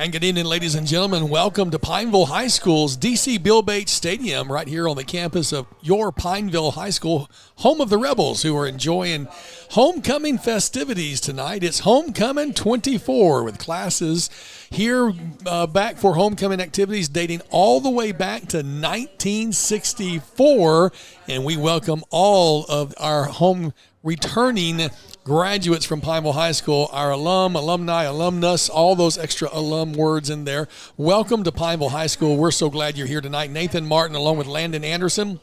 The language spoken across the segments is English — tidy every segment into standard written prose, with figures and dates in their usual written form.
And good evening, ladies and gentlemen. Welcome to Pineville High School's D.C. Bill Bates Stadium, right here on the campus of your Pineville High School, home of the Rebels, who are enjoying homecoming festivities tonight. It's Homecoming 24 with classes here back for homecoming activities dating all the way back to 1964. And we welcome all of our home returning graduates from Pineville High School, our alumni, alumnus, all those extra alum words in there. Welcome to Pineville High School. We're so glad you're here tonight. Nathan Martin along with Landon Anderson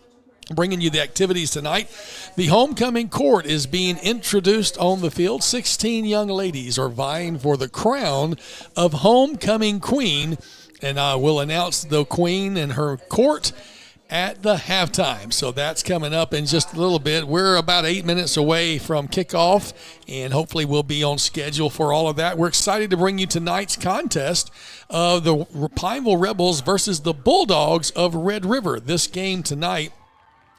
bringing you the activities tonight. The homecoming court is being introduced on the field. 16 young ladies are vying for the crown of homecoming queen, and we'll announce the queen and her court at the halftime. So that's coming up in just a little bit. We're about 8 minutes away from kickoff, and hopefully we'll be on schedule for all of that. We're excited to bring you tonight's contest of the Pineville Rebels versus the Bulldogs of Red River. This game tonight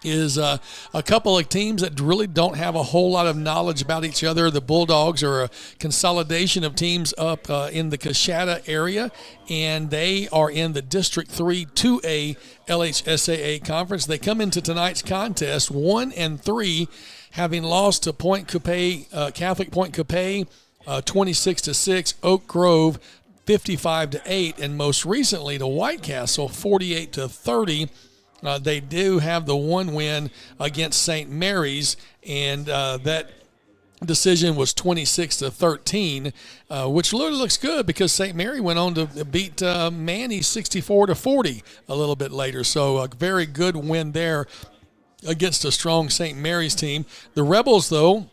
is a couple of teams that really don't have a whole lot of knowledge about each other. The Bulldogs are a consolidation of teams up in the Coshada area, and they are in the District 3 2A LHSAA conference. They come into tonight's contest 1-3, having lost to Point Coupé, Catholic Point Coupé 26-6, Oak Grove 55-8, and most recently to White Castle 48-30. They do have the one win against St. Mary's, and that decision was 26-13, which really looks good because St. Mary went on to beat Manny 64-40 a little bit later. So a very good win there against a strong St. Mary's team. The Rebels, though,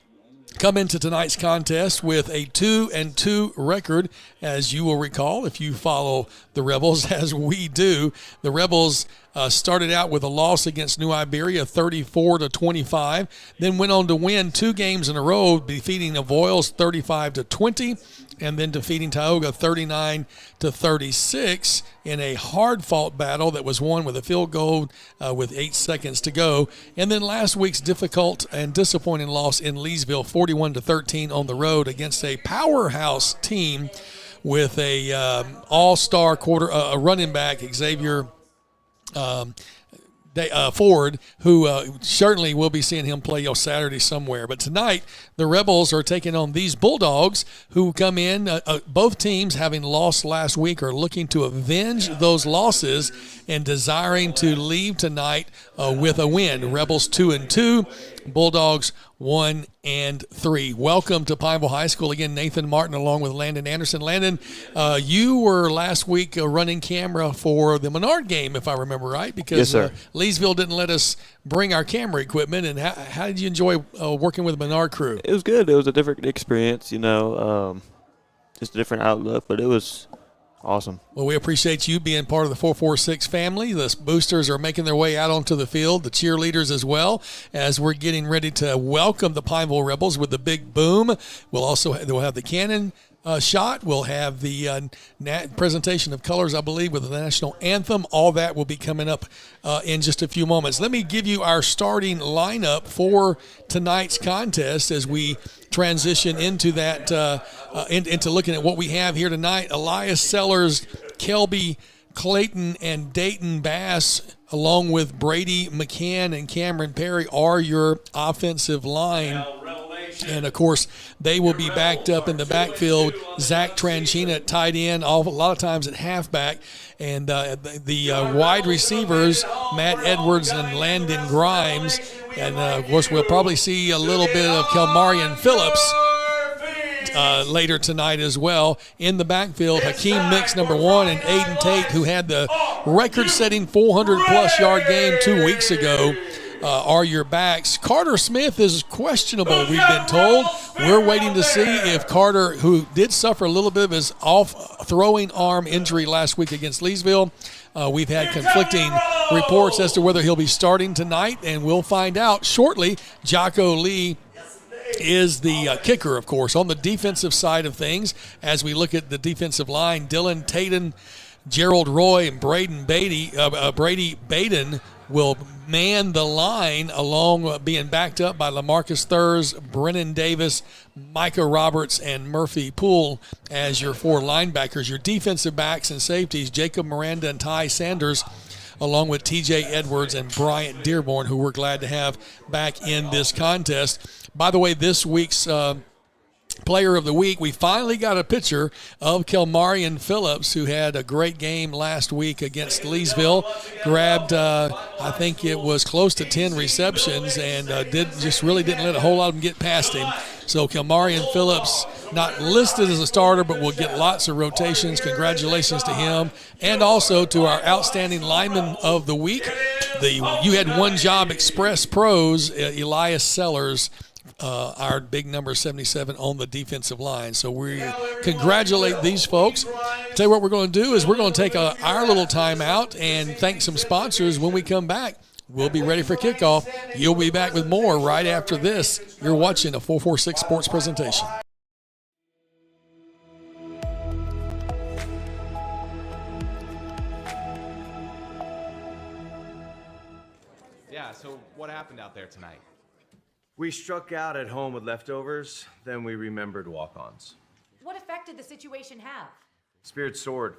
come into tonight's contest with a 2-2 record. As you will recall, if you follow the Rebels as we do, the Rebels started out with a loss against New Iberia 34-25, then went on to win 2 games in a row, defeating Avoyelles 35-20, and then defeating Tioga 39-36 in a hard-fought battle that was won with a field goal with 8 seconds to go. And then last week's difficult and disappointing loss in Leesville 41-13 on the road against a powerhouse team with a all-star running back, Xavier Ford, who certainly will be seeing him play Saturday somewhere. But tonight, the Rebels are taking on these Bulldogs who come in. Both teams, having lost last week, are looking to avenge those losses and desiring to leave tonight with a win. Rebels 2-2, Bulldogs 1-3. Welcome to Pineville High School. Again, Nathan Martin along with Landon Anderson. Landon, you were last week running camera for the Menard game, if I remember right, because yes, Leesville didn't let us bring our camera equipment. And how did you enjoy working with the Menard crew? It was good. It was a different experience, just a different outlook, but it was awesome. Well, we appreciate you being part of the 446 family. The boosters are making their way out onto the field, the cheerleaders as well, as we're getting ready to welcome the Pineville Rebels with the big boom. We'll have the cannon shot. We'll have the presentation of colors, I believe, with the national anthem. All that will be coming up in just a few moments. Let me give you our starting lineup for tonight's contest as we transition into that, into looking at what we have here tonight. Elias Sellers, Kelby Clayton, and Dayton Bass, along with Brady McCann and Cameron Perry, are your offensive line. And, of course, they will be backed up in the backfield. Zach Tranchina at tight end, a lot of times at halfback. And the wide receivers, Matt Edwards and Landon Grimes. And, of course, we'll probably see a little bit of Kelmarian Phillips later tonight as well. In the backfield, Hakeem Mix, number 1, and Aiden Tate, who had the record-setting 400-plus yard game 2 weeks ago, are your backs. Carter Smith is questionable, we've been told. We're waiting to see if Carter, who did suffer a little bit of his off-throwing arm injury last week against Leesville, we've had conflicting reports as to whether he'll be starting tonight, and we'll find out shortly. Jocko Lee is the kicker, of course. On the defensive side of things, as we look at the defensive line, Dylan Tatum, Gerald Roy, and Brady Baden will man the line along being backed up by LaMarcus Thurs, Brennan Davis, Micah Roberts, and Murphy Poole as your 4 linebackers. Your defensive backs and safeties, Jacob Miranda and Ty Sanders, along with TJ Edwards and Bryant Dearborn, who we're glad to have back in this contest. By the way, this week's Player of the Week, we finally got a picture of Kelmarian Phillips, who had a great game last week against Leesville. Grabbed, I think it was close to 10 receptions, and really didn't let a whole lot of them get past him. So Kelmarian Phillips, not listed as a starter, but will get lots of rotations. Congratulations to him, and also to our outstanding lineman of the week, You Had One Job Express Pros, Elias Sellers, our big number 77 on the defensive line. So we congratulate these folks. Tell you what we're going to do is we're going to take our little time out and thank some sponsors. When we come back, we'll be ready for kickoff. You'll be back with more right after this. You're watching a 446 Sports presentation. Yeah, so what happened out there tonight? We struck out at home with leftovers, then we remembered walk-ons. What effect did the situation have? Spirit soared.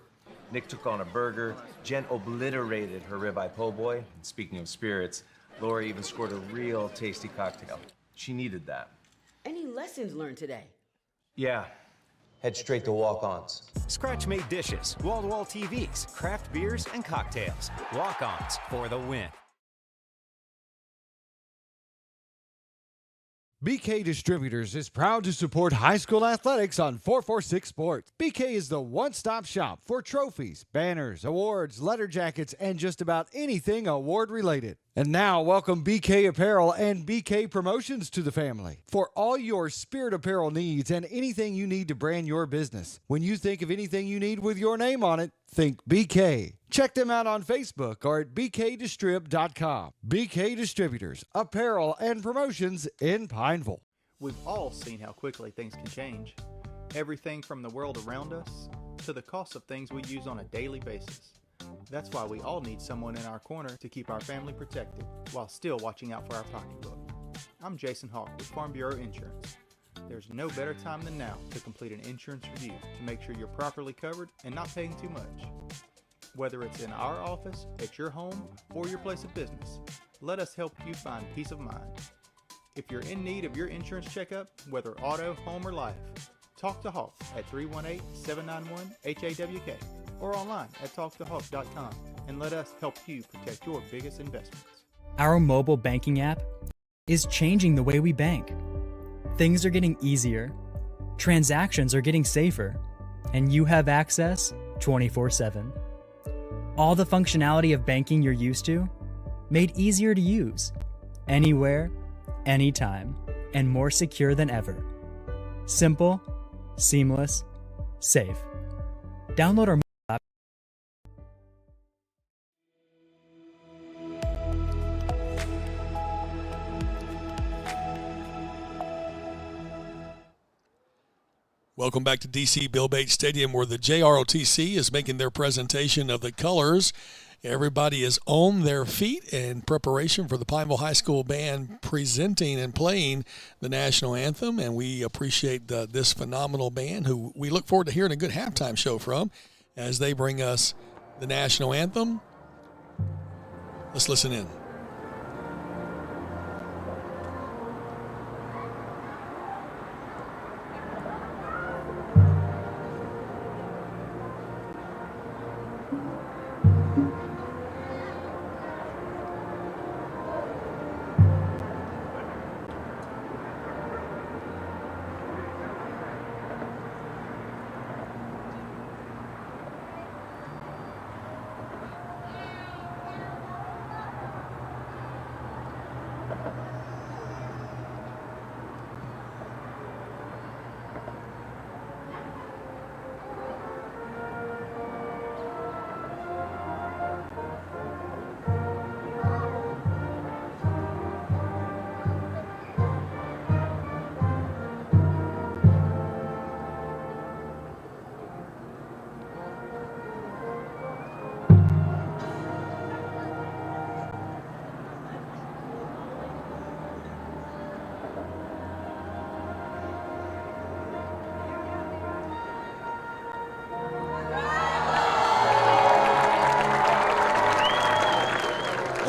Nick took on a burger. Jen obliterated her ribeye po' boy. And speaking of spirits, Laura even scored a real tasty cocktail. She needed that. Any lessons learned today? Yeah. Head straight to walk-ons. Scratch-made dishes, wall-to-wall TVs, craft beers, and cocktails. Walk-ons for the win. BK Distributors is proud to support high school athletics on 446 Sports. BK is the one-stop shop for trophies, banners, awards, letter jackets, and just about anything award-related. And now, welcome BK Apparel and BK Promotions to the family for all your spirit apparel needs and anything you need to brand your business. When you think of anything you need with your name on it, think BK. Check them out on Facebook or at bkdistrib.com. BK Distributors, Apparel and Promotions in Pineville. We've all seen how quickly things can change. Everything from the world around us to the cost of things we use on a daily basis. That's why we all need someone in our corner to keep our family protected while still watching out for our pocketbook. I'm Jason Hawk with Farm Bureau Insurance. There's no better time than now to complete an insurance review to make sure you're properly covered and not paying too much. Whether it's in our office, at your home, or your place of business, let us help you find peace of mind. If you're in need of your insurance checkup, whether auto, home, or life, talk to Hawk at 318-791-HAWK or online at talktohawk.com and let us help you protect your biggest investments. Our mobile banking app is changing the way we bank. Things are getting easier, transactions are getting safer, and you have access 24/7. All the functionality of banking you're used to, made easier to use, anywhere, anytime, and more secure than ever. Simple, seamless, safe. Download our mobile app. Welcome back to DC Bill Bates Stadium, where the JROTC is making their presentation of the colors. Everybody is on their feet in preparation for the Pineville High School Band presenting and playing the national anthem, and we appreciate this phenomenal band who we look forward to hearing a good halftime show from as they bring us the national anthem. Let's listen in.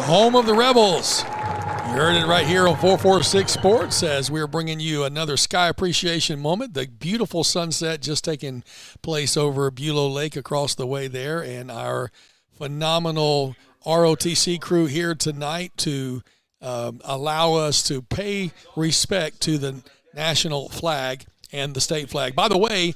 home of the Rebels. You heard it right here on 446 Sports as we're bringing you another Sky Appreciation moment. The beautiful sunset just taking place over Bulow Lake across the way there, and our phenomenal ROTC crew here tonight to allow us to pay respect to the national flag and the state flag. By the way,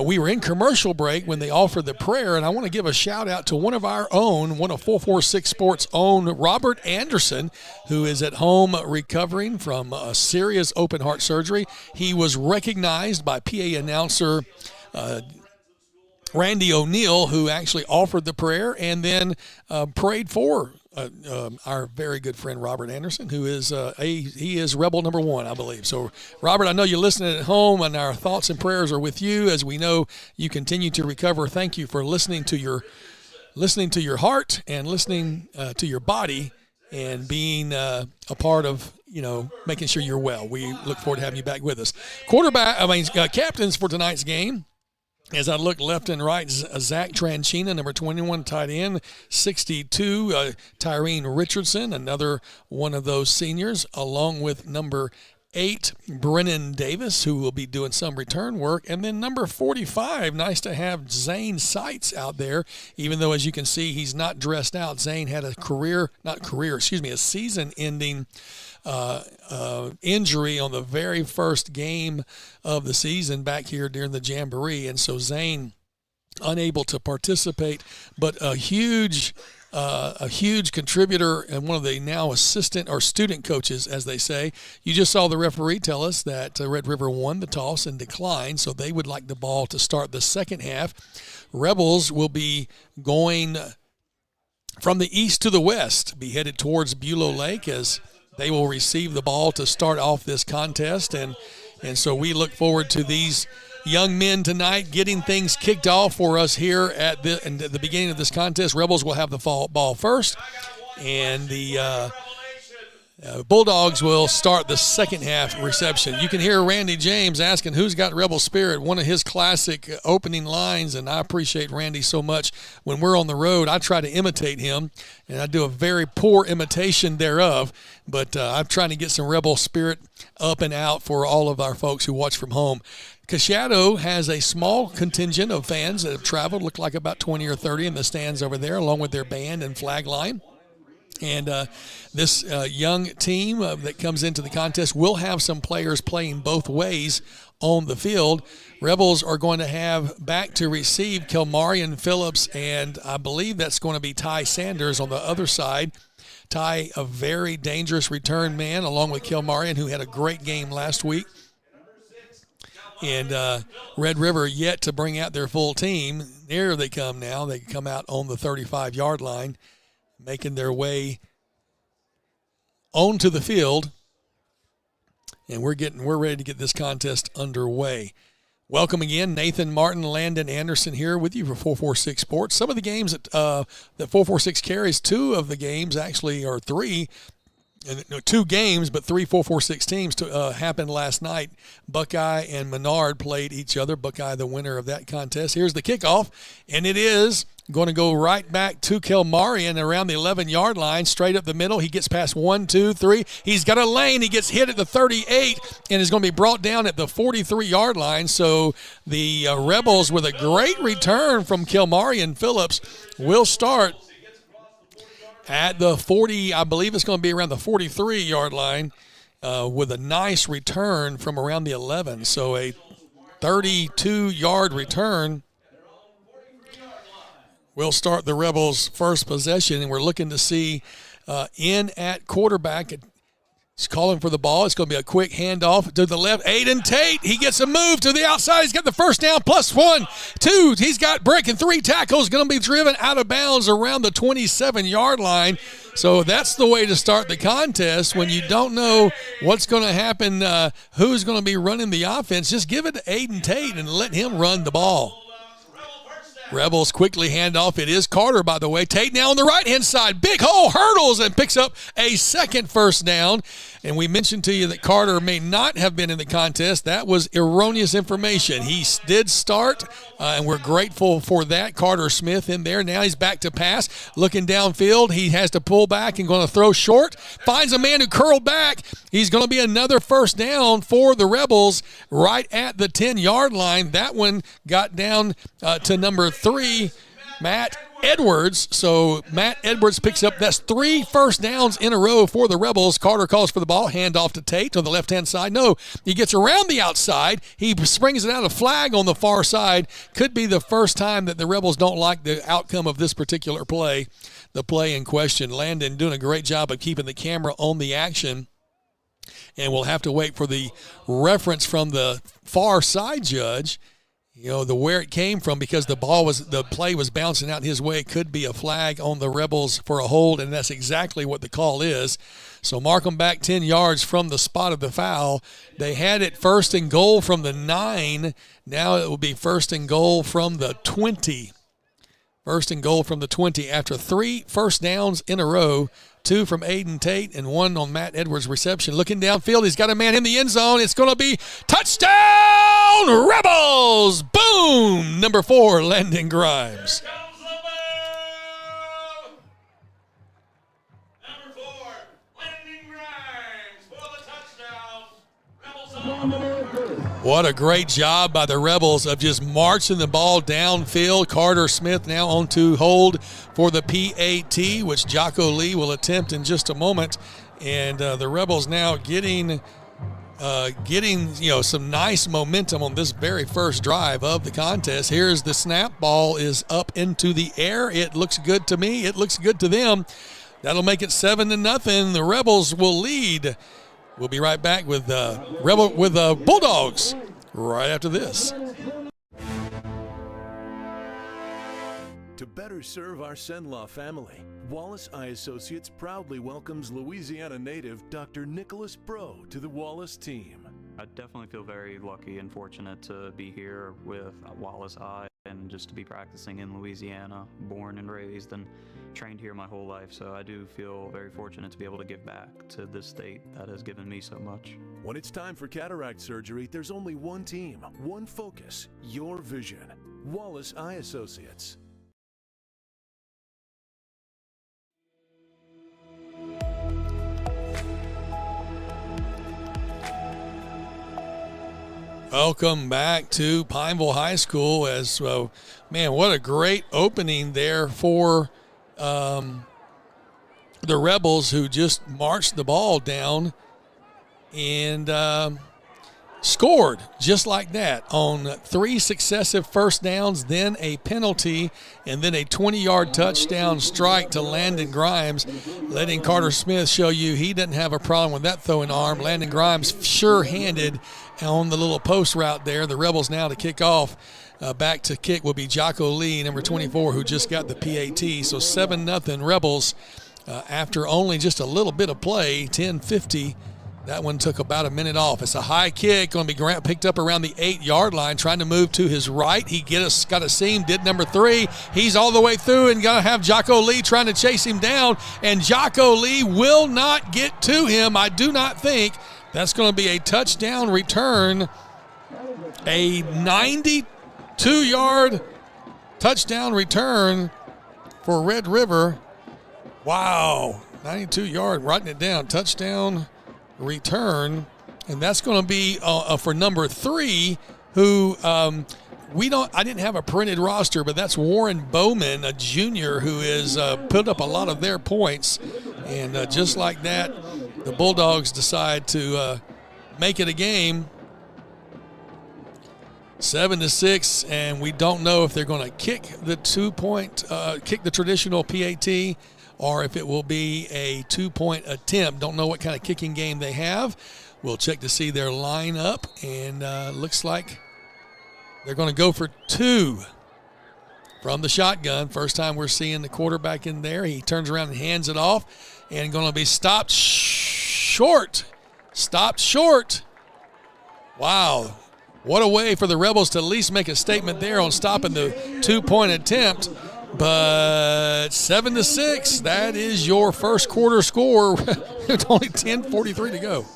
we were in commercial break when they offered the prayer, and I want to give a shout-out to one of our own, one of 446 Sports' own, Robert Anderson, who is at home recovering from a serious open-heart surgery. He was recognized by PA announcer Randy O'Neill, who actually offered the prayer and then prayed for our very good friend Robert Anderson, who is he is Rebel number 1, I believe. So, Robert, I know you're listening at home, and our thoughts and prayers are with you as we know you continue to recover. Thank you for listening to your heart and listening to your body and being a part of making sure you're well. We look forward to having you back with us. Captains for tonight's game. As I look left and right, Zach Tranchina, number 21, tight end, 62, Tyrene Richardson, another one of those seniors, along with number 8, Brennan Davis, who will be doing some return work, and then number 45, nice to have Zane Seitz out there, even though, as you can see, he's not dressed out. Zane had a season-ending injury on the very first game of the season back here during the Jamboree, and so Zane unable to participate, but a huge contributor and one of the now assistant or student coaches, as they say. You just saw the referee tell us that Red River won the toss and declined, so they would like the ball to start the second half. Rebels will be going from the east to the west, be headed towards Bulow Lake as they will receive the ball to start off this contest, and so we look forward to these young men tonight getting things kicked off for us here at the beginning of this contest. Rebels will have the ball first, and the Bulldogs will start the second half reception. You can hear Randy James asking who's got Rebel Spirit, one of his classic opening lines, and I appreciate Randy so much. When we're on the road, I try to imitate him, and I do a very poor imitation thereof, but I'm trying to get some Rebel Spirit up and out for all of our folks who watch from home. Cashado has a small contingent of fans that have traveled, look like about 20 or 30 in the stands over there, along with their band and flag line. And this young team that comes into the contest will have some players playing both ways on the field. Rebels are going to have back to receive Kilmarian Phillips, and I believe that's going to be Ty Sanders on the other side. Ty, a very dangerous return man, along with Kilmarian, who had a great game last week. And Red River yet to bring out their full team. There they come now. They come out on the 35-yard line, making their way onto the field, and we're ready to get this contest underway. Welcome again, Nathan Martin, Landon Anderson here with you for 446 Sports. Some of the games that 446 carries, 2 of the games actually, or 3, 2 games, but 3 446 teams happened last night. Buckeye and Menard played each other. Buckeye the winner of that contest. Here's the kickoff, and it is going to go right back to Kilmarian around the 11-yard line, straight up the middle. He gets past 1, 2, 3. He's got a lane. He gets hit at the 38 and is going to be brought down at the 43-yard line. So the Rebels, with a great return from Kilmarian Phillips, will start at the 40. I believe it's going to be around the 43-yard line with a nice return from around the 11. So a 32-yard return will start the Rebels' first possession, and we're looking to see in at quarterback. He's calling for the ball. It's going to be a quick handoff to the left. Aiden Tate, he gets a move to the outside. He's got the first down, plus 1, 2. He's got breaking 3 tackles, going to be driven out of bounds around the 27-yard line. So that's the way to start the contest. When you don't know what's going to happen, who's going to be running the offense, just give it to Aiden Tate and let him run the ball. Rebels quickly hand off. It is Carter, by the way. Tate now on the right-hand side. Big hole, hurdles, and picks up a second first down. And we mentioned to you that Carter may not have been in the contest. That was erroneous information. He did start, and we're grateful for that. Carter Smith in there. Now he's back to pass. Looking downfield, he has to pull back and going to throw short. Finds a man who curled back. He's going to be another first down for the Rebels right at the 10-yard line. That one got down to number 3, Matt Edwards. So Matt Edwards picks up, that's 3 first downs in a row for the Rebels. Carter calls for the ball, hand off to Tate on the left-hand side. No, he gets around the outside. He springs it out, a flag on the far side. Could be the first time that the Rebels don't like the outcome of this particular play, the play in question. Landon doing a great job of keeping the camera on the action. And we'll have to wait for the reference from the far side judge, where it came from, because the play was bouncing out his way. Could be a flag on the Rebels for a hold, and that's exactly what the call is. So mark them back 10 yards from the spot of the foul. They had it first and goal from the 9. Now it will be first and goal from the 20. First and goal from the 20 after 3 first downs in a row. 2 from Aiden Tate and 1 on Matt Edwards' reception. Looking downfield, he's got a man in the end zone. It's going to be touchdown Rebels! Boom! Number 4, Landon Grimes. What a great job by the Rebels of just marching the ball downfield. Carter Smith now on to hold for the PAT, which Jocko Lee will attempt in just a moment. And the Rebels now getting some nice momentum on this very first drive of the contest. Here's the snap. Ball is up into the air. It looks good to me. It looks good to them. That'll make it 7-0. The Rebels will lead. We'll be right back with Bulldogs right after this. To better serve our Senlaw family, Wallace Eye Associates proudly welcomes Louisiana native Dr. Nicholas Bro to the Wallace team. I definitely feel very lucky and fortunate to be here with Wallace Eye and just to be practicing in Louisiana, born and raised and trained here my whole life. So I do feel very fortunate to be able to give back to this state that has given me so much. When it's time for cataract surgery, there's only one team, one focus, your vision. Wallace Eye Associates. Welcome back to Pineville High School. What a great opening there for the Rebels, who just marched the ball down and scored just like that on 3 successive first downs, then a penalty, and then a 20-yard touchdown strike to Landon Grimes, letting Carter Smith show you he doesn't have a problem with that throwing arm. Landon Grimes sure-handed on the little post route there. The Rebels now to kick off. Back to kick will be Jocko Lee, number 24, who just got the PAT. So 7-0 Rebels after only just a little bit of play, 10:50. That one took about a minute off. It's a high kick, going to be picked up around the 8-yard line, trying to move to his right. He got a seam, did number 3. He's all the way through and going to have Jocko Lee trying to chase him down, and Jocko Lee will not get to him, I do not think. That's going to be a touchdown return, a 92-yard touchdown return for Red River. Wow, 92-yard, writing it down, touchdown return, and that's going to be for number 3, who I didn't have a printed roster, but that's Warren Bowman, a junior who has put up a lot of their points, and just like that, the Bulldogs decide to make it a game, 7-6, and we don't know if they're going to kick the kick the traditional PAT, or if it will be a 2-point attempt. Don't know what kind of kicking game they have. We'll check to see their lineup, and looks like they're going to go for 2 from the shotgun. First time we're seeing the quarterback in there. He turns around and hands it off, and going to be stopped short. Wow. What a way for the Rebels to at least make a statement there on stopping the 2-point attempt. But 7-6, that is your first quarter score. With only 10:43 to go.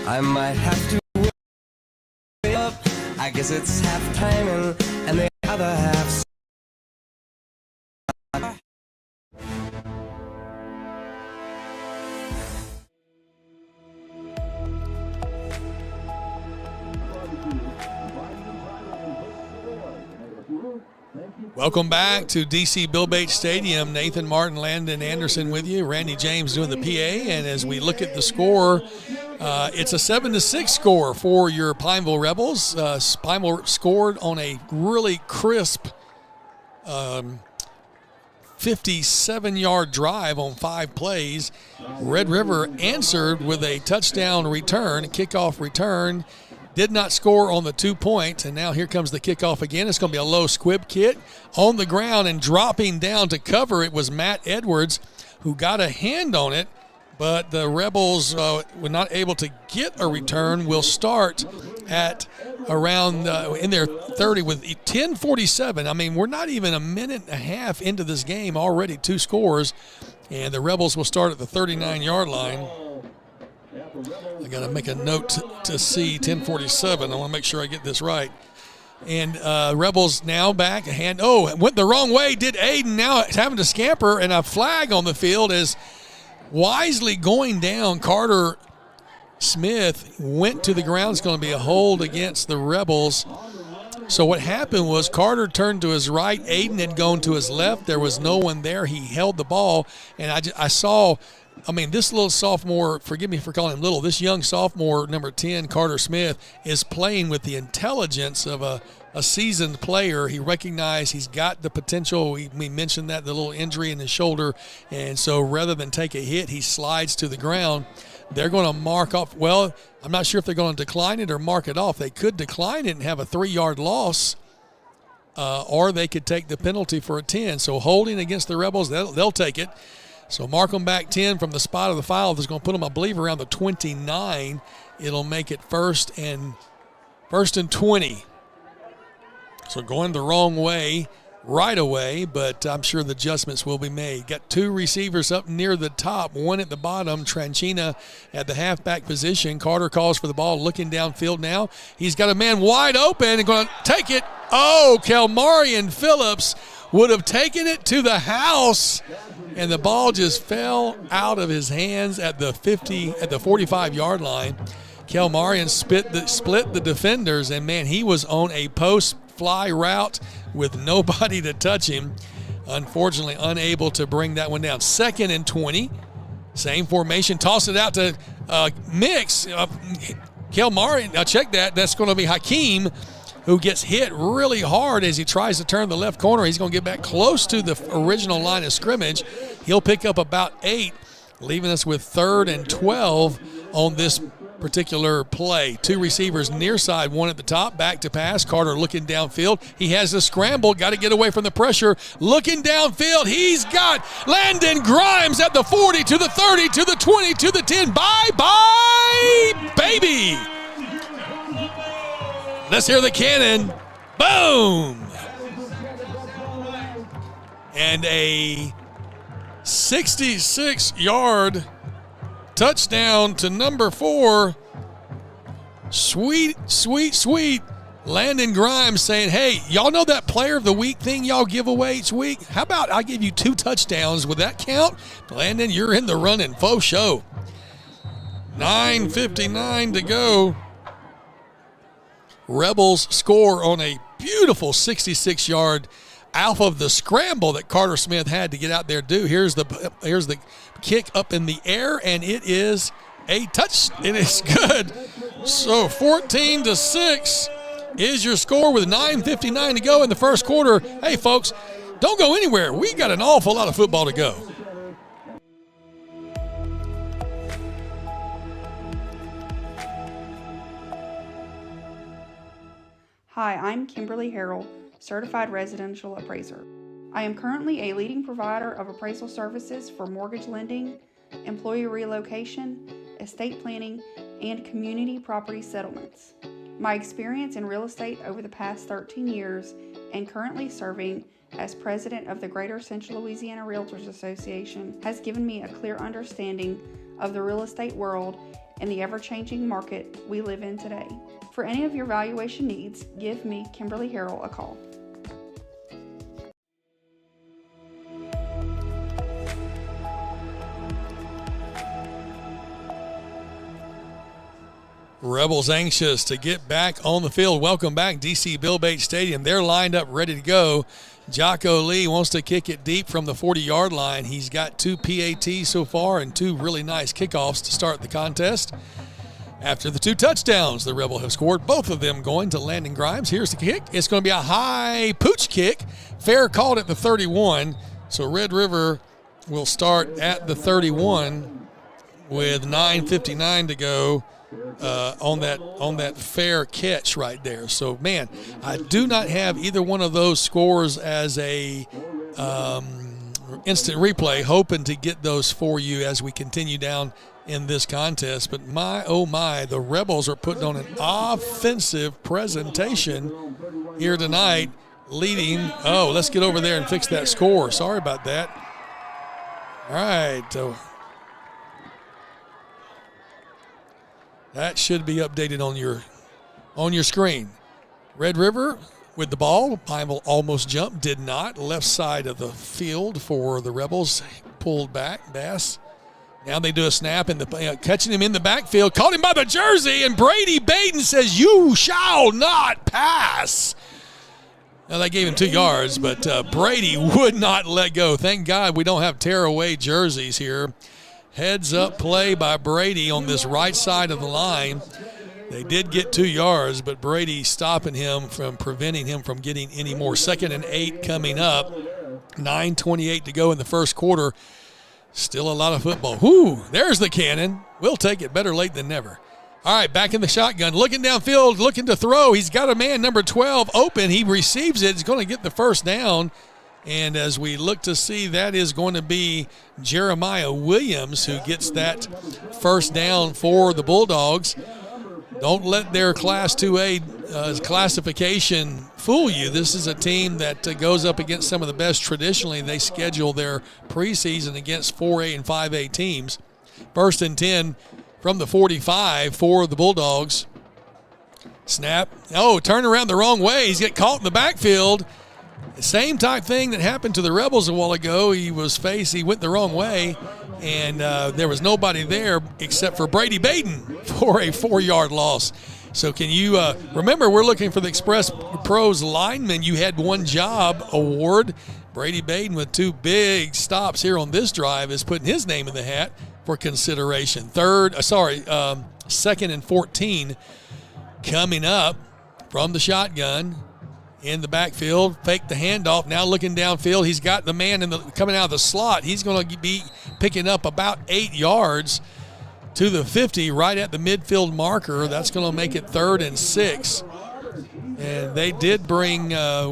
I might have to wake up. I guess it's halftime and the other half's. Welcome back to DC Bill Bates Stadium. Nathan Martin, Landon Anderson with you. Randy James doing the PA. And as we look at the score, it's a 7-6 score for your Pineville Rebels. Pineville scored on a really crisp 57-yard drive on 5 plays. Red River answered with a touchdown return, a kickoff return. Did not score on the 2-point, and now here comes the kickoff again. It's going to be a low squib kick on the ground, and dropping down to cover it was Matt Edwards, who got a hand on it, but the Rebels were not able to get a return. Will start at around in their 30 with 10:47. I mean, we're not even a minute and a half into this game, already 2 scores, and the Rebels will start at the 39-yard line. I got to make a note to see 10:47. I want to make sure I get this right. And Rebels now back. It went the wrong way. Did Aiden. Now it's having to scamper, and a flag on the field is wisely going down. Carter Smith went to the ground. It's going to be a hold against the Rebels. So what happened was Carter turned to his right. Aiden had gone to his left. There was no one there. He held the ball, and I saw – I mean, this little sophomore, forgive me for calling him little, this young sophomore, number 10, Carter Smith, is playing with the intelligence of a seasoned player. He recognized he's got the potential. We mentioned that, the little injury in his shoulder, and so rather than take a hit, he slides to the ground. They're going to mark off. Well, I'm not sure if they're going to decline it or mark it off. They could decline it and have a 3-yard loss, or they could take the penalty for a 10. So holding against the Rebels, they'll take it. So mark them back 10 from the spot of the foul. That's going to put them, I believe, around the 29. It'll make it first and 20. So going the wrong way right away, but I'm sure the adjustments will be made. Got 2 receivers up near the top, 1 at the bottom. Tranchina at the halfback position. Carter calls for the ball, looking downfield now. He's got a man wide open and going to take it. Oh, Kelmarian Phillips would have taken it to the house, and the ball just fell out of his hands at the 45-yard line. Kelmarian split the defenders, and, man, he was on a post fly route with nobody to touch him. Unfortunately, unable to bring that one down. 2nd and 20. Same formation. Toss it out to Mix. Kelmarian, now check that. That's going to be Hakeem, who gets hit really hard as he tries to turn the left corner. He's going to get back close to the original line of scrimmage. He'll pick up about 8, leaving us with 3rd and 12 on this particular play. 2 receivers near side, 1 at the top, back to pass. Carter looking downfield. He has a scramble, got to get away from the pressure. Looking downfield, he's got Landon Grimes at the 40, to the 30, to the 20, to the 10. Bye-bye, baby. Let's hear the cannon. Boom! And a 66-yard touchdown to number 4. Sweet, sweet, sweet. Landon Grimes saying, hey, y'all know that player of the week thing y'all give away each week? How about I give you 2 touchdowns? Would that count? Landon, you're in the running. Faux show. 9:59 to go. Rebels score on a beautiful 66-yard off of the scramble that Carter Smith had to get out there do. Here's the kick up in the air, and it is a touch. It is good. So 14-6 is your score with 9:59 to go in the first quarter. Hey, folks, don't go anywhere. We got an awful lot of football to go. Hi, I'm Kimberly Harrell, Certified Residential Appraiser. I am currently a leading provider of appraisal services for mortgage lending, employee relocation, estate planning, and community property settlements. My experience in real estate over the past 13 years and currently serving as president of the Greater Central Louisiana Realtors Association has given me a clear understanding of the real estate world and the ever-changing market we live in today. For any of your valuation needs, give me, Kimberly Harrell, a call. Rebels anxious to get back on the field. Welcome back, DC Bill Bates Stadium. They're lined up, ready to go. Jocko Lee wants to kick it deep from the 40-yard line. He's got 2 PATs so far and 2 really nice kickoffs to start the contest. After the 2 touchdowns the Rebels have scored, both of them going to Landon Grimes. Here's the kick. It's going to be a high pooch kick. Fair called at the 31. So Red River will start at the 31 with 9:59 to go. On that fair catch right there. So, man, I do not have either one of those scores as a instant replay, hoping to get those for you as we continue down in this contest. But my, oh my, the Rebels are putting on an offensive presentation here tonight, leading. Oh, let's get over there and fix that score. Sorry about that. All right. That should be updated on your screen. Red River with the ball. Pineville almost jumped, did not. Left side of the field for the Rebels. Pulled back, Bass. Now they do a snap, and catching him in the backfield. Caught him by the jersey, and Brady Baden says, "You shall not pass." Now, they gave him 2 yards, but Brady would not let go. Thank God we don't have tear-away jerseys here. Heads up play by Brady on this right side of the line. They did get 2 yards, but Brady stopping him from preventing him from getting any more. 2nd and 8 coming up. 9:28 to go in the first quarter. Still a lot of football. Whoo, there's the cannon. We'll take it, better late than never. All right, back in the shotgun. Looking downfield, looking to throw. He's got a man, number 12, open. He receives it. He's going to get the first down. And as we look to see, that is going to be Jeremiah Williams who gets that first down for the Bulldogs. Don't let their Class 2A classification fool you. This is a team that goes up against some of the best traditionally. They schedule their preseason against 4A and 5A teams. 1st and 10 from the 45 for the Bulldogs. Snap. Oh, turn around the wrong way. He's get caught in the backfield. Same type thing that happened to the Rebels a while ago. He went the wrong way, and there was nobody there except for Brady Baden for a 4-yard loss. So can you remember, we're looking for the Express Pros lineman. You had one job award. Brady Baden with 2 big stops here on this drive is putting his name in the hat for consideration. 2nd and 14 coming up from the shotgun. In the backfield, fake the handoff. Now looking downfield, he's got the man coming out of the slot. He's going to be picking up about 8 yards to the 50, right at the midfield marker. That's going to make it 3rd and 6. And they did bring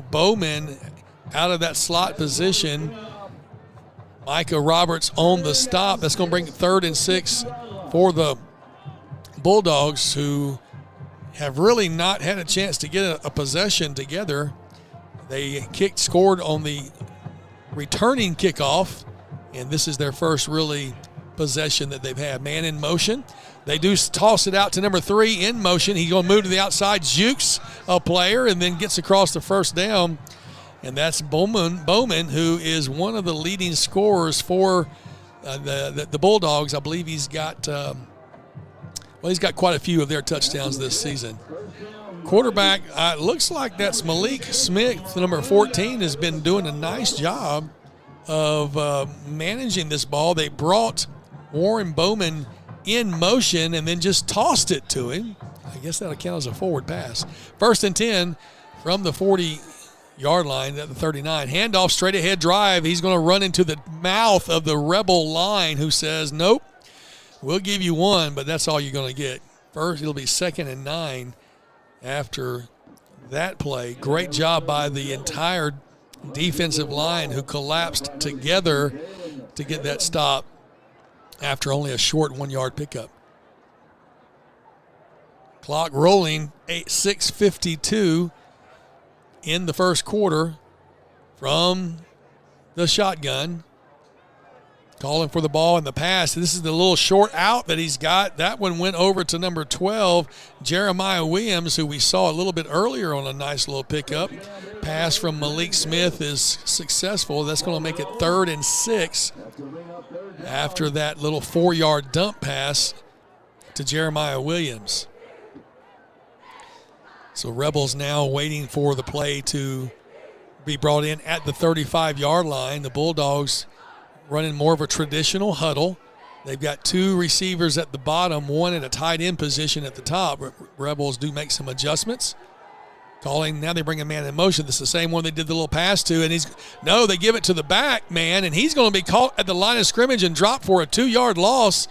Bowman out of that slot position. Micah Roberts on the stop. That's going to bring it 3rd and 6 for the Bulldogs, who have really not had a chance to get a possession together. They scored on the returning kickoff, and this is their first really possession that they've had. Man in motion. They do toss it out to number 3 in motion. He's going to move to the outside, jukes a player, and then gets across the first down. And that's Bowman, who is one of the leading scorers for the Bulldogs. I believe he's got he's got quite a few of their touchdowns this season. Quarterback, looks like that's Malik Smith, number 14, has been doing a nice job of managing this ball. They brought Warren Bowman in motion and then just tossed it to him. I guess that'll count as a forward pass. 1st and 10 from the 40-yard line at the 39. Handoff, straight ahead drive. He's going to run into the mouth of the Rebel line, who says, nope, we'll give you 1, but that's all you're going to get. First, it'll be 2nd and 9 after that play. Great job by the entire defensive line who collapsed together to get that stop after only a short 1-yard pickup. Clock rolling, 6:52 in the first quarter from the shotgun. Calling for the ball in the pass. This is the little short out that he's got. That one went over to number 12, Jeremiah Williams, who we saw a little bit earlier on a nice little pickup. Pass from Malik Smith is successful. That's going to make it 3rd and 6 after that little 4-yard dump pass to Jeremiah Williams. So Rebels now waiting for the play to be brought in at the 35-yard line. The Bulldogs running more of a traditional huddle. They've got 2 receivers at the bottom, 1 at a tight end position at the top. Rebels do make some adjustments. Calling, now they bring a man in motion. This is the same one they did the little pass to, and they give it to the back man, and he's going to be caught at the line of scrimmage and dropped for a 2-yard loss.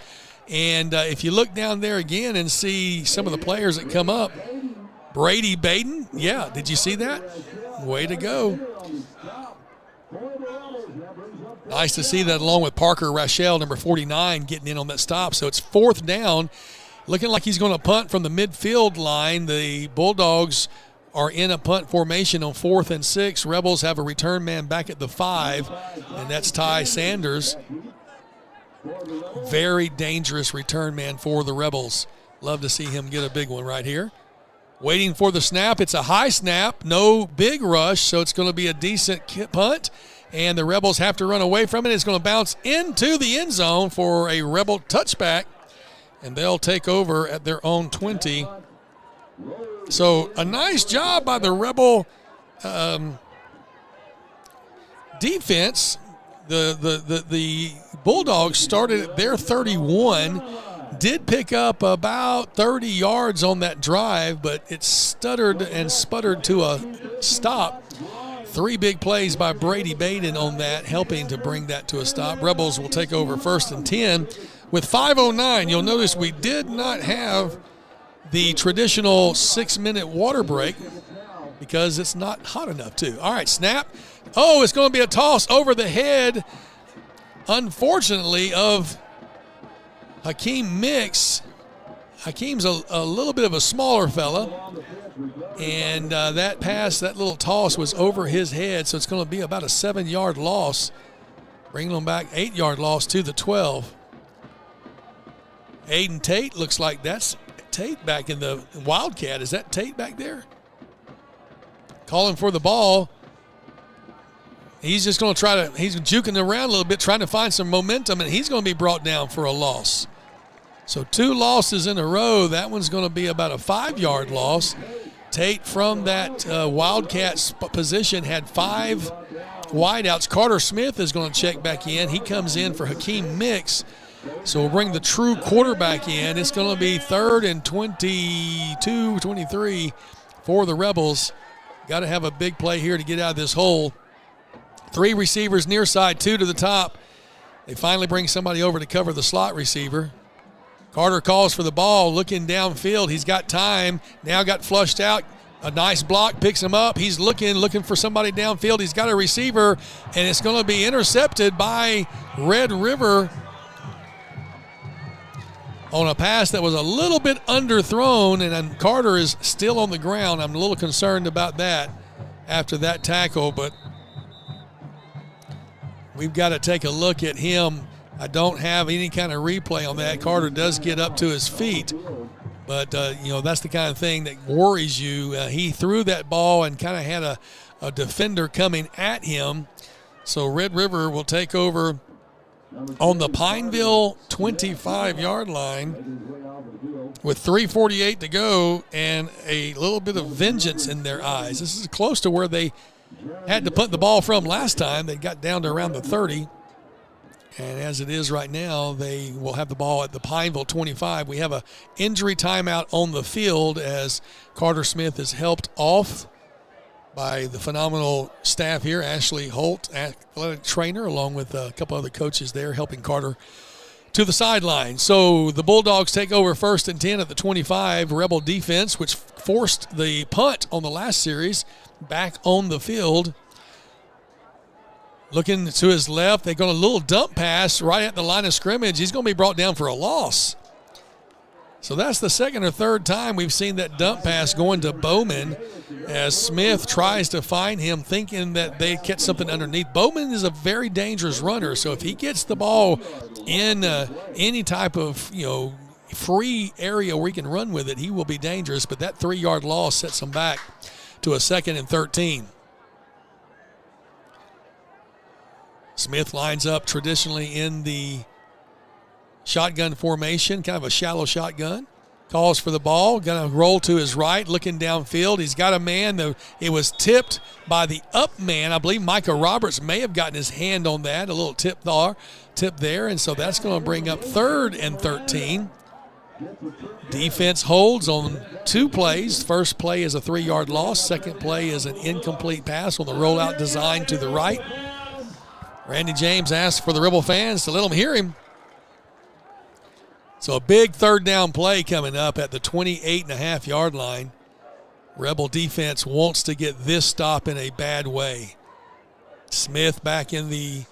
And if you look down there again and see some of the players that come up, Brady Baden, yeah, did you see that? Way to go. Nice to see that along with Parker Rachel, number 49, getting in on that stop. So it's 4th down. Looking like he's going to punt from the midfield line. The Bulldogs are in a punt formation on 4th and 6. Rebels have a return man back at the 5, and that's Ty Sanders. Very dangerous return man for the Rebels. Love to see him get a big one right here. Waiting for the snap. It's a high snap, no big rush, so it's going to be a decent punt. And the Rebels have to run away from it. It's going to bounce into the end zone for a Rebel touchback, and they'll take over at their own 20. So a nice job by the Rebel defense. The Bulldogs started at their 31, did pick up about 30 yards on that drive, but it stuttered and sputtered to a stop. 3 big plays by Brady Baden on that, helping to bring that to a stop. Rebels will take over 1st and 10 with 5:09. You'll notice we did not have the traditional 6-minute water break because it's not hot enough to. All right, snap. Oh, it's going to be a toss over the head, unfortunately, of Hakeem Mix. Hakeem's a little bit of a smaller fella, and that pass, that little toss was over his head, so it's going to be about a 7-yard loss, bringing them back 8-yard loss to the 12. Aiden Tate, looks like that's Tate back in the Wildcat. Is that Tate back there? Calling for the ball. He's just going to he's juking around a little bit, trying to find some momentum, and he's going to be brought down for a loss. So 2 losses in a row. That one's going to be about a 5-yard loss. Tate from that Wildcat position had 5 wideouts. Carter Smith is going to check back in. He comes in for Hakeem Mix. So we'll bring the true quarterback in. It's going to be 3rd and 22, 23 for the Rebels. Got to have a big play here to get out of this hole. 3 receivers near side, 2 to the top. They finally bring somebody over to cover the slot receiver. Carter calls for the ball, looking downfield. He's got time. Now got flushed out. A nice block, picks him up. He's looking for somebody downfield. He's got a receiver, and it's going to be intercepted by Red River on a pass that was a little bit underthrown, and Carter is still on the ground. I'm a little concerned about that after that tackle, but we've got to take a look at him. I don't have any kind of replay on that. Carter does get up to his feet, but, that's the kind of thing that worries you. He threw that ball and kind of had a defender coming at him. So Red River will take over on the Pineville 25-yard line with 3:48 to go and a little bit of vengeance in their eyes. This is close to where they had to punt the ball from last time. They got down to around the 30. And as it is right now, they will have the ball at the Pineville 25. We have an injury timeout on the field as Carter Smith is helped off by the phenomenal staff here. Ashley Holt, athletic trainer, along with a couple other coaches there helping Carter to the sideline. So the Bulldogs take over 1st and 10 at the 25. Rebel defense, which forced the punt on the last series, back on the field. Looking to his left, they got a little dump pass right at the line of scrimmage. He's going to be brought down for a loss. So that's the second or third time we've seen that dump pass going to Bowman as Smith tries to find him, thinking that they catch something underneath. Bowman is a very dangerous runner, so if he gets the ball in any type of, free area where he can run with it, he will be dangerous. But that 3-yard loss sets him back to a 2nd and 13. Smith lines up traditionally in the shotgun formation, kind of a shallow shotgun. Calls for the ball, going to roll to his right, looking downfield. He's got a man. It was tipped by the up man. I believe Micah Roberts may have gotten his hand on that, a little tip there. And so that's going to bring up 3rd and 13. Defense holds on 2 plays. First play is a 3-yard loss. Second play is an incomplete pass on the rollout design to the right. Randy James asked for the Rebel fans to let them hear him. So a big 3rd down play coming up at the 28.5-yard line. Rebel defense wants to get this stop in a bad way. Smith back in the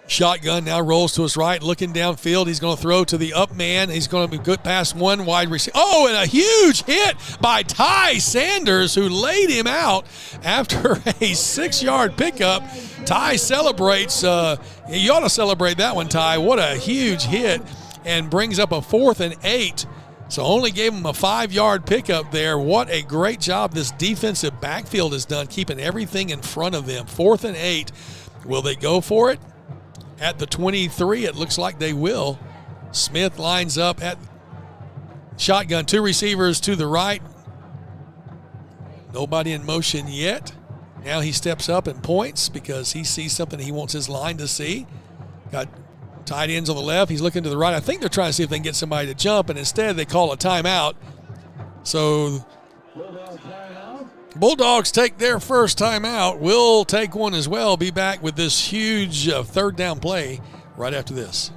shotgun, now rolls to his right, looking downfield. He's going to throw to the up man. He's going to be good past one wide receiver. Oh, and a huge hit by Ty Sanders, who laid him out after a 6-yard pickup. Ty celebrates. You ought to celebrate that one, Ty. What a huge hit. And brings up a 4th and 8. So only gave him a 5-yard pickup there. What a great job this defensive backfield has done, keeping everything in front of them. 4th and 8. Will they go for it? At the 23, it looks like they will. Smith lines up at shotgun. 2 receivers to the right. Nobody in motion yet. Now he steps up and points because he sees something he wants his line to see. Got tight ends on the left. He's looking to the right. I think they're trying to see if they can get somebody to jump, and instead they call a timeout. So Bulldogs take their first timeout. We'll take one as well. Be back with this huge 3rd down play right after this.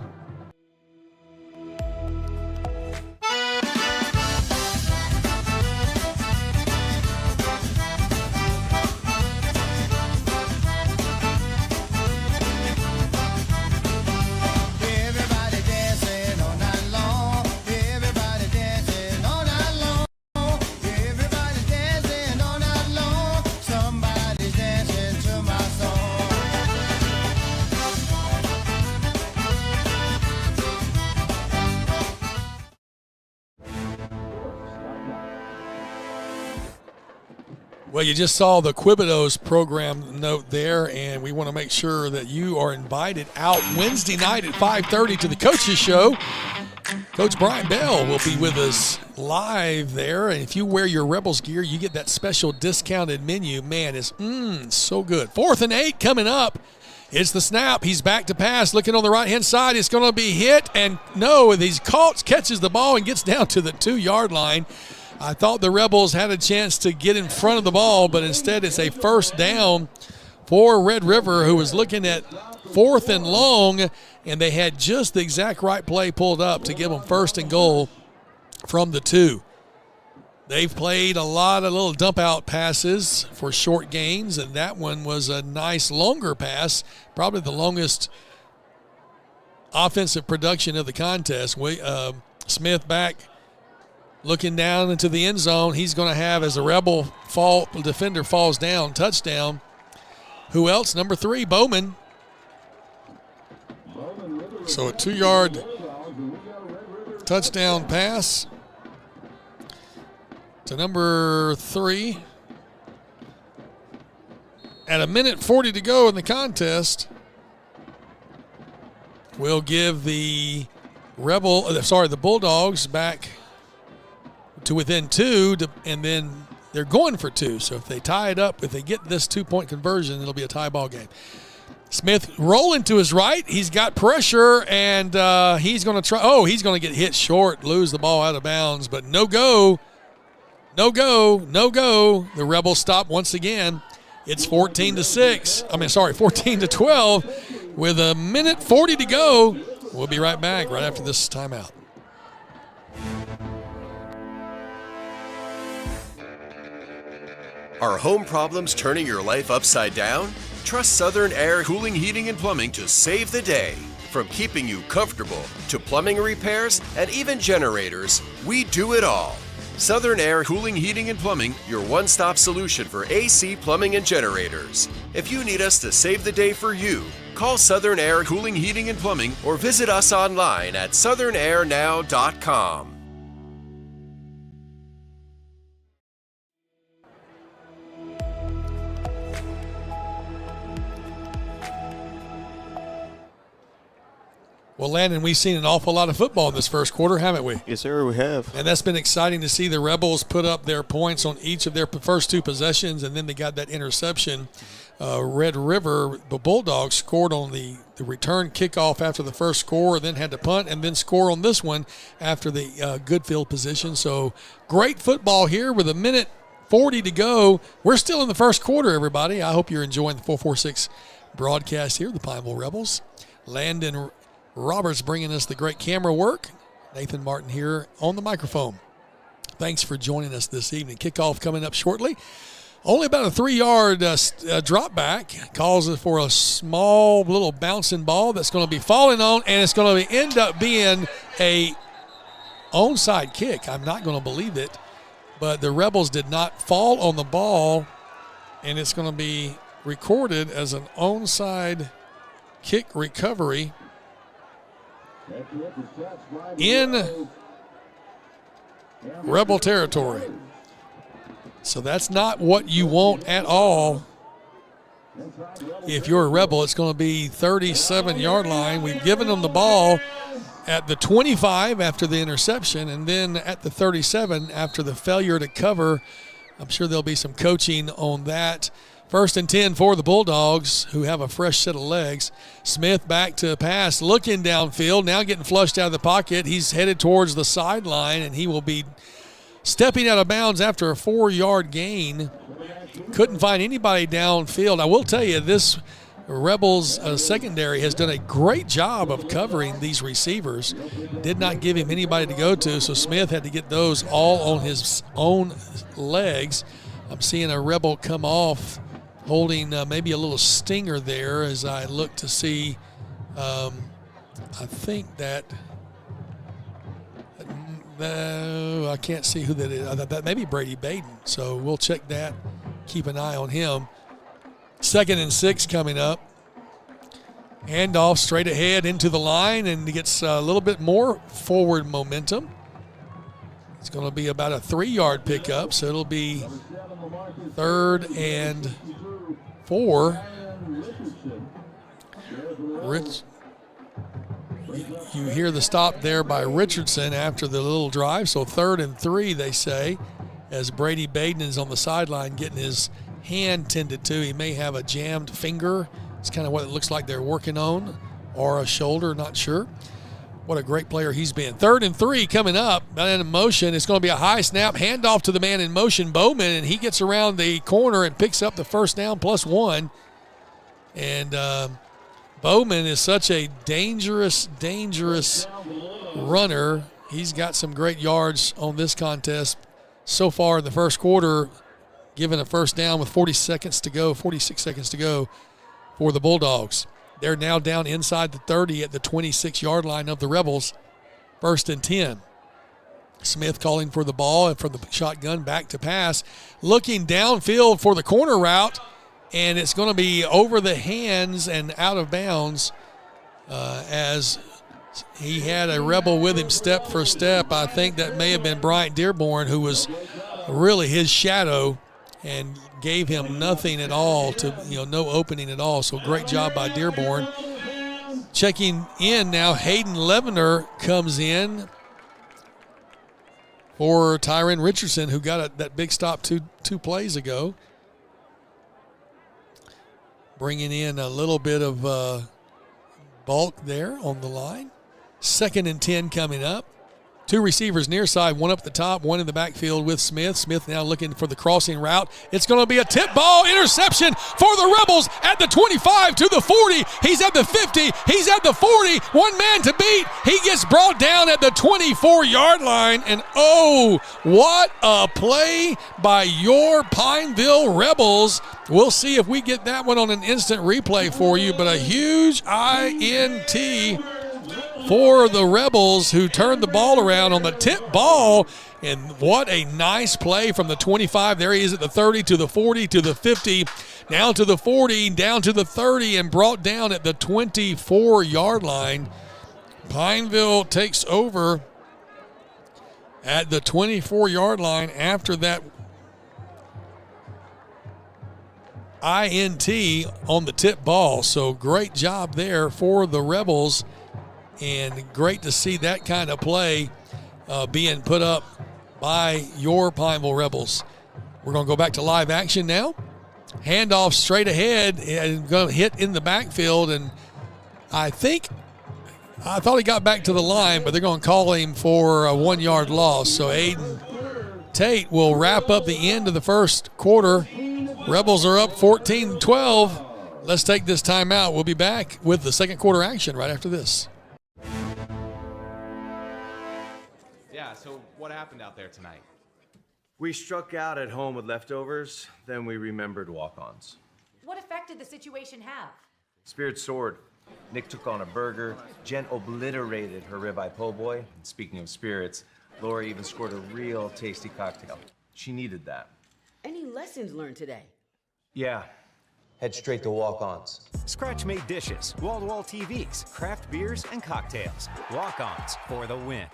Well, you just saw the Quibidos program note there, and we want to make sure that you are invited out Wednesday night at 5:30 to the Coaches Show. Coach Brian Bell will be with us live there, and if you wear your Rebels gear, you get that special discounted menu. Man, it's so good. 4th and 8 coming up. It's the snap. He's back to pass, looking on the right-hand side. It's going to be hit, and no, he's caught, catches the ball, and gets down to the 2-yard line. I thought the Rebels had a chance to get in front of the ball, but instead it's a 1st down for Red River, who was looking at 4th and long, and they had just the exact right play pulled up to give them 1st and goal from the 2. They've played a lot of little dump-out passes for short gains, and that one was a nice longer pass, probably the longest offensive production of the contest. Smith back, looking down into the end zone. He's going to have, as a Rebel defender falls down, touchdown. Who else? Number 3, Bowman. So a 2-yard touchdown pass to number 3. At 1:40 to go in the contest, we'll give the Bulldogs back to within 2, and then they're going for 2. So if they tie it up, if they get this 2-point conversion, it'll be a tie ball game. Smith rolling to his right. He's got pressure, and he's going to try. Oh, he's going to get hit short, lose the ball out of bounds, but no go. No go. The Rebels stop once again. It's 14 to 12 with 1:40 to go. We'll be right back right after this timeout. Are home problems turning your life upside down? Trust Southern Air Cooling, Heating, and Plumbing to save the day. From keeping you comfortable to plumbing repairs and even generators, we do it all. Southern Air Cooling, Heating, and Plumbing, your one-stop solution for AC, plumbing, and generators. If you need us to save the day for you, call Southern Air Cooling, Heating, and Plumbing or visit us online at southernairnow.com. Well, Landon, we've seen an awful lot of football in this first quarter, haven't we? Yes, sir, we have. And that's been exciting to see the Rebels put up their points on each of their first two possessions, and then they got that interception. Red River, the Bulldogs, scored on the return kickoff after the first score, then had to punt, and then score on this one after the good field position. So great football here with 1:40 to go. We're still in the first quarter, everybody. I hope you're enjoying the 446 broadcast here, the Pineville Rebels. Landon Roberts bringing us the great camera work. Nathan Martin here on the microphone. Thanks for joining us this evening. Kickoff coming up shortly. Only about a 3-yard drop back. Calls for a small little bouncing ball that's going to be falling on, and it's going to end up being a onside kick. I'm not going to believe it, but the Rebels did not fall on the ball, and it's going to be recorded as an onside kick recovery in Rebel territory. So that's not what you want at all. If you're a Rebel, it's going to be 37-yard line. We've given them the ball at the 25 after the interception, and then at the 37 after the failure to cover. I'm sure there'll be some coaching on that. 1st and 10 for the Bulldogs, who have a fresh set of legs. Smith back to pass, looking downfield, now getting flushed out of the pocket. He's headed towards the sideline, and he will be stepping out of bounds after a 4-yard gain. Couldn't find anybody downfield. I will tell you, this Rebels secondary has done a great job of covering these receivers. Did not give him anybody to go to, so Smith had to get those all on his own legs. I'm seeing a Rebel come off holding maybe a little stinger there as I look to see. I think that I can't see who that is. That may be Brady Baden, so we'll check that. Keep an eye on him. 2nd and 6 coming up. Handoff straight ahead into the line, and he gets a little bit more forward momentum. It's going to be about a 3-yard pickup, so it'll be 3rd and 4. You hear the stop there by Richardson after the little drive, so 3rd and 3, they say, as Brady Baden is on the sideline getting his hand tended to. He may have a jammed finger. It's kind of what it looks like they're working on, or a shoulder, not sure. What a great player he's been. 3rd and 3 coming up. Man in motion. It's going to be a high snap. Handoff to the man in motion, Bowman, and he gets around the corner and picks up the first down +1. And Bowman is such a dangerous runner. He's got some great yards on this contest so far in the first quarter, given a first down with 46 seconds to go for the Bulldogs. They're now down inside the 30 at the 26-yard line of the Rebels. 1st and 10. Smith calling for the ball and from the shotgun back to pass. Looking downfield for the corner route, and it's going to be over the hands and out of bounds as he had a Rebel with him step for step. I think that may have been Bryant Dearborn, who was really his shadow and gave him nothing at all, no opening at all. So great job by Dearborn. Checking in now, Hayden Levener comes in for Tyron Richardson, who got that big stop two plays ago. Bringing in a little bit of bulk there on the line. 2nd and 10 coming up. Two receivers near side, one up the top, one in the backfield with Smith. Smith now looking for the crossing route. It's going to be a tip ball interception for the Rebels at the 25 to the 40. He's at the 50. He's at the 40. One man to beat. He gets brought down at the 24-yard line. And oh, what a play by your Pineville Rebels. We'll see if we get that one on an instant replay for you, but a huge INT for the Rebels, who turned the ball around on the tip ball. And what a nice play from the 25. There he is at the 30 to the 40 to the 50, down to the 40, down to the 30, and brought down at the 24-yard line. Pineville takes over at the 24-yard line after that INT on the tip ball. So great job there for the Rebels. And great to see that kind of play being put up by your Pineville Rebels. We're going to go back to live action now. Handoff straight ahead and going to hit in the backfield. And I thought he got back to the line, but they're going to call him for a 1-yard loss. So Aiden Tate will wrap up the end of the first quarter. Rebels are up 14-12. Let's take this timeout. We'll be back with the second quarter action right after this. Yeah, so what happened out there tonight? We struck out at home with leftovers, then we remembered walk-ons. What effect did the situation have? Spirit soared. Nick took on a burger. Jen obliterated her ribeye po' boy. And speaking of spirits, Laura even scored a real tasty cocktail. She needed that. Any lessons learned today? Yeah. Head straight to walk-ons. Scratch-made dishes, wall-to-wall TVs, craft beers, and cocktails. Walk-ons for the win.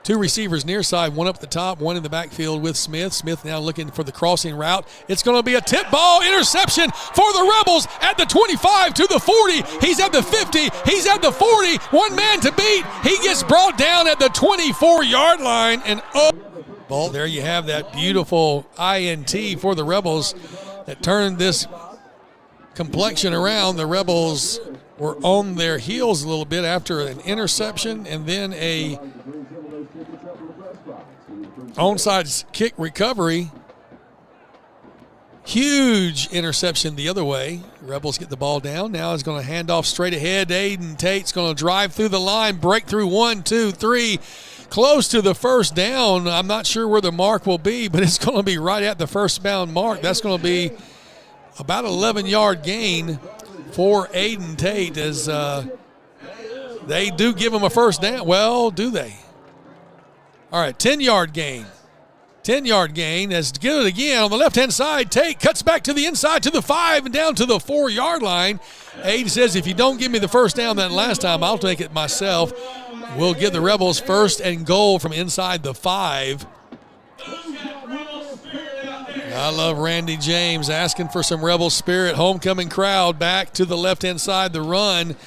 Two receivers near side, one up the top, one in the backfield with Smith. Smith now looking for the crossing route. It's going to be a tip ball interception for the Rebels at the 25 to the 40. He's at the 50. He's at the 40. One man to beat. He gets brought down at the 24-yard line. And oh, there you have that beautiful INT for the Rebels that turned this complexion around. The Rebels were on their heels a little bit after an interception and then a onside kick recovery. Huge interception the other way. Rebels get the ball down. Now it's going to hand off straight ahead. Aiden Tate's going to drive through the line, break through 1, 2, 3. Close to the first down. I'm not sure where the mark will be, but it's going to be right at the first down mark. That's going to be about an 11-yard gain for Aiden Tate as they do give him a first down. Well, do they? All right, 10-yard gain. 10-yard gain as to get it again on the left-hand side. Tate cuts back to the inside to the 5 and down to the 4-yard line. Aiden says, if you don't give me the first down that last time, I'll take it myself. We'll give the Rebels first and goal from inside the 5. I love Randy James asking for some Rebel spirit. Homecoming crowd back to the left-hand side. The run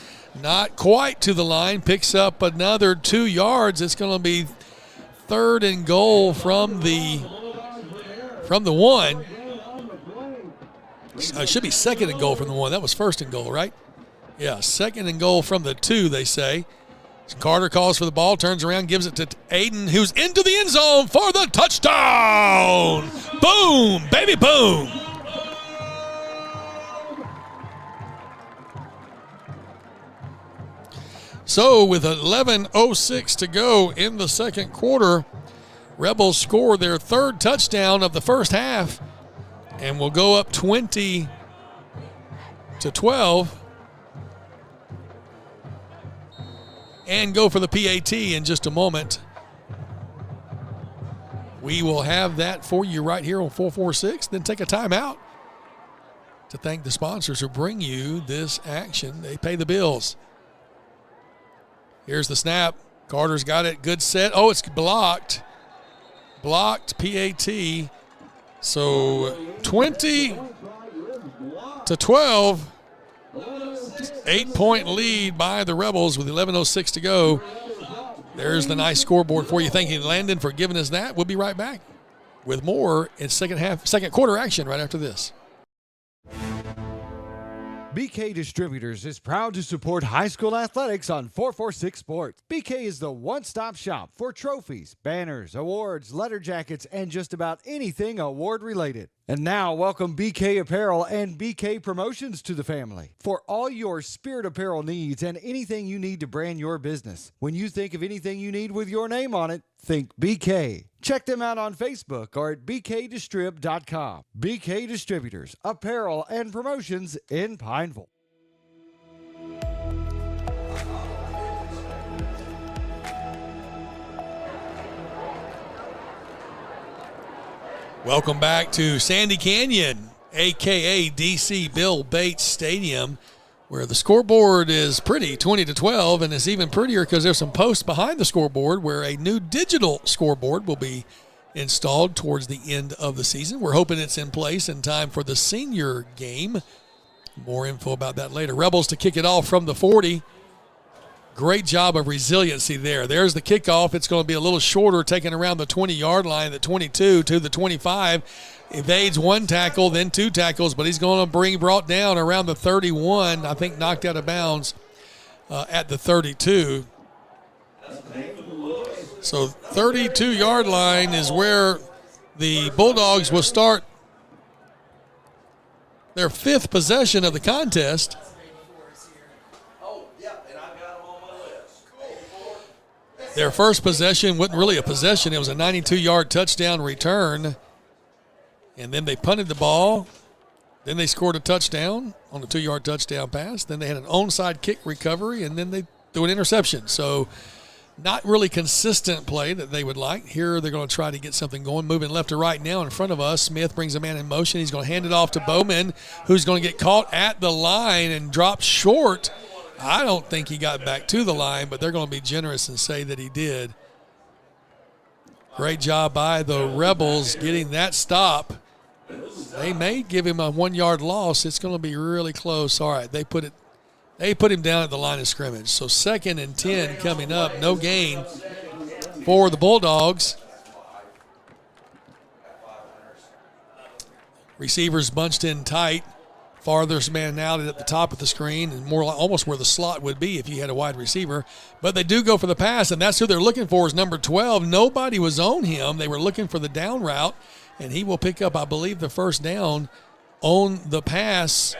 not quite to the line. Picks up another 2 yards. It's going to be third and goal from the 1. It should be second and goal from the 1. That was first and goal, right? Yeah, second and goal from the 2, they say. Carter calls for the ball, turns around, gives it to Aiden, who's into the end zone for the touchdown. Boom, baby, boom. So with 11:06 to go in the second quarter, Rebels score their third touchdown of the first half and will go up 20-12. And go for the PAT in just a moment. We will have that for you right here on 446. Then take a timeout to thank the sponsors who bring you this action. They pay the bills. Here's the snap. Carter's got it. Good set. Oh, it's blocked. Blocked PAT. So 20-12. 8-point lead by the Rebels with 11:06 to go. There's the nice scoreboard for you. Thank you, Landon, for giving us that. We'll be right back. with more in second quarter action right after this. BK Distributors is proud to support high school athletics on 446 Sports. BK is the one-stop shop for trophies, banners, awards, letter jackets, and just about anything award-related. And now, welcome BK Apparel and BK Promotions to the family for all your spirit apparel needs and anything you need to brand your business. When you think of anything you need with your name on it, think BK. Check them out on Facebook or at bkdistrib.com. BK Distributors, Apparel and Promotions in Pineville. Welcome back to Sandy Canyon, a.k.a. DC Bill Bates Stadium, where the scoreboard is pretty, 20-12, and it's even prettier because there's some posts behind the scoreboard where a new digital scoreboard will be installed towards the end of the season. We're hoping it's in place in time for the senior game. More info about that later. Rebels to kick it off from the 40. Great job of resiliency there. There's the kickoff. It's going to be a little shorter, taken around the 20-yard line, the 22 to the 25. Evades one tackle, then two tackles, but he's going to brought down around the 31. I think knocked out of bounds at the 32. So 32-yard line is where the Bulldogs will start their fifth possession of the contest. Their first possession wasn't really a possession. It was a 92-yard touchdown return. And then they punted the ball. Then they scored a touchdown on a 2-yard touchdown pass. Then they had an onside kick recovery, and then they threw an interception. So not really consistent play that they would like. Here they're going to try to get something going. Moving left to right now in front of us. Smith brings a man in motion. He's going to hand it off to Bowman, who's going to get caught at the line and drop short. I don't think he got back to the line, but they're going to be generous and say that he did. Great job by the Rebels getting that stop. They may give him a 1-yard loss. It's going to be really close. All right, they put him down at the line of scrimmage. So 2nd and 10 coming up. No gain for the Bulldogs. Receivers bunched in tight. Farthest man out at the top of the screen, and more like almost where the slot would be if you had a wide receiver. But they do go for the pass, and that's who they're looking for is number 12. Nobody was on him. They were looking for the down route, and he will pick up, I believe, the first down on the pass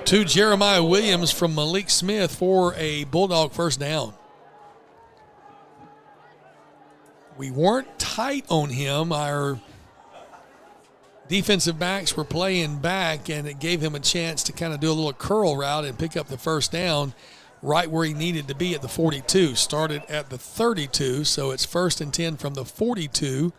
to Jeremiah Williams from Malik Smith for a Bulldog first down. We weren't tight on him. Our defensive backs were playing back, and it gave him a chance to kind of do a little curl route and pick up the first down right where he needed to be at the 42. Started at the 32, so it's 1st and 10 from the 42.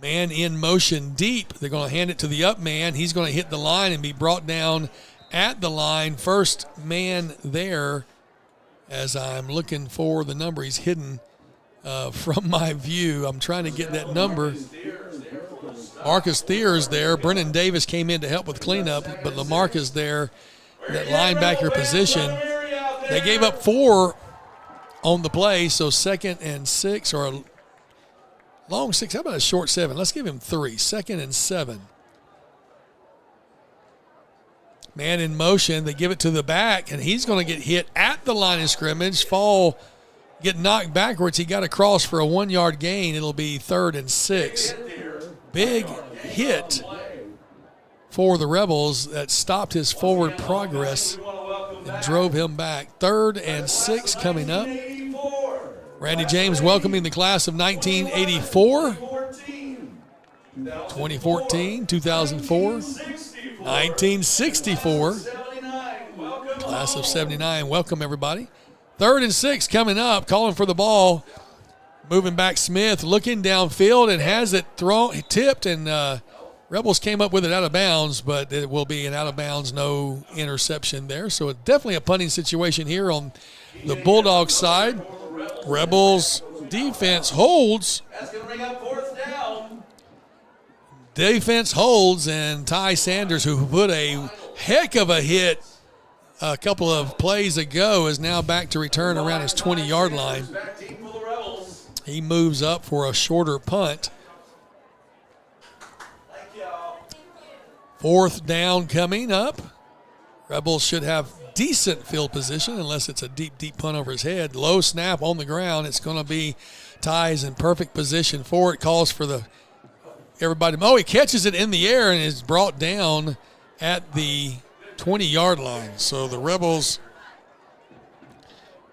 Man in motion deep. They're going to hand it to the up man. He's going to hit the line and be brought down at the line. First man there, as I'm looking for the number. He's hidden from my view. I'm trying to get that number. Marcus Thier is there. Brennan Davis came in to help with cleanup, but Lamarck is there, that linebacker position. They gave up 4 on the play, so 2nd and 6, or a long 6. How about a short 7? Let's give him 3. 2nd and 7. Man in motion. They give it to the back, and he's going to get hit at the line of scrimmage, get knocked backwards. He got across for a 1-yard gain. It'll be 3rd and 6. Big hit for the Rebels that stopped his forward progress and drove him back. 3rd and 6 coming up. Randy James welcoming the class of 1984, 2014, 2004, 1964, class of 79. Welcome, everybody. 3rd and 6 coming up, calling for the ball. Moving back Smith, looking downfield, and has it tipped, and Rebels came up with it out of bounds, but it will be an out of bounds, no interception there. So it's definitely a punting situation here on the Bulldogs side. Rebels defense holds. That's going to bring up 4th down. Defense holds, and Ty Sanders, who put a heck of a hit a couple of plays ago is now back to return around his 20-yard line. He moves up for a shorter punt. 4th down coming up. Rebels should have decent field position unless it's a deep, deep punt over his head. Low snap on the ground. It's going to be Ty's in perfect position for it. Calls for everybody. Oh, he catches it in the air and is brought down at the 20-yard line. So the Rebels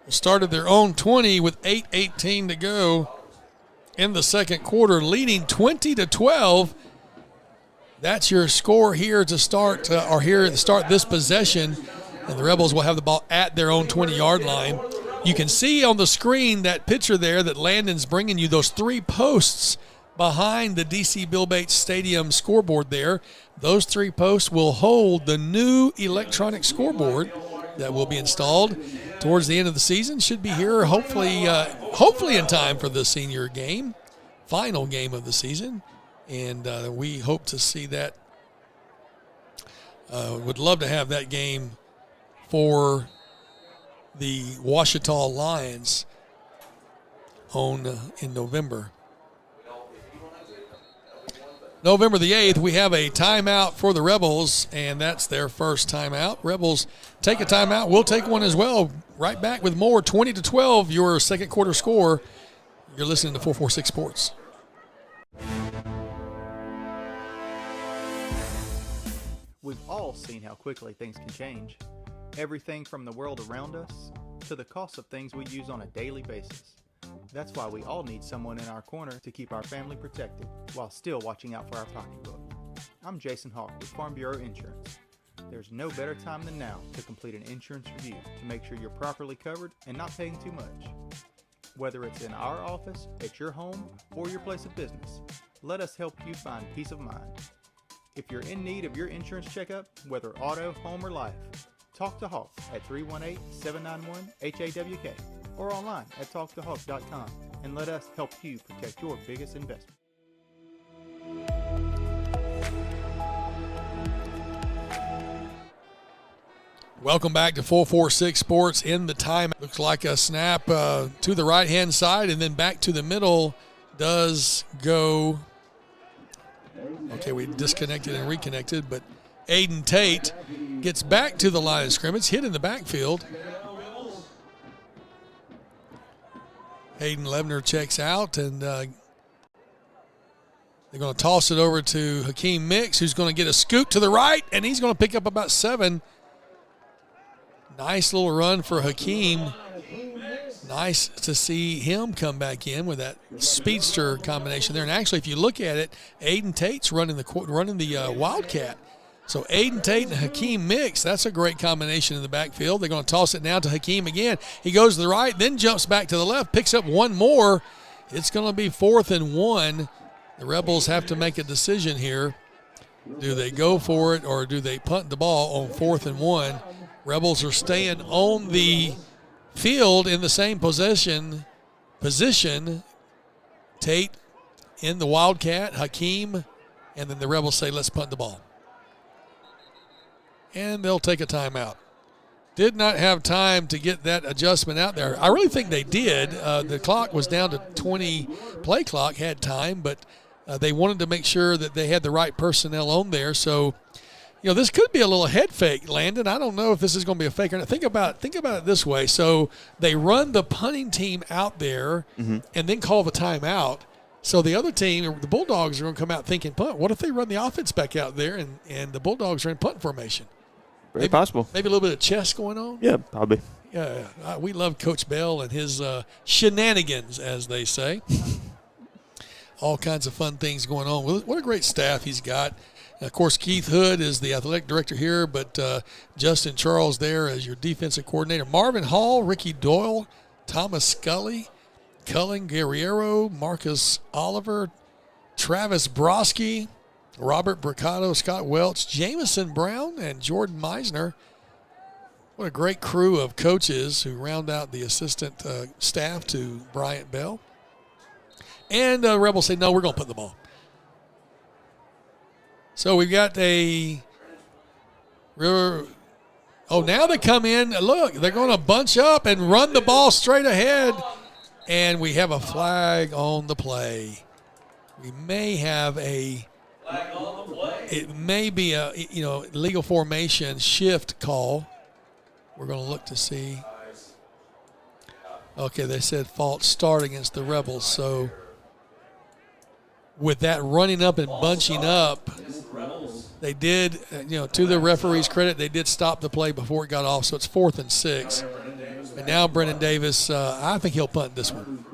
started their own 20 with 8:18 to go in the second quarter, leading 20-12. That's your score here to start, this possession. And the Rebels will have the ball at their own 20-yard line. You can see on the screen that picture there that Landon's bringing you, those 3 posts behind the DC Bill Bates Stadium scoreboard there. Those 3 posts will hold the new electronic scoreboard that will be installed towards the end of the season. Should be here hopefully in time for the senior game, final game of the season. And we hope to see that. Would love to have that game for the Ouachita Lions in November. November the 8th, we have a timeout for the Rebels, and that's their first timeout. Rebels take a timeout. We'll take one as well. Right back with more. 20-12, your second quarter score. You're listening to 446 Sports. We've all seen how quickly things can change. Everything from the world around us to the cost of things we use on a daily basis. That's why we all need someone in our corner to keep our family protected while still watching out for our pocketbook. I'm Jason Hawk with Farm Bureau Insurance. There's no better time than now to complete an insurance review to make sure you're properly covered and not paying too much. Whether it's in our office, at your home, or your place of business, let us help you find peace of mind. If you're in need of your insurance checkup, whether auto, home, or life, talk to Hawk at 318-791-HAWK or online at talktohawk.com and let us help you protect your biggest investment. Welcome back to 446 Sports in the time. Looks like a snap to the right-hand side and then back to the middle does go. Okay, we disconnected and reconnected, but Aiden Tate gets back to the line of scrimmage, hit in the backfield. Hayden Levner checks out, and they're going to toss it over to Hakeem Mix, who's going to get a scoot to the right, and he's going to pick up about 7. Nice little run for Hakeem. Nice to see him come back in with that speedster combination there. And actually, if you look at it, Aiden Tate's running the Wildcat. So Aiden Tate and Hakeem Mix, that's a great combination in the backfield. They're going to toss it now to Hakeem again. He goes to the right, then jumps back to the left, picks up one more. It's going to be 4th and 1. The Rebels have to make a decision here. Do they go for it or do they punt the ball on 4th and 1? Rebels are staying on the field in the same position. Tate in the Wildcat, Hakeem, and then the Rebels say, let's punt the ball. And they'll take a timeout. Did not have time to get that adjustment out there. I really think they did. The clock was down to 20. Play clock had time, but they wanted to make sure that they had the right personnel on there. So, you know, this could be a little head fake, Landon. I don't know if this is going to be a fake or not. Think about it this way. So they run the punting team out there and then call the timeout. So the other team, the Bulldogs, are going to come out thinking punt. What if they run the offense back out there and the Bulldogs are in punt formation? Very possible. Maybe a little bit of chess going on? Yeah, probably. Yeah, we love Coach Bell and his shenanigans, as they say. All kinds of fun things going on. What a great staff he's got. Of course, Keith Hood is the athletic director here, but Justin Charles there as your defensive coordinator. Marvin Hall, Ricky Doyle, Thomas Scully, Cullen Guerrero, Marcus Oliver, Travis Broski, Robert Bricado, Scott Welch, Jamison Brown, and Jordan Meisner. What a great crew of coaches who round out the assistant staff to Bryant Bell. And Rebels say, no, we're going to put the ball. So we've got a Oh, now they come in. Look, they're going to bunch up and run the ball straight ahead. And we have a flag on the play. We may have a flag on the play. It may be a legal formation shift call. We're going to look to see. Okay, they said false start against the Rebels. So with that running up and bunching up, they did, to the referee's credit, they did stop the play before it got off. So it's 4th and 6. And now Brennan Davis, I think he'll punt this one.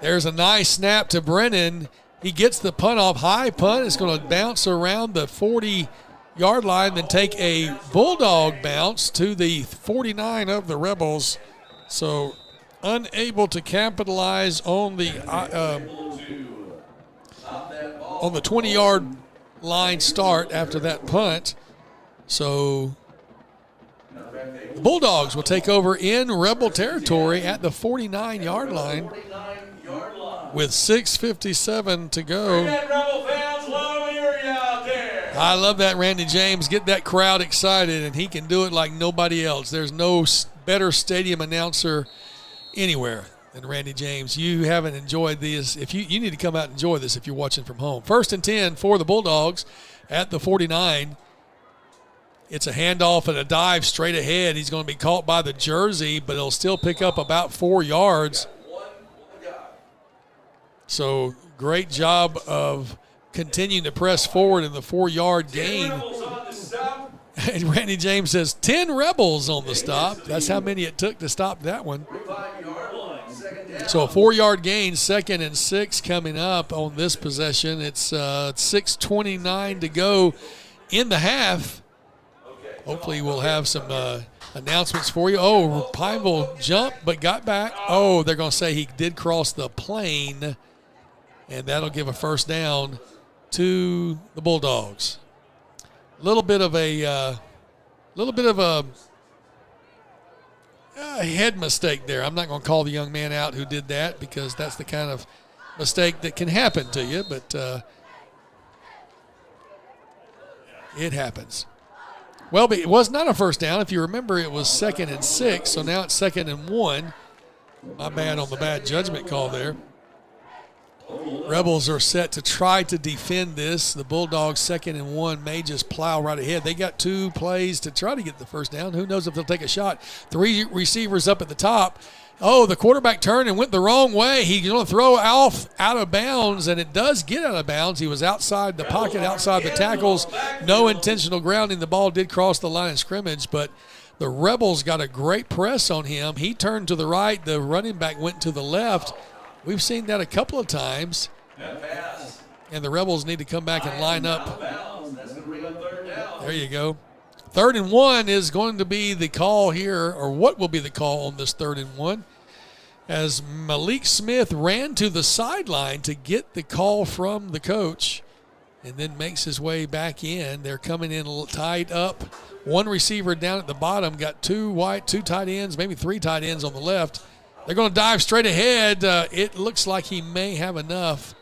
There's a nice snap to Brennan. He gets the punt off. High punt. It's going to bounce around the 40-yard line, then take a Bulldog bounce to the 49 of the Rebels. So unable to capitalize on the 20-yard line start after that punt. So the Bulldogs will take over in Rebel territory at the 49-yard line with 6:57 to go. I love that, Randy James. Get that crowd excited, and he can do it like nobody else. There's no better stadium announcer anywhere than Randy James. You haven't enjoyed this. If you need to come out and enjoy this if you're watching from home. 1st and 10 for the Bulldogs at the 49. It's a handoff and a dive straight ahead. He's going to be caught by the jersey, but he'll still pick up about 4 yards. So great job of continuing to press forward in the 4-yard gain. And Randy James says 10 Rebels on the stop. That's how many it took to stop that one. So a 4-yard gain, 2nd and 6 coming up on this possession. It's 6:29 to go in the half. Hopefully we'll have some announcements for you. Oh, Pineville jumped but got back. Oh, they're going to say he did cross the plane, and that'll give a first down to the Bulldogs. A little bit of a head mistake there. I'm not going to call the young man out who did that because that's the kind of mistake that can happen to you, but it happens. Well, but it was not a first down. If you remember, it was 2nd and 6, so now it's 2nd and 1. My bad on the bad judgment call there. Rebels are set to try to defend this. The Bulldogs 2nd and 1 may just plow right ahead. They got 2 plays to try to get the first down. Who knows if they'll take a shot. 3 receivers up at the top. Oh, the quarterback turned and went the wrong way. He's going to throw out of bounds, and it does get out of bounds. He was outside the pocket, outside the tackles. No intentional grounding. The ball did cross the line of scrimmage, but the Rebels got a great press on him. He turned to the right. The running back went to the left. We've seen that a couple of times, and the Rebels need to come back and line up. There you go. 3rd and 1 is going to be the call here, or what will be the call on this 3rd and 1, as Malik Smith ran to the sideline to get the call from the coach and then makes his way back in. They're coming in tied up. 1 receiver down at the bottom, got 2 tight ends, maybe 3 tight ends on the left. They're going to dive straight ahead. It looks like he may have enough.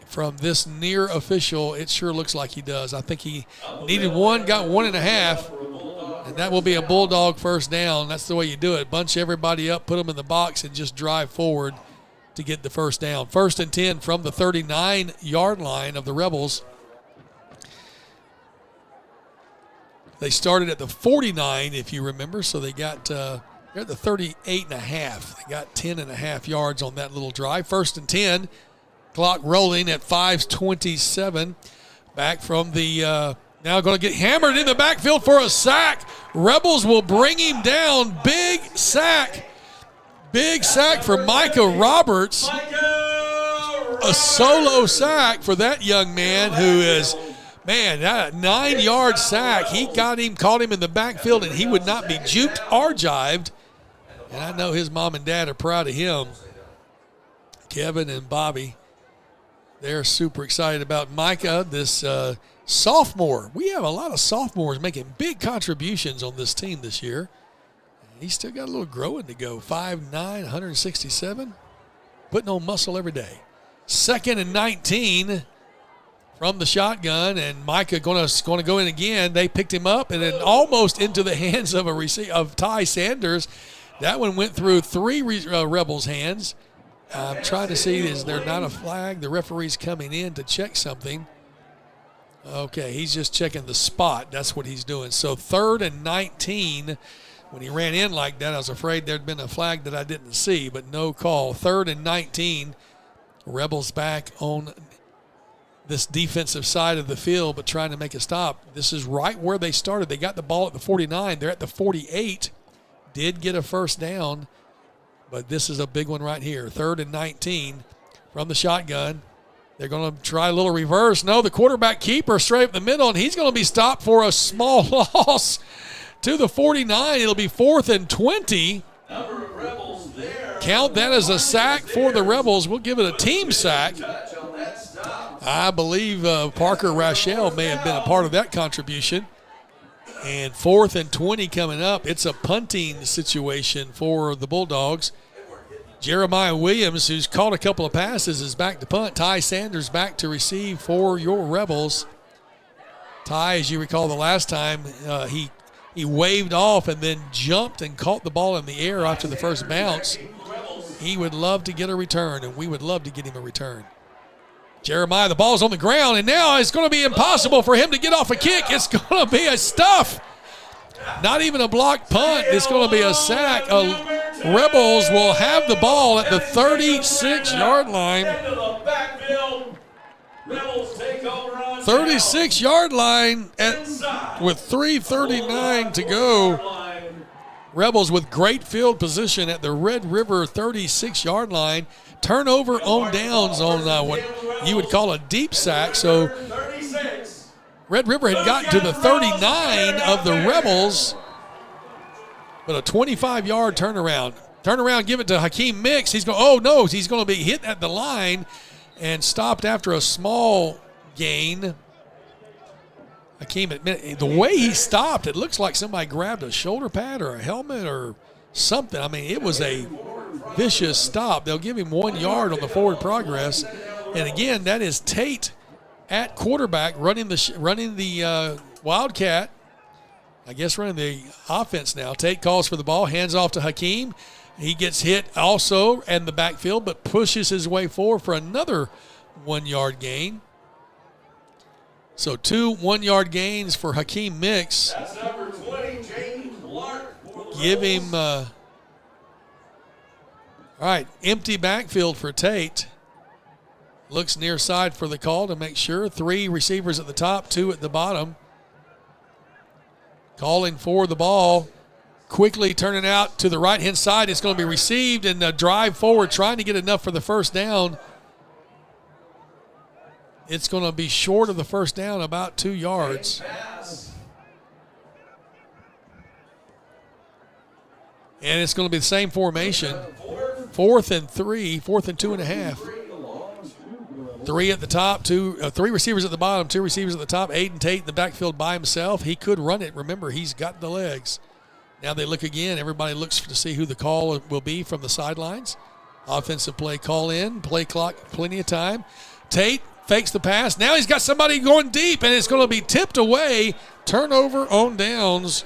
From this near official, it sure looks like he does. I think he needed 1, got 1.5, and that will be a Bulldog first down. That's the way you do it. Bunch everybody up, put them in the box, and just drive forward to get the first down. 1st and 10 from the 39-yard line of the Rebels. They started at the 49, if you remember, so they got they're at the 38.5. They got 10.5 yards on that little drive. 1st and 10. Clock rolling at 5:27. Back from the now going to get hammered in the backfield for a sack. Rebels will bring him down. Big sack. Big sack for Micah Roberts. A solo sack for that young man who is, man, that 9-yard sack. He caught him in the backfield, and he would not be juked or jived. And I know his mom and dad are proud of him. Kevin and Bobby. They're super excited about Micah, this sophomore. We have a lot of sophomores making big contributions on this team this year. He's still got a little growing to go. 5'9", 167. Putting on muscle every day. 2nd and 19 from the shotgun, and Micah going to go in again. They picked him up, and then almost into the hands of Ty Sanders. That one went through three Rebels' hands. I'm trying to see, is there not a flag? The referee's coming in to check something. Okay, he's just checking the spot. That's what he's doing. So 3rd and 19. When he ran in like that, I was afraid there'd been a flag that I didn't see, but no call. 3rd and 19. Rebels back on this defensive side of the field, but trying to make a stop. This is right where they started. They got the ball at the 49. They're at the 48. Did get a first down, but this is a big one right here. 3rd and 19 from the shotgun. They're going to try a little reverse. No, the quarterback keeper straight up the middle, and he's going to be stopped for a small loss to the 49. It'll be 4th and 20. Count that as a sack for the Rebels. We'll give it a team sack. I believe Parker Rachel may have been a part of that contribution. And 4th and 20 coming up. It's a punting situation for the Bulldogs. Jeremiah Williams, who's caught a couple of passes, is back to punt. Ty Sanders back to receive for your Rebels. Ty, as you recall the last time, he waved off and then jumped and caught the ball in the air after the first bounce. He would love to get a return, and we would love to get him a return. Jeremiah, the ball's on the ground, and now it's going to be impossible for him to get off a kick. It's going to be a stuff. Not even a blocked punt. It's going to be a sack. Rebels will have the ball at the 36-yard line. 36-yard line with 3:39 to go. Rebels with great field position at the Red River 36-yard line. Turnover on downs on what you would call a deep sack. So Red River had gotten to the 39 of the Rebels, but a 25-yard turnaround. Turn around, give it to Hakeem Mix. He's going to be hit at the line and stopped after a small gain. Hakeem, the way he stopped, it looks like somebody grabbed a shoulder pad or a helmet or something. I mean, it was a vicious stop. They'll give him 1 yard on the forward progress. And again, that is Tate at quarterback running the Wildcat. I guess running the offense now. Tate calls for the ball, hands off to Hakeem. He gets hit also in the backfield, but pushes his way forward for another 1 yard gain. So 2 1-yard gains for Hakeem Mix. That's number 20, James Lark. Give him, all right, empty backfield for Tate. Looks near side for the call to make sure. 3 receivers at the top, 2 at the bottom. Calling for the ball. Quickly turning out to the right-hand side. It's going to be received and a drive forward, trying to get enough for the first down. It's going to be short of the first down, about 2 yards. And it's going to be the same formation. 4th and 3, 4th and 2.5. 3 at the top, 3 receivers at the bottom, 2 receivers at the top. Aiden Tate in the backfield by himself. He could run it. Remember, he's got the legs. Now they look again. Everybody looks to see who the call will be from the sidelines. Offensive play call in. Play clock, plenty of time. Tate fakes the pass. Now he's got somebody going deep, and it's going to be tipped away. Turnover on downs.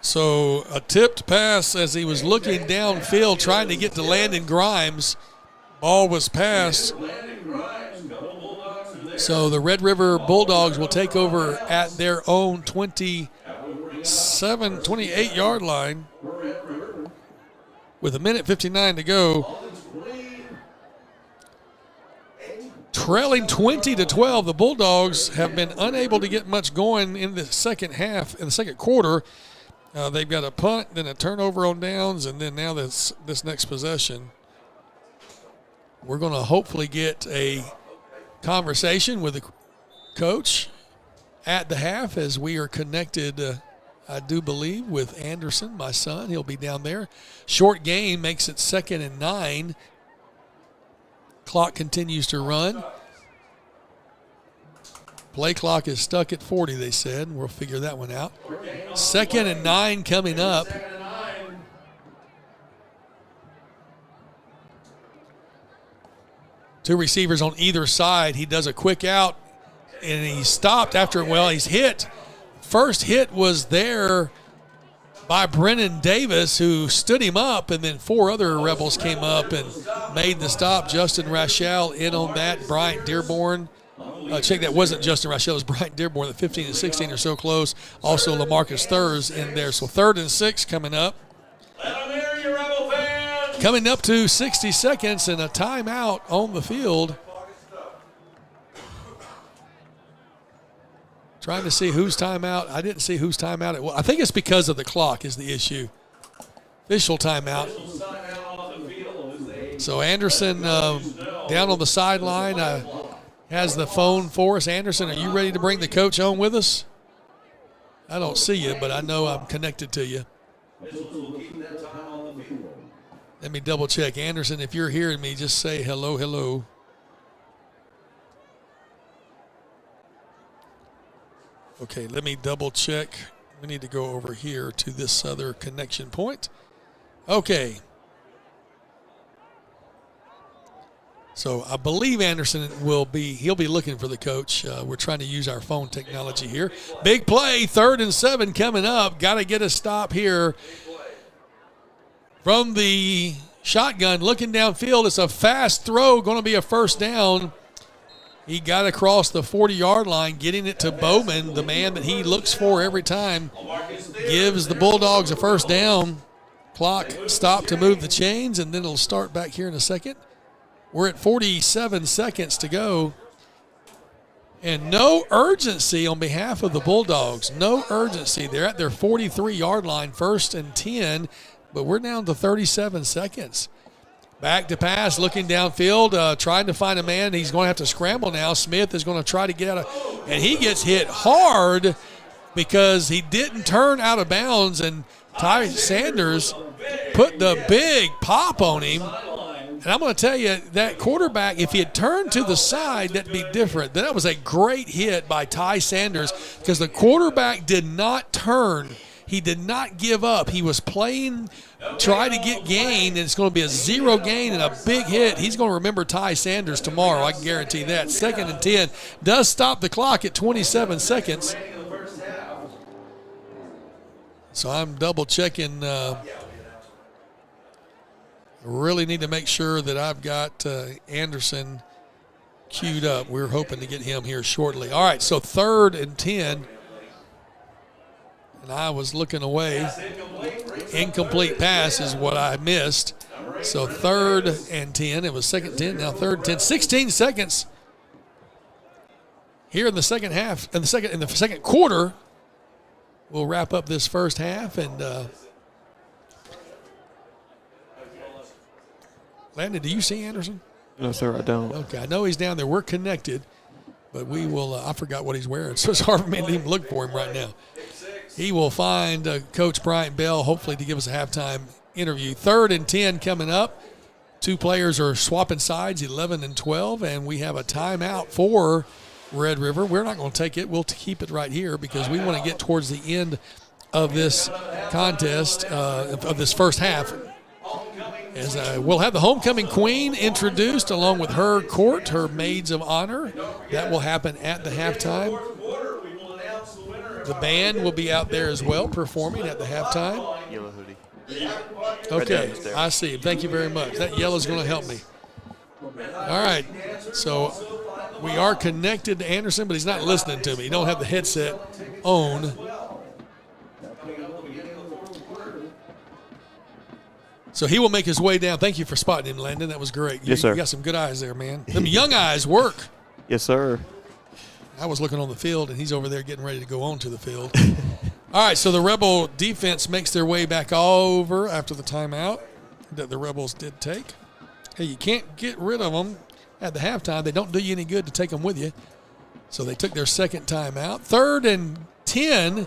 So a tipped pass as he was looking downfield, trying to get to Landon Grimes. Ball was passed. So the Red River Bulldogs will take over at their own 28-yard line with 1:59 to go. Trailing 20-12, the Bulldogs have been unable to get much going in the second half, in the second quarter. They've got a punt, then a turnover on downs, and then now this next possession. We're going to hopefully get a conversation with the coach at the half as we are connected, I do believe, with Anderson, my son. He'll be down there. Short gain makes it 2nd and 9. Clock continues to run. Play clock is stuck at 40, they said. We'll figure that one out. 2nd and 9 coming up. Two receivers on either side. He does a quick out, and he stopped after, he's hit. First hit was there by Brennan Davis, who stood him up, and then 4 other Rebels came up and made the stop. Justin Rachel in on that. Bryant Dearborn. Check, that wasn't Justin Rachel, it was Bryant Dearborn. The 15 and 16 are so close. Also LaMarcus Thurs in there. So 3rd and 6 coming up. Let them hear you, Rebel fans. Coming up to 60 seconds and a timeout on the field. Trying to see whose timeout. I didn't see whose timeout it was. I think it's because of the clock is the issue. Official timeout. So Anderson down on the sideline has the phone for us. Anderson, are you ready to bring the coach on with us? I don't see you, but I know I'm connected to you. Let me double check. Anderson, if you're hearing me, just say hello, hello. Okay, let me double check. We need to go over here to this other connection point. Okay. So I believe Anderson he'll be looking for the coach. We're trying to use our phone technology here. Big play, 3rd and 7 coming up. Got to get a stop here from the shotgun. Looking downfield, it's a fast throw, going to be a first down. He got across the 40-yard line, getting it to Bowman, the man that he looks for every time. Gives the Bulldogs a first down. Clock stop to move the chains, and then it'll start back here in a second. We're at 47 seconds to go. And no urgency on behalf of the Bulldogs. No urgency. They're at their 43-yard line, 1st and 10, but we're down to 37 seconds. Back to pass, looking downfield, trying to find a man. He's going to have to scramble now. Smith is going to try to get out of, and he gets hit hard because he didn't turn out of bounds, and Ty Sanders put the big pop on him. And I'm going to tell you, that quarterback, if he had turned to the side, that'd be different. That was a great hit by Ty Sanders because the quarterback did not turn. He did not give up. He was playing, trying to get gain, and it's going to be a 0 gain and a big hit. He's going to remember Ty Sanders tomorrow. I can guarantee that. 2nd and 10 does stop the clock at 27 seconds. So I'm double checking. Really need to make sure that I've got Anderson queued up. We're hoping to get him here shortly. All right, so 3rd and 10. And I was looking away. Incomplete pass is what I missed. So 3rd and 10. It was 2nd 10, now 3rd 10. 16 seconds here in the second half. In the second quarter, we'll wrap up this first half. And Landon, do you see Anderson? No, sir, I don't. Okay, I know he's down there. We're connected, but we will. I forgot what he's wearing, so it's hard for me to even look for him right now. He will find Coach Bryant Bell, hopefully, to give us a halftime interview. 3rd and 10 coming up. 2 players are swapping sides, 11 and 12, and we have a timeout for Red River. We're not going to take it. We'll keep it right here because we want to get towards the end of this contest, of this first half. As we'll have the homecoming queen introduced along with her court, her maids of honor. That will happen at the halftime. The band will be out there as well performing at the halftime. Yellow hoodie. Okay, I see. Thank you very much. That yellow is going to help me. All right, so we are connected to Anderson, but he's not listening to me. He don't have the headset on. So he will make his way down. Thank you for spotting him, Landon. That was great. Yes, sir. You got some good eyes there, man. Them young eyes work. Yes, sir. I was looking on the field, and he's over there getting ready to go on to the field. All right, so the Rebel defense makes their way back over after the timeout that the Rebels did take. Hey, you can't get rid of them at the halftime. They don't do you any good to take them with you. So they took their second timeout. 3rd and 10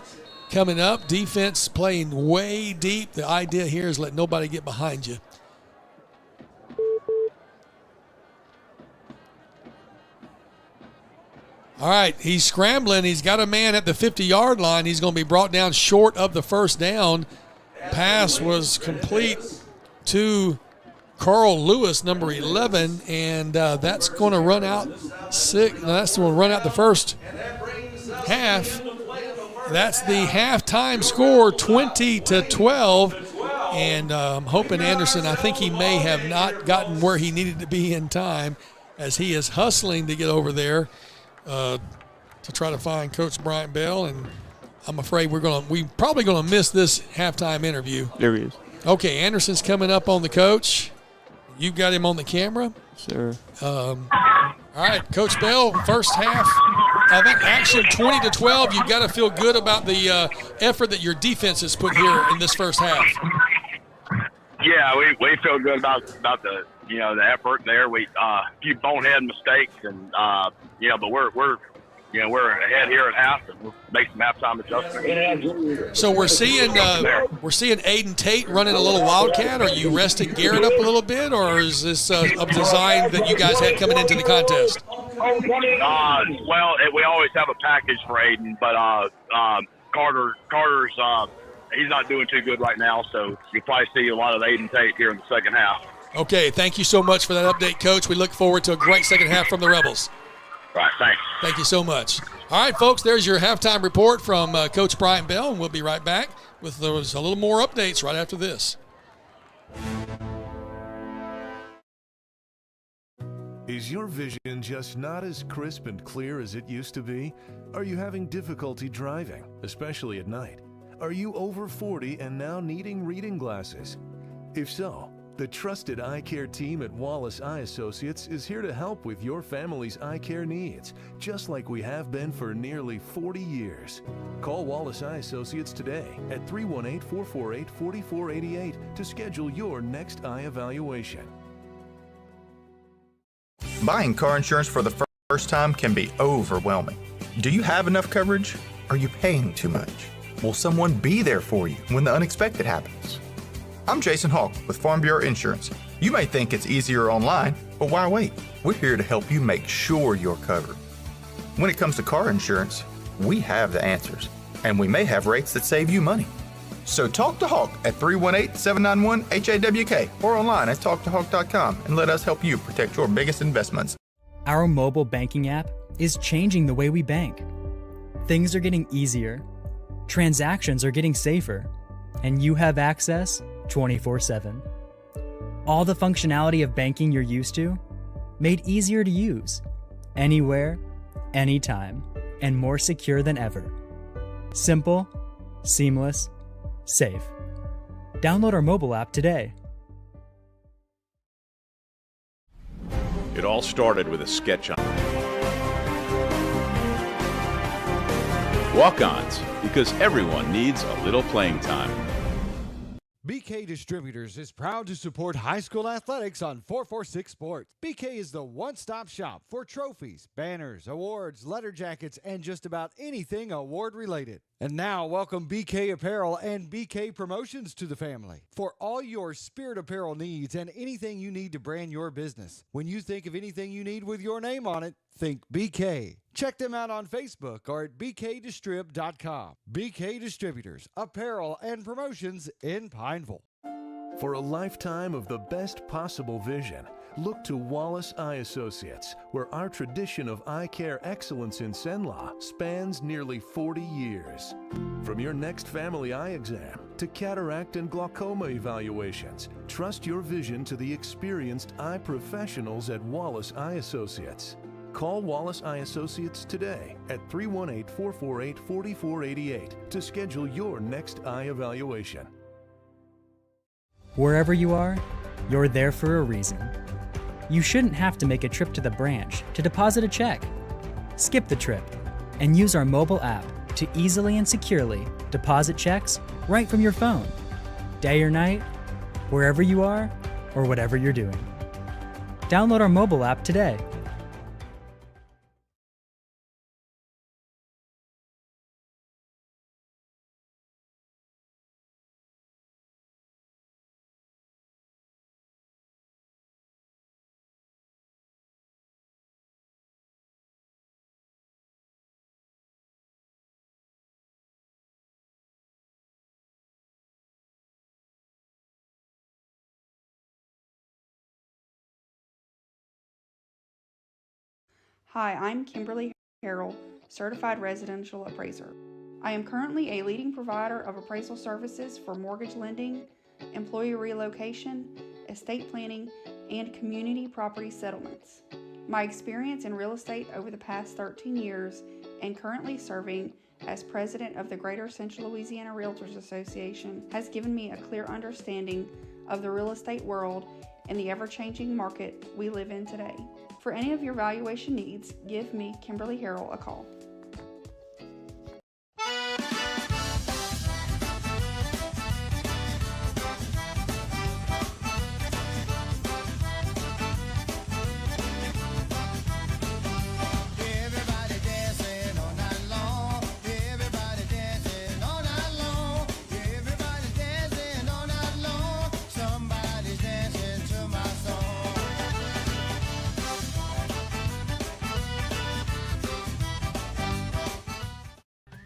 coming up. Defense playing way deep. The idea here is let nobody get behind you. All right, he's scrambling. He's got a man at the 50-yard line. He's going to be brought down short of the first down. Pass was complete to Carl Lewis, number 11, and that's going to run out that's going to run out the first half. That's the halftime score, 20-12. And I'm hoping Anderson, I think he may have not gotten where he needed to be in time, as he is hustling to get over there to try to find Coach Bryant Bell. And I'm afraid we're probably going to miss this halftime interview. There he is. Okay, Anderson's coming up on the coach. You've got him on the camera. Sure. All right, Coach Bell, first half of action, 20-12. You've got to feel good about the effort that your defense has put here in this first half. Yeah, we feel good about the the effort there. We a few bonehead mistakes, and but we're ahead here at half, and we'll make some halftime adjustments. So we're seeing Aiden Tate running a little wildcat. Are you resting Garrett up a little bit, or is this a design that you guys had coming into the contest? Well, we always have a package for Aiden, but Carter's he's not doing too good right now, so you'll probably see a lot of Aiden Tate here in the second half. Okay, thank you so much for that update, Coach. We look forward to a great second half from the Rebels. All right, thanks. Thank you so much. All right, folks, there's your halftime report from Coach Bryant Bell, and we'll be right back with a little more updates right after this. Is your vision just not as crisp and clear as it used to be? Are you having difficulty driving, especially at night? Are you over 40 and now needing reading glasses? If so, the trusted eye care team at Wallace Eye Associates is here to help with your family's eye care needs, just like we have been for nearly 40 years. Call Wallace Eye Associates today at 318-448-4488 to schedule your next eye evaluation. Buying car insurance for the first time can be overwhelming. Do you have enough coverage? Are you paying too much? Will someone be there for you when the unexpected happens? I'm Jason Hawk with Farm Bureau Insurance. You may think it's easier online, but why wait? We're here to help you make sure you're covered. When it comes to car insurance, we have the answers, and we may have rates that save you money. So talk to Hawk at 318-791-HAWK or online at talktohawk.com and let us help you protect your biggest investments. Our mobile banking app is changing the way we bank. Things are getting easier, transactions are getting safer, and you have access 24/7. All the functionality of banking you're used to, made easier to use, anywhere, anytime, and more secure than ever. Simple, seamless, safe. Download our mobile app today. It all started with a sketch on walk-ons, because everyone needs a little playing time. BK Distributors is proud to support high school athletics on 446 Sports. BK is the one-stop shop for trophies, banners, awards, letter jackets, and just about anything award-related. And now, welcome BK Apparel and BK Promotions to the family for all your spirit apparel needs and anything you need to brand your business. When you think of anything you need with your name on it, think BK. Check them out on Facebook or at bkdistrib.com. BK Distributors, apparel and promotions in Pineville. For a lifetime of the best possible vision, look to Wallace Eye Associates, where our tradition of eye care excellence in Cenla spans nearly 40 years. From your next family eye exam to cataract and glaucoma evaluations, trust your vision to the experienced eye professionals at Wallace Eye Associates. Call Wallace Eye Associates today at 318-448-4488 to schedule your next eye evaluation. Wherever you are, you're there for a reason. You shouldn't have to make a trip to the branch to deposit a check. Skip the trip and use our mobile app to easily and securely deposit checks right from your phone. Day or night, wherever you are or whatever you're doing. Download our mobile app today. Hi, I'm Kimberly Harrell, Certified Residential Appraiser. I am currently a leading provider of appraisal services for mortgage lending, employee relocation, estate planning, and community property settlements. My experience in real estate over the past 13 years and currently serving as president of the Greater Central Louisiana Realtors Association has given me a clear understanding of the real estate world and the ever-changing market we live in today. For any of your valuation needs, give me, Kimberly Harrell, a call.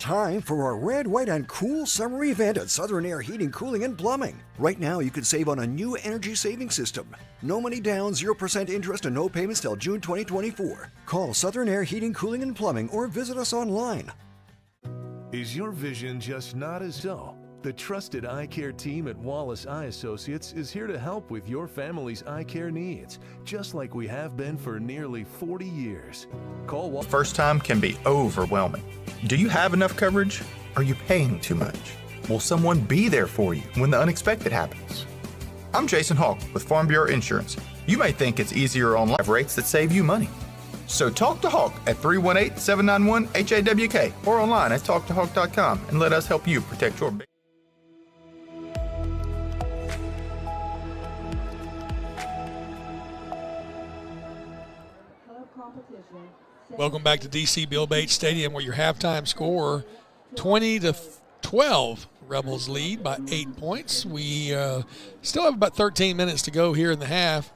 Time for our red, white, and cool summer event at Southern Air Heating, Cooling, and Plumbing. Right now, you can save on a new energy saving system. No money down, 0% interest, and no payments till June 2024. Call Southern Air Heating, Cooling, and Plumbing or visit us online. Is your vision just not as so? The trusted eye care team at Wallace Eye Associates is here to help with your family's eye care needs, just like we have been for nearly 40 years. Call Wallace. First time can be overwhelming. Do you have enough coverage? Are you paying too much? Will someone be there for you when the unexpected happens? I'm Jason Hawk with Farm Bureau Insurance. You may think it's easier on live rates that save you money. So talk to Hawk at 318-791-HAWK or online at talktohawk.com and let us help you protect your Welcome back to DC Bill Bates Stadium, where your halftime score 20-12. Rebels lead by 8 points. We still have about 13 minutes to go here in the half,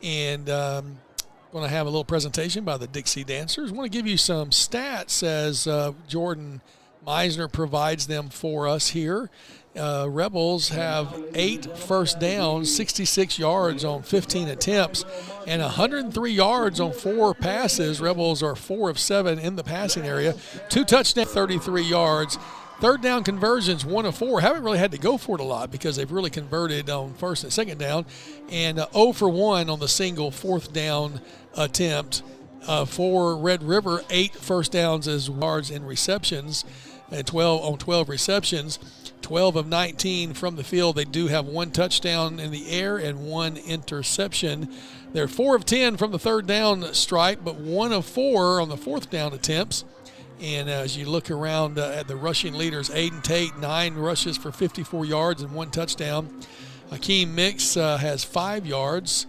and going to have a little presentation by the Dixie Dancers. I want to give you some stats as Jordan Meisner provides them for us here. Rebels have 8 first downs, 66 yards on 15 attempts, and 103 yards on 4 passes. Rebels are 4 of 7 in the passing area. 2 touchdowns, 33 yards. Third down conversions, 1 of 4. Haven't really had to go for it a lot because they've really converted on first and second down. And 0 for 1 on the single fourth down attempt. For Red River, 8 first downs as yards in receptions, and 12 receptions. 12 of 19 from the field. They do have 1 touchdown in the air and 1 interception. They're 4 of 10 from the third down stripe, but 1 of 4 on the fourth down attempts. And as you look around at the rushing leaders, Aiden Tate, 9 rushes for 54 yards and 1 touchdown. Akeem Mix has 9 yards,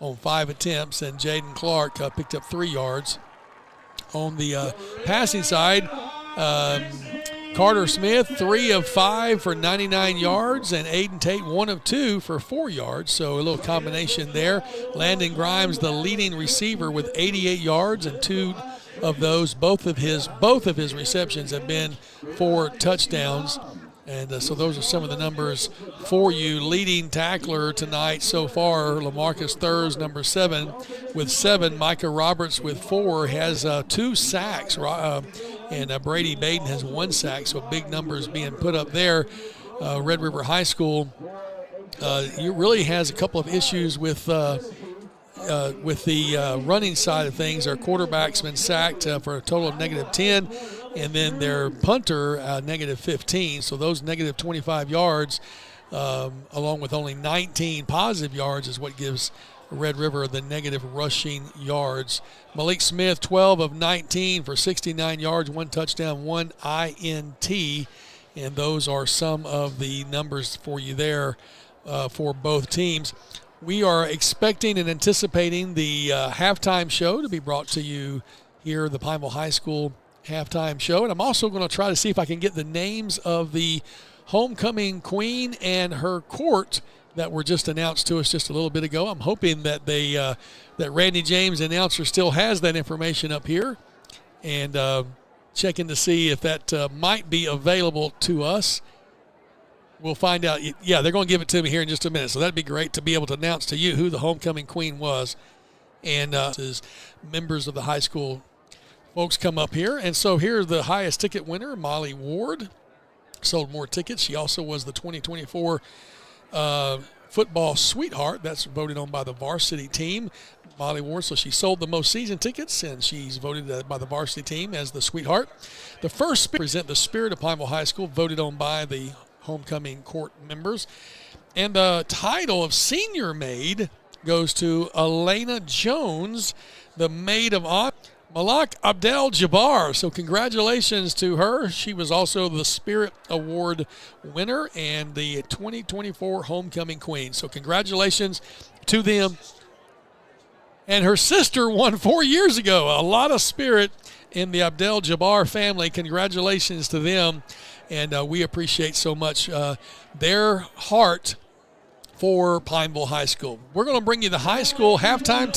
on 5 attempts. And Jaden Clark picked up 3 yards. On the passing side, Carter Smith, 3 of 5 for 99 yards, and Aiden Tate, 1 of 2 for 4 yards. So a little combination there. Landon Grimes, the leading receiver, with 88 yards, and 2 of those, both of his receptions have been for touchdowns. And so those are some of the numbers for you. Leading tackler tonight so far, LaMarcus Thurs, number 7, with 7. Micah Roberts with 4, has 2 sacks. And Brady Baden has 1 sack, so big numbers being put up there. Red River High School really has a couple of issues with the running side of things. Their quarterback's been sacked for a total of -10, and then their punter -15. So those -25 yards, along with only 19 positive yards, is what gives Red River the negative rushing yards. Malik Smith, 12 of 19 for 69 yards, 1 touchdown, 1 INT, and those are some of the numbers for you there for both teams. We are expecting and anticipating the halftime show to be brought to you here, the Pineville High School halftime show. And I'm also going to try to see if I can get the names of the homecoming queen and her court that were just announced to us just a little bit ago. I'm hoping that that Randy James, the announcer, still has that information up here, and checking to see if that might be available to us. We'll find out. Yeah, they're going to give it to me here in just a minute, so that'd be great to be able to announce to you who the homecoming queen was. And as members of the high school folks come up here. And so here's the highest ticket winner, Molly Ward. Sold more tickets. She also was the 2024 football sweetheart. That's voted on by the varsity team, Molly Ward. So she sold the most season tickets, and she's voted by the varsity team as the sweetheart. The first present the spirit of Pineville High School, voted on by the homecoming court members. And the title of senior maid goes to Elena Jones, the maid of honor, Malak Abdel-Jabbar. So congratulations to her. She was also the Spirit Award winner and the 2024 Homecoming Queen. So congratulations to them. And her sister won 4 years ago. A lot of spirit in the Abdel-Jabbar family. Congratulations to them. And we appreciate so much their heart for Pineville High School. We're going to bring you the high school halftime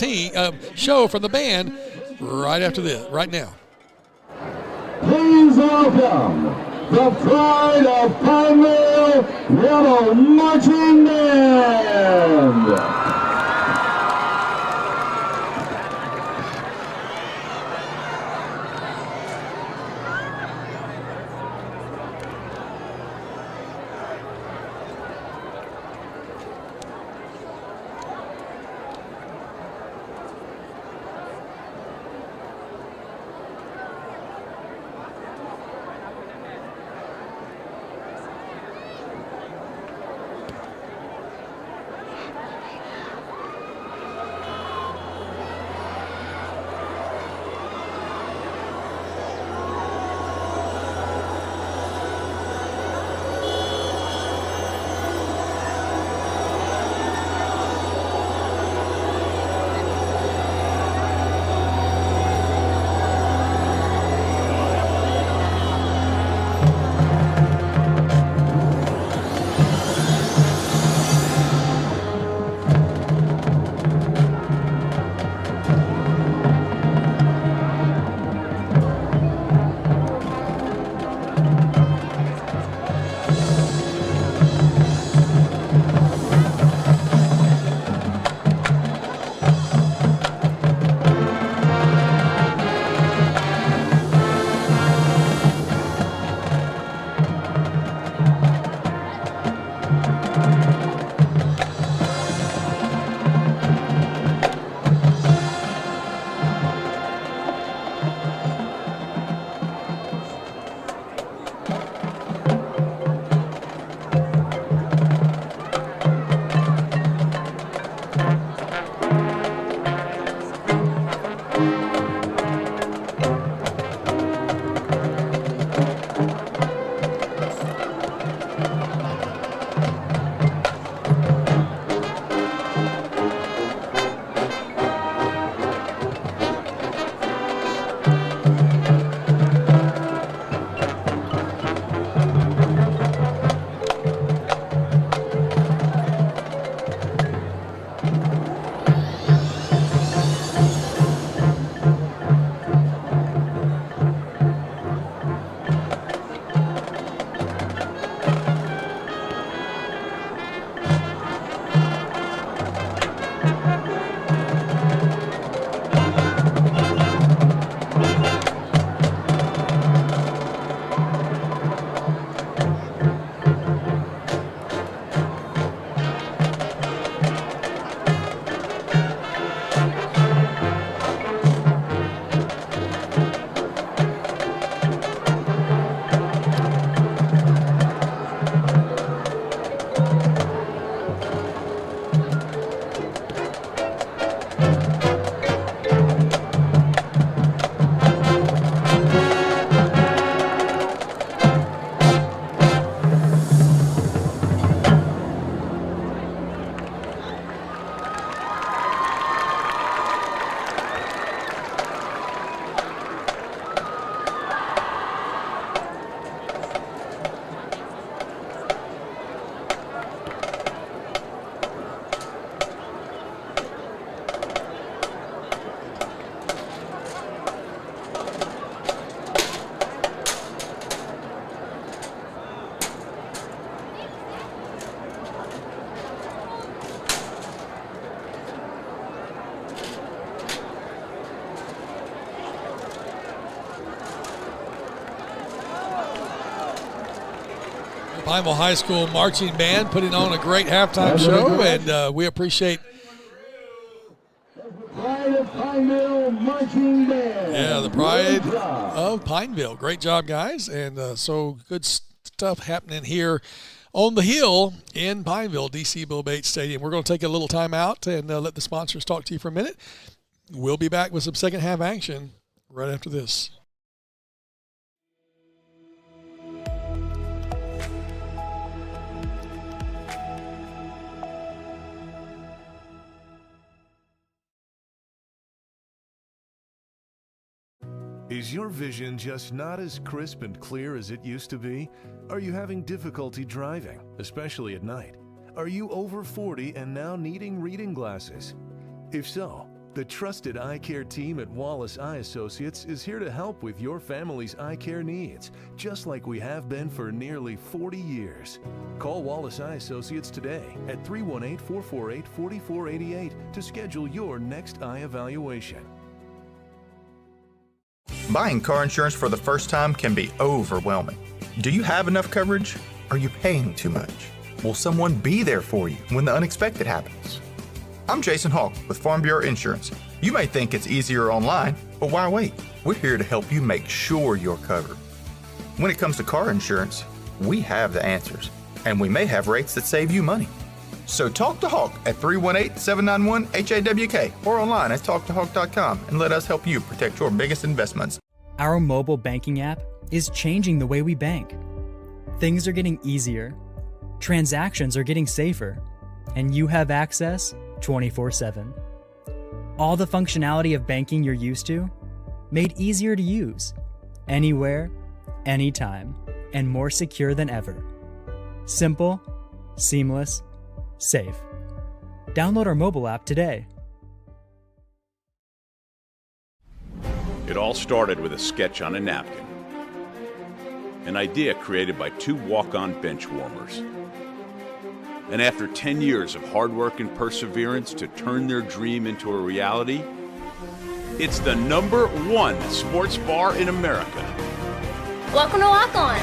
show from the band right after this, right now. Please welcome the pride of Pineville Rebel Marching Band. Pineville High School marching band putting on a great halftime show, and we appreciate. Pride of Pineville Marching Band. Yeah, the Pride of Pineville. Great job, guys, and so good stuff happening here on the hill in Pineville, DC Bill Bates Stadium. We're going to take a little time out and let the sponsors talk to you for a minute. We'll be back with some second half action right after this. Is your vision just not as crisp and clear as it used to be? Are you having difficulty driving, especially at night? Are you over 40 and now needing reading glasses? If so, the trusted eye care team at Wallace Eye Associates is here to help with your family's eye care needs, just like we have been for nearly 40 years. Call Wallace Eye Associates today at 318-448-4488 to schedule your next eye evaluation. Buying car insurance for the first time can be overwhelming. Do you have enough coverage? Are you paying too much? Will someone be there for you when the unexpected happens? I'm Jason Hawk with Farm Bureau Insurance. You may think it's easier online, but why wait? We're here to help you make sure you're covered. When it comes to car insurance, we have the answers, and we may have rates that save you money. So talk to Hawk at 318-791-HAWK or online at talktohawk.com and let us help you protect your biggest investments. Our mobile banking app is changing the way we bank. Things are getting easier, transactions are getting safer, and you have access 24/7. All the functionality of banking you're used to, made easier to use, anywhere, anytime, and more secure than ever. Simple, seamless, safe. Download our mobile app today. It all started with a sketch on a napkin. An idea created by two walk-on bench warmers. And after 10 years of hard work and perseverance to turn their dream into a reality, it's the #1 sports bar in America. Welcome to Walk On.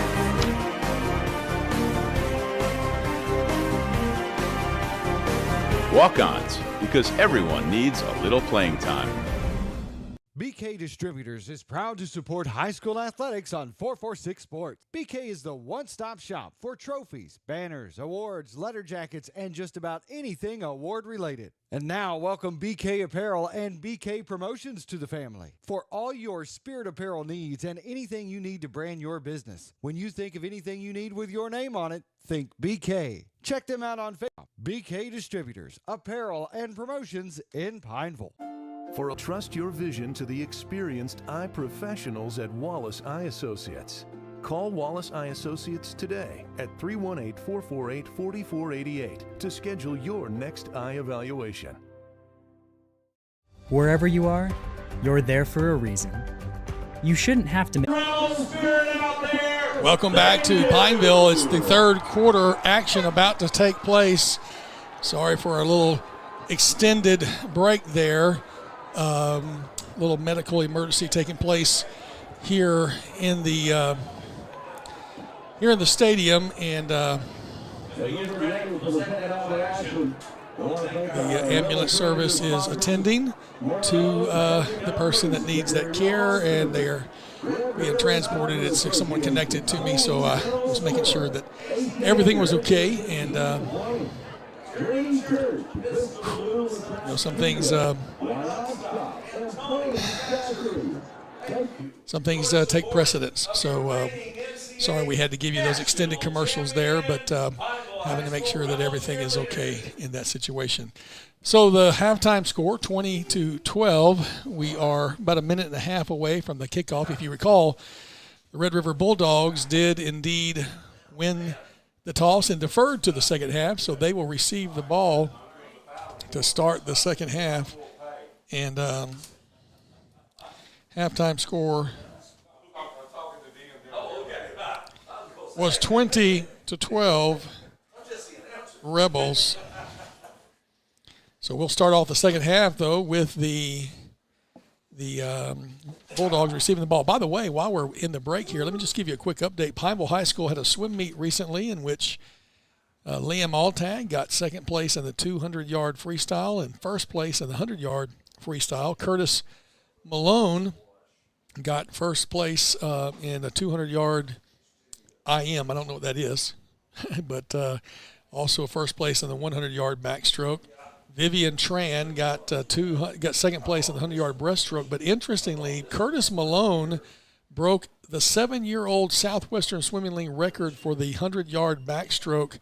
Walk-ons, because everyone needs a little playing time. BK Distributors is proud to support high school athletics on 446 Sports. BK is the one-stop shop for trophies, banners, awards, letter jackets, and just about anything award-related. And now, welcome BK Apparel and BK Promotions to the family for all your spirit apparel needs and anything you need to brand your business. When you think of anything you need with your name on it, think BK. Check them out on Facebook. BK Distributors, Apparel and Promotions in Pineville. Trust your vision to the experienced eye professionals at Wallace Eye Associates. Call Wallace Eye Associates today at 318-448-4488 to schedule your next eye evaluation. Wherever you are, you're there for a reason. You shouldn't have to. Welcome back to Pineville. It's the third quarter action about to take place. Sorry for a little extended break there. Little medical emergency taking place here in the stadium, and the ambulance service is attending to the person that needs that care, and they are being transported. It's someone connected to me, so I was making sure that everything was okay. And some things take precedence. So sorry we had to give you those extended commercials there, but having to make sure that everything is okay in that situation. So the halftime score, 20-12. We are about a minute and a half away from the kickoff. If you recall, the Red River Bulldogs did indeed win the toss and deferred to the second half, so they will receive the ball to start the second half. And halftime score was 20-12 Rebels. So we'll start off the second half, though, with the the Bulldogs receiving the ball. By the way, while we're in the break here, let me just give you a quick update. Pineville High School had a swim meet recently in which Liam Altag got second place in the 200-yard freestyle and first place in the 100-yard freestyle. Curtis Malone got first place in the 200-yard IM. I don't know what that is, but also first place in the 100-yard backstroke. Vivian Tran got second place in the 100-yard breaststroke. But interestingly, Curtis Malone broke the 7-year-old Southwestern Swimming League record for the 100-yard backstroke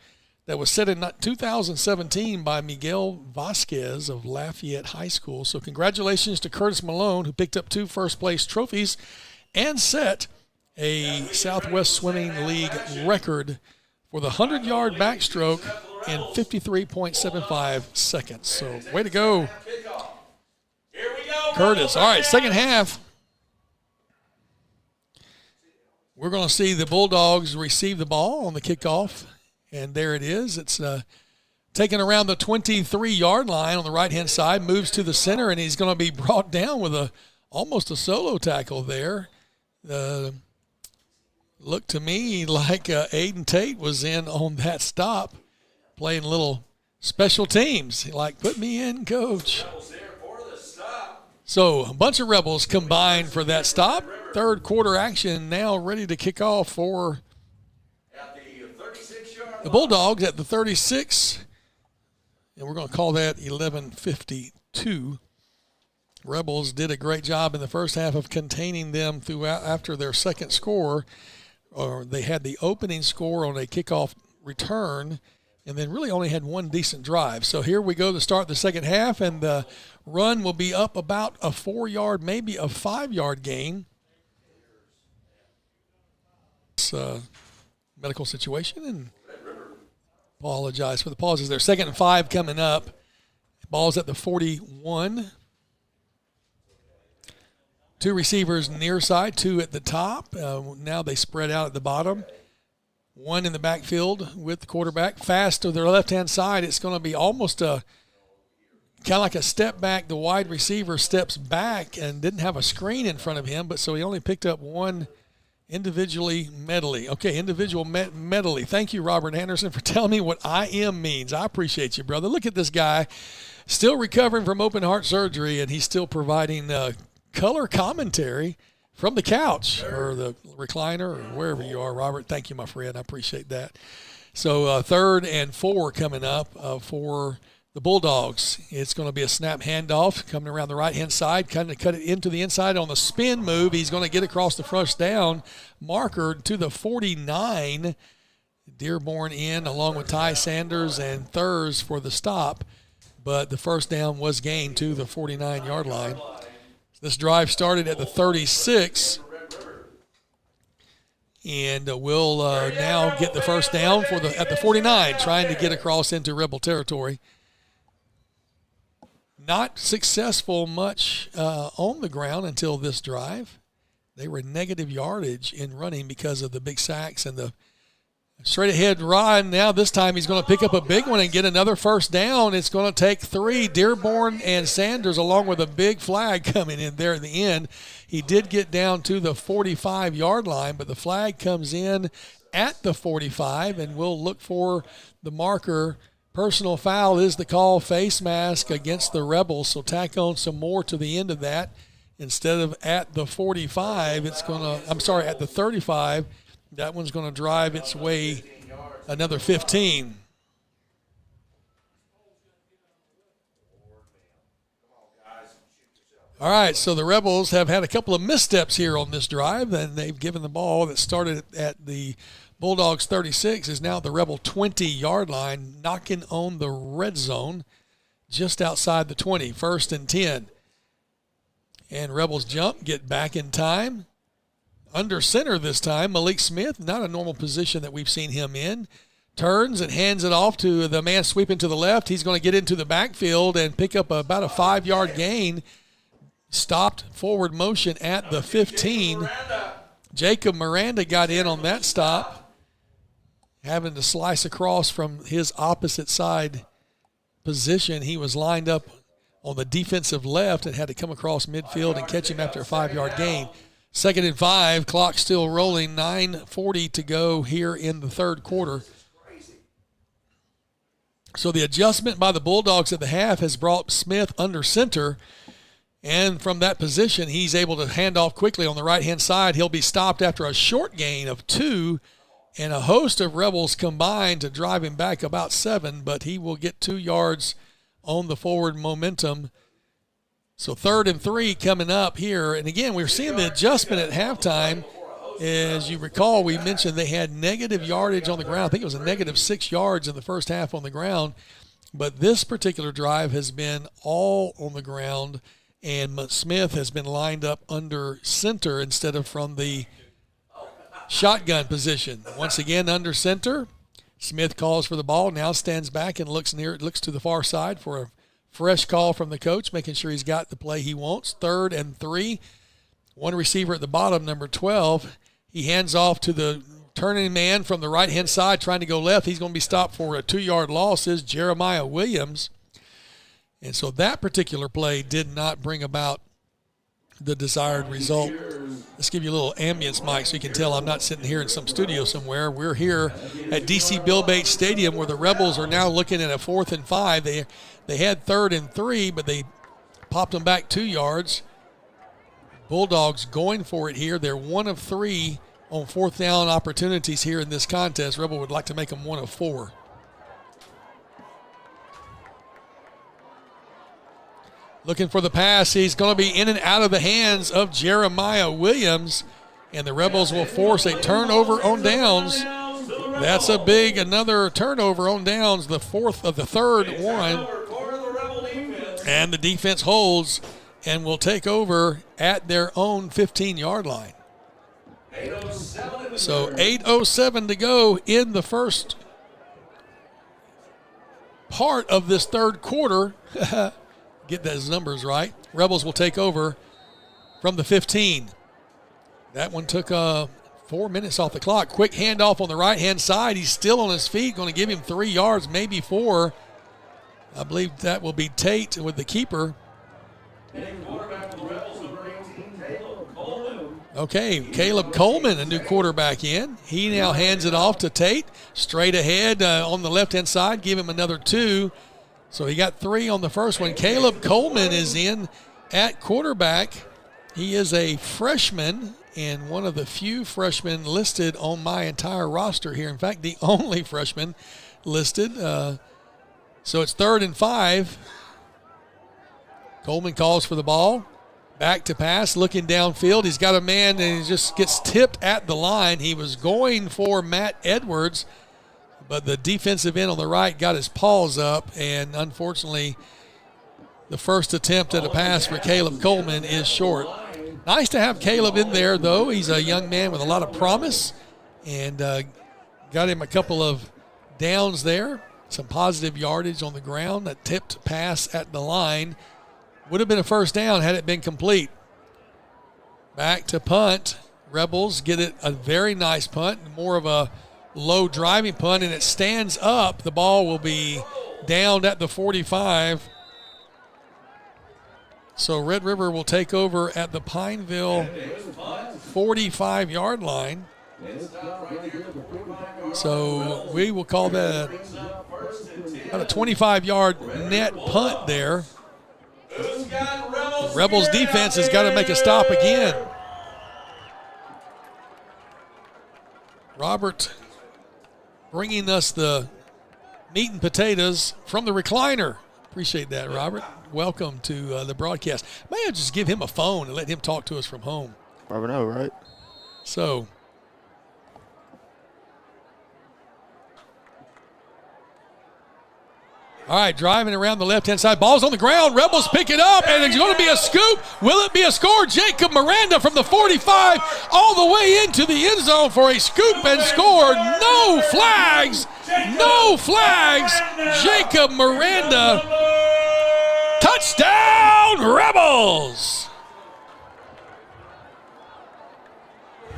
that was set in 2017 by Miguel Vasquez of Lafayette High School. So congratulations to Curtis Malone, who picked up 2 first-place trophies and set a Southwest Swimming League record for the 100-yard backstroke in 53.75 seconds. So way to go, Curtis. All right, second half. We're going to see the Bulldogs receive the ball on the kickoff. And there it is. It's taken around the 23-yard line on the right-hand side, moves to the center, and he's going to be brought down with almost a solo tackle there. Looked to me like Aiden Tate was in on that stop, playing a little special teams. Like, put me in, coach. So a bunch of Rebels combined for that stop. Third quarter action now ready to kick off for the Bulldogs at the 36, and we're going to call that 11:52. Rebels did a great job in the first half of containing them throughout after their second score, or they had the opening score on a kickoff return, and then really only had one decent drive. So here we go to start the second half, and the run will be up about a 4-yard, maybe a 5-yard gain. It's a medical situation, and apologize for the pauses there. 2nd and 5 coming up. Ball's at the 41. 2 receivers near side, 2 at the top. Now they spread out at the bottom. 1 in the backfield with the quarterback. Fast to their left-hand side. It's going to be almost kind of like a step back. The wide receiver steps back and didn't have a screen in front of him, but so he only picked up 1 individually medley. Okay, individual medley. Thank you, Robert Anderson, for telling me what IM means. I appreciate you, brother. Look at this guy, still recovering from open heart surgery, and he's still providing color commentary from the couch or the recliner or wherever you are, Robert. Thank you, my friend. I appreciate that. So 3rd and 4 coming up for the Bulldogs. It's going to be a snap handoff coming around the right-hand side, kind of cut it into the inside on the spin move. He's going to get across the first down marker to the 49. Dearborn in along with Ty Sanders and Thurs for the stop, but the first down was gained to the 49-yard line. This drive started at the 36, and we'll now get the first down at the 49, trying to get across into Rebel territory. Not successful much on the ground until this drive. They were negative yardage in running because of the big sacks and the straight ahead run. Now this time he's going to pick up a big one and get another first down. It's going to take 3. Dearborn and Sanders along with a big flag coming in there at the end. He did get down to the 45-yard line, but the flag comes in at the 45, and we'll look for the marker. Personal foul is the call, face mask against the Rebels, so tack on some more to the end of that. Instead of at the 45, at the 35, that one's going to drive its way another 15. All right, so the Rebels have had a couple of missteps here on this drive, and they've given the ball that started at the Bulldogs 36 is now the Rebel 20-yard line, knocking on the red zone just outside the 20, 1st and 10. And Rebels jump, get back in time. Under center this time, Malik Smith, not a normal position that we've seen him in. Turns and hands it off to the man sweeping to the left. He's going to get into the backfield and pick up about a 5-yard gain. Stopped forward motion at the 15. Jacob Miranda got in on that stop, having to slice across from his opposite side position. He was lined up on the defensive left and had to come across midfield and catch him after a 5-yard gain. 2nd and 5, clock still rolling, 9:40 to go here in the third quarter. So the adjustment by the Bulldogs at the half has brought Smith under center, and from that position, he's able to hand off quickly on the right-hand side. He'll be stopped after a short gain of 2, and a host of Rebels combined to drive him back about 7, but he will get 2 yards on the forward momentum. So 3rd and 3 coming up here. And again, we're seeing the adjustment at halftime. As you recall, we mentioned they had negative yardage on the ground. I think it was a negative 6 yards in the first half on the ground. But this particular drive has been all on the ground, and Smith has been lined up under center instead of from the shotgun position. Once again, under center. Smith calls for the ball, now stands back and looks to the far side for a fresh call from the coach, making sure he's got the play he wants. 3rd and 3. One receiver at the bottom, number 12. He hands off to the turning man from the right-hand side, trying to go left. He's going to be stopped for a 2-yard loss, is Jeremiah Williams. And so that particular play did not bring about the desired result. Let's give you a little ambience, Mike, so you can tell I'm not sitting here in some studio somewhere. We're here at DC Bill Bates Stadium, where the Rebels are now looking at a 4th and 5. They had 3rd and 3, but they popped them back 2 yards. Bulldogs going for it here. They're 1 of 3 on 4th down opportunities here in this contest. Rebel would like to make them 1 of 4. Looking for the pass. He's going to be in and out of the hands of Jeremiah Williams, and the Rebels will force a turnover on downs. That's another turnover on downs, the 4th of the 3rd one. And the defense holds and will take over at their own 15-yard line. So 8:07 to go in the first part of this third quarter. Get those numbers right. Rebels will take over from the 15. That one took 4 minutes off the clock. Quick handoff on the right-hand side. He's still on his feet, going to give him 3 yards, maybe 4. I believe that will be Tate with the keeper. Okay, Caleb Coleman, a new quarterback in. He now hands it off to Tate. Straight ahead on the left-hand side. Give him another 2. So he got 3 on the first one. Caleb Coleman is in at quarterback. He is a freshman and one of the few freshmen listed on my entire roster here. In fact, the only freshman listed. So it's 3rd and 5. Coleman calls for the ball. Back to pass, looking downfield. He's got a man and he just gets tipped at the line. He was going for Matt Edwards, but the defensive end on the right got his paws up, and unfortunately the first attempt at a pass for Caleb Coleman is short. Nice to have Caleb in there, though. He's a young man with a lot of promise, and got him a couple of downs there, some positive yardage on the ground. That tipped pass at the line would have been a first down had it been complete. Back to punt. Rebels get it a very nice punt, more of a low driving punt, and it stands up. The ball will be downed at the 45. So Red River will take over at the Pineville 45-yard line. So we will call that about a 25-yard net punt there. The Rebels defense has got to make a stop again. Robert bringing us the meat and potatoes from the recliner. Appreciate that, Robert. Welcome to the broadcast. May I just give him a phone and let him talk to us from home? Never know, right? So, all right, driving around the left-hand side. Ball's on the ground. Rebels pick it up, and it's going to be a scoop. Will it be a score? Jacob Miranda from the 45 all the way into the end zone for a scoop and score. No flags. No flags. Jacob Miranda. Touchdown, Rebels.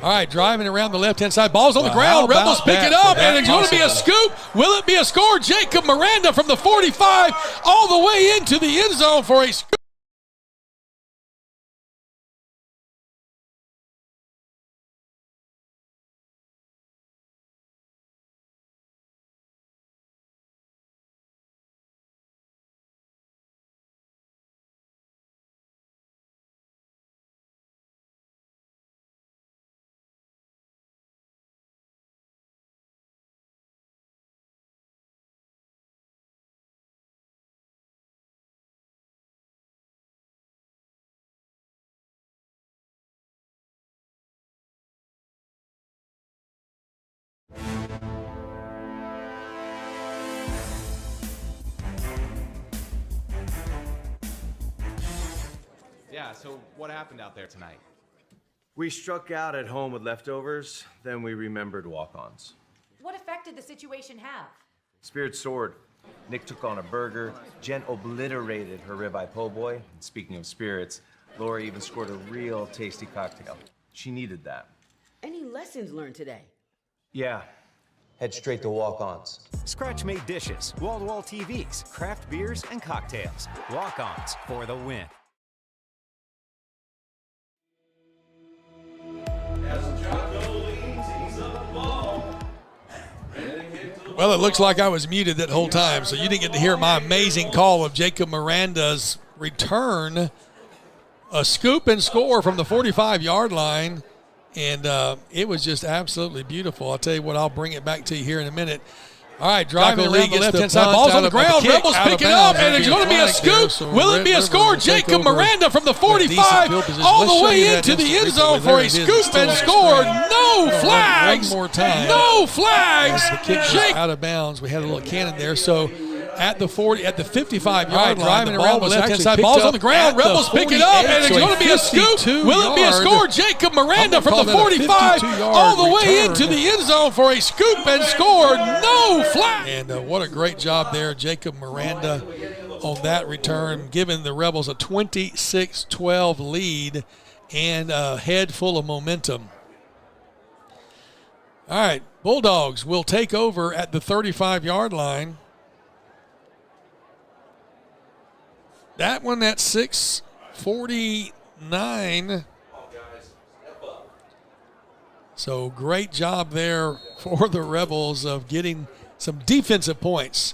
All right, driving around the left-hand side. Ball's on the Well, ground. how Rebels about pick that it up, for and that it's going to be a possible? scoop. Will it be a score? Jacob Miranda from the 45 all the way into the end zone for a scoop. Yeah, so what happened out there tonight? We struck out at home with leftovers, then we remembered walk-ons. What effect did the situation have? Spirit soared. Nick took on a burger. Jen obliterated her ribeye po' boy. And speaking of spirits, Lori even scored a real tasty cocktail. She needed that. Any lessons learned today? Yeah. Head straight to walk-ons. Scratch-made dishes, wall-to-wall TVs, craft beers, and cocktails. Walk-ons for the win. Well, it looks like I was muted that whole time, so you didn't get to hear my amazing call of Jacob Miranda's return. A scoop and score from the 45-yard line, and it was just absolutely beautiful. I'll tell you what, I'll bring it back to you here in a minute. All right, driving around the left-hand side. Ball's on the ground. Rebels pick it up, and it's going to be a scoop. Will it be a score? Jacob Miranda from the 45 all the way into the end zone for a scoop and score. No flags. One more time. No flags. The kick was out of bounds. We had a little cannon there, so at the 55-yard right, line, driving the ball around was the left-hand actually side. picked Ball's up on the ground. at the Rebels pick it up, 48, and it's so going to be a scoop. Will it be a score? Jacob Miranda from the call that a 45 52-yard all the way return. into the end zone for a scoop and score. No flag. And what a great job there, Jacob Miranda, on that return, giving the Rebels a 26-12 lead and a head full of momentum. All right, Bulldogs will take over at the 35-yard line. That one at 6:49. So great job there for the Rebels of getting some defensive points.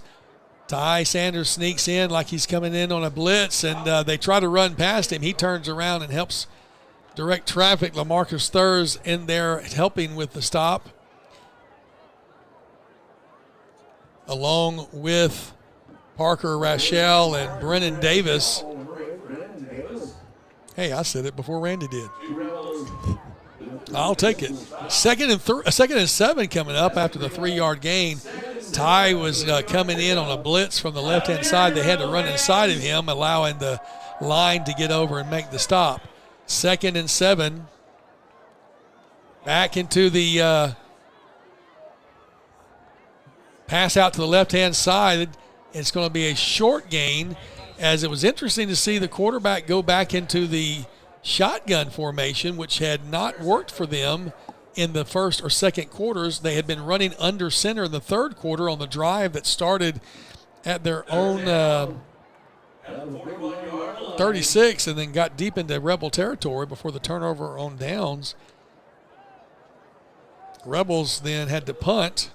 Ty Sanders sneaks in like he's coming in on a blitz, and they try to run past him. He turns around and helps direct traffic. LaMarcus Thurs in there helping with the stop, along with Parker Rachel and Brennan Davis. Hey, I said it before Randy did. I'll take it. Second and 7 coming up after the 3-yard gain. Ty was coming in on a blitz from the left-hand side. They had to run inside of him, allowing the line to get over and make the stop. 2nd and 7. Back into the pass out to the left-hand side. It's going to be a short gain, as it was interesting to see the quarterback go back into the shotgun formation, which had not worked for them in the first or second quarters. They had been running under center in the third quarter on the drive that started at their own 36 and then got deep into Rebel territory before the turnover on downs. Rebels then had to punt,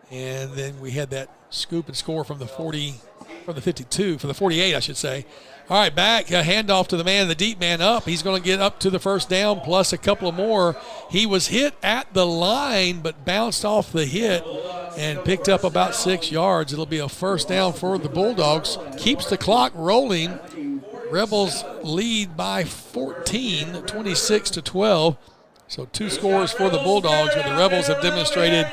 and then we had that scoop and score from the 48, I should say. All right, back, a handoff to the man, the deep man up. He's going to get up to the first down plus a couple of more. He was hit at the line but bounced off the hit and picked up about 6 yards. It'll be a first down for the Bulldogs. Keeps the clock rolling. Rebels lead by 14, 26-12. So 2 scores for the Bulldogs, but the Rebels have demonstrated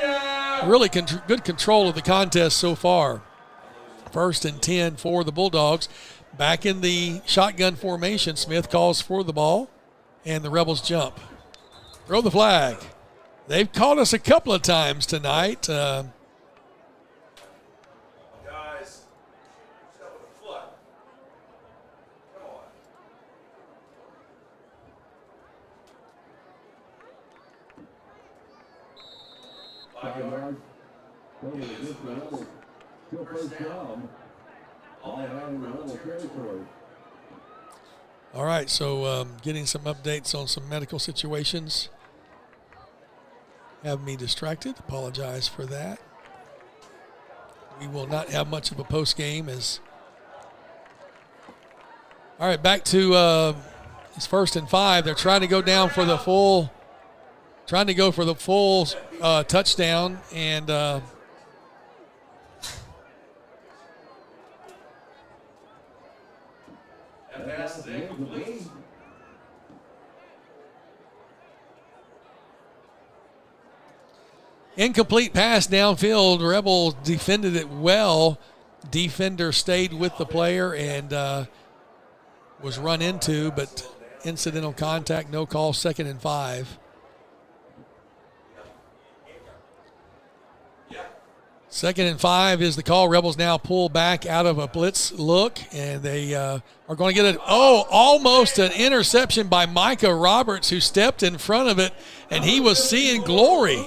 really good control of the contest so far. 1st and 10 for the Bulldogs. Back in the shotgun formation, Smith calls for the ball, and the Rebels jump. Throw the flag. They've caught us a couple of times tonight. All right, so getting some updates on some medical situations. Have me distracted. Apologize for that. We will not have much of a post game as. All right, back to it's 1st and 5. They're trying to go down for the full. Trying to go for the full touchdown and. Incomplete pass downfield. Rebels defended it well. Defender stayed with the player and was run into, but incidental contact, no call, 2nd and 5. Second and 5 is the call. Rebels now pull back out of a blitz look, and they are going to get almost an interception by Micah Roberts, who stepped in front of it, and he was seeing glory.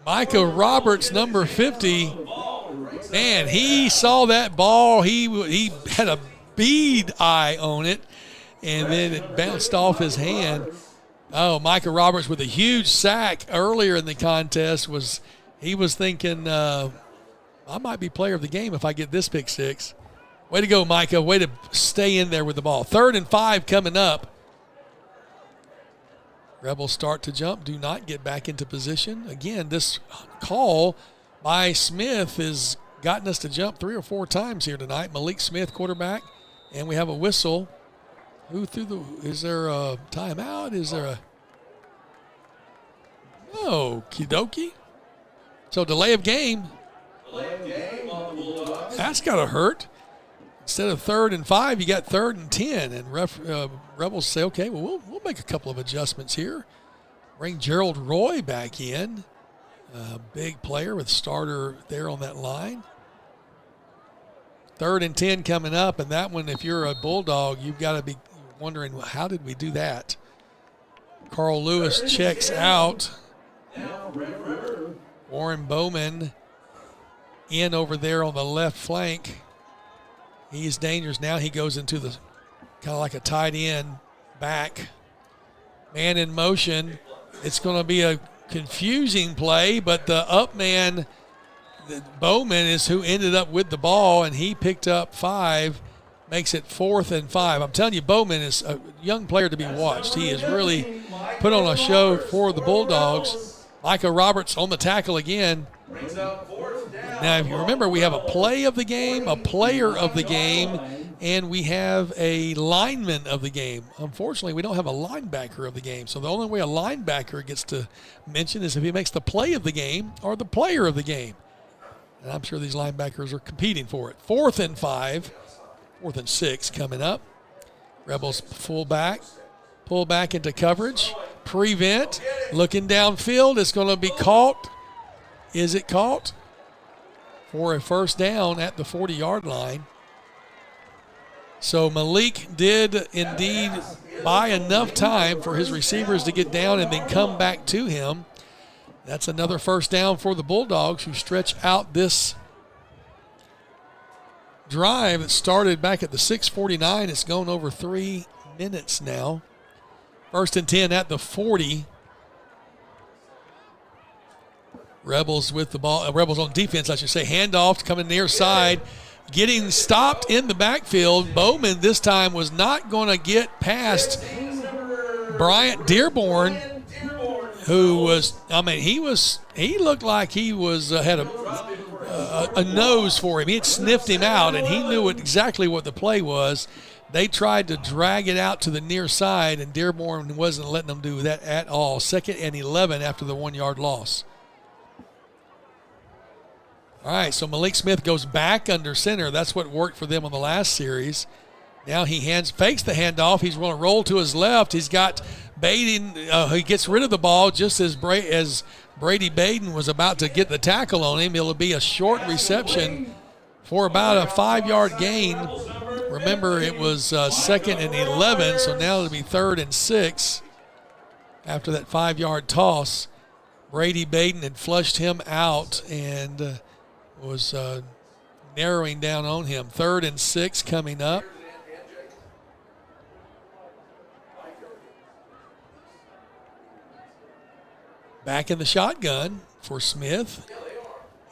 Micah Roberts, number 50, man, he saw that ball. He had a bead eye on it, and then it bounced off his hand. Oh, Micah Roberts with a huge sack earlier in the contest was thinking, I might be player of the game if I get this pick six. Way to go, Micah. Way to stay in there with the ball. 3rd and 5 coming up. Rebels start to jump, do not get back into position. Again, this call by Smith has gotten us to jump 3 or 4 times here tonight. Malik Smith, quarterback, and we have a whistle. Is there a timeout? Is there a, no, Kidoki? So delay of game. That's got to hurt. Instead of 3rd and 5, you got 3rd and 10. And Rebels say, okay, well, we'll make a couple of adjustments here. Bring Gerald Roy back in. Big player with starter there on that line. 3rd and 10 coming up. And that one, if you're a Bulldog, you've got to be wondering, well, how did we do that? Carl Lewis checks out. Warren Bowman in over there on the left flank. He's dangerous now. He goes into the kind of like a tight end back. Man in motion. It's going to be a confusing play, but the up man, Bowman, is who ended up with the ball, and he picked up 5, makes it 4th and 5. I'm telling you, Bowman is a young player to be watched. He has really put on a show for the Bulldogs. Micah Roberts on the tackle again. Now, if you remember, we have a play of the game, a player of the game, and we have a lineman of the game. Unfortunately, we don't have a linebacker of the game. So the only way a linebacker gets to mention is if he makes the play of the game or the player of the game. And I'm sure these linebackers are competing for it. 4th and 5, 4th and 6 coming up. Rebels pull back into coverage. Prevent, looking downfield. It's going to be caught. Is it caught? For a 1st down at the 40-yard line. So Malik did indeed buy enough time for his receivers to get down and then come back to him. That's another 1st down for the Bulldogs, who stretch out this drive that started back at the 6:49. It's gone over 3 minutes now. 1st and 10 at the 40. Rebels with the ball. Rebels on defense, I should say. Handoff coming near side. Getting stopped in the backfield. Bowman this time was not going to get past Bryant Dearborn, who was, he looked like he was had a nose for him. He had sniffed him out, and he knew exactly what the play was. They tried to drag it out to the near side, and Dearborn wasn't letting them do that at all. 2nd and 11 after the 1-yard loss. All right, so Malik Smith goes back under center. That's what worked for them on the last series. Now he fakes the handoff. He's going to roll to his left. He's got Baden. He gets rid of the ball just as Brady Baden was about to get the tackle on him. It'll be a short reception for about a 5-yard gain. Remember, it was 2nd and 11, so now it'll be 3rd and 6 after that 5-yard toss. Brady Baden had flushed him out and was narrowing down on him. 3rd and 6 coming up. Back in the shotgun for Smith.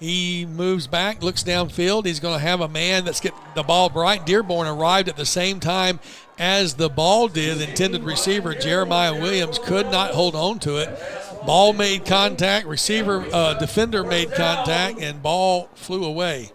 He moves back, looks downfield. He's going to have a man that's getting the ball bright. Dearborn arrived at the same time as the ball did. The intended receiver, Jeremiah Williams, could not hold on to it. Ball made contact, defender made contact, and ball flew away.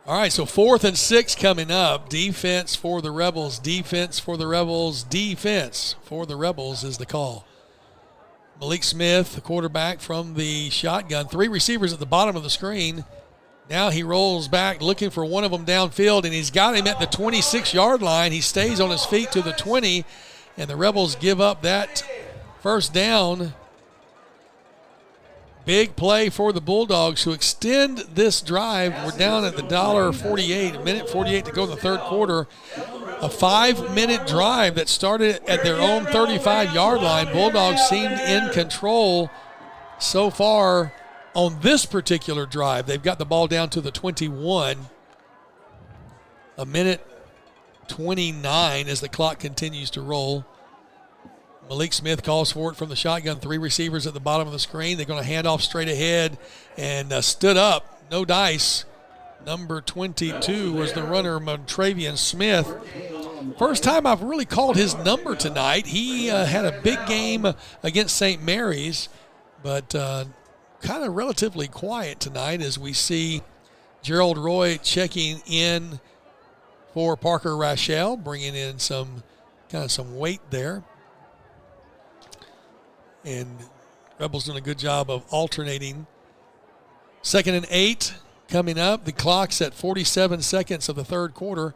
All right, so 4th and 6 coming up. Defense for the Rebels, defense for the Rebels, defense for the Rebels is the call. Malik Smith, the quarterback from the shotgun. 3 receivers at the bottom of the screen. Now he rolls back looking for one of them downfield, and he's got him at the 26-yard line. He stays on his feet to the 20, and the Rebels give up that first down. Big play for the Bulldogs who extend this drive. We're down at the $1.48, a minute 48 to go in the third quarter. A 5-minute drive that started at their own 35-yard line. Bulldogs seemed in control so far on this particular drive. They've got the ball down to the 21. A minute 29 as the clock continues to roll. Malik Smith calls for it from the shotgun. 3 receivers at the bottom of the screen. They're going to hand off straight ahead and stood up. No dice. Number 22 was the runner, Montravian Smith. First time I've really called his number tonight. He had a big game against St. Mary's, but kind of relatively quiet tonight as we see Gerald Roy checking in for Parker Rachel, bringing in some weight there. And Rebels doing a good job of alternating. 2nd and 8 coming up. The clock's at 47 seconds of the third quarter.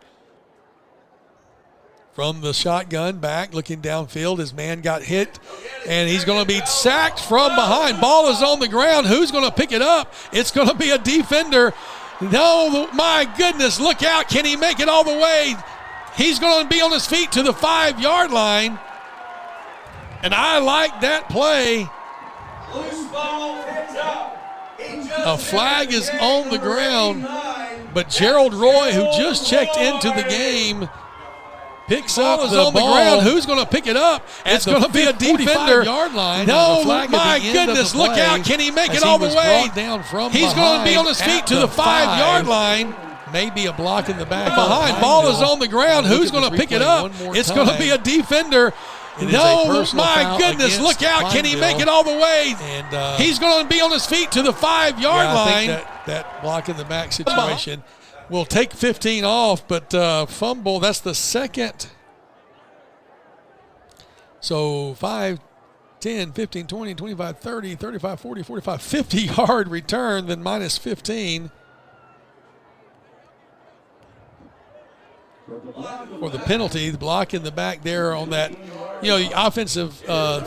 From the shotgun back, looking downfield. His man got hit, and he's going to be sacked from behind. Ball is on the ground. Who's going to pick it up? It's going to be a defender. No, my goodness, look out. Can he make it all the way? He's going to be on his feet to the 5-yard line. And I like that play. A flag is on the ground, but Gerald Roy, who just checked into the game, picks up the ball. On the ground. Who's going to pick it up? It's going to be a defender. Yard line. No, my goodness, look out. Can he make it all the way? He's going to be on his feet to the 5-yard line. Maybe a block in the back. Behind. Ball is on the ground. Who's going to pick it up? It's going to be a defender. No, my goodness, look out. Can he make it all the way? And he's going to be on his feet to the 5-yard line. I think that block in the back situation will take 15 off, but fumble, that's the second. So 5, 10, 15, 20, 25, 30, 35, 40, 45, 50-yard return, then minus 15. For the penalty, the block in the back there on that. You know, offensive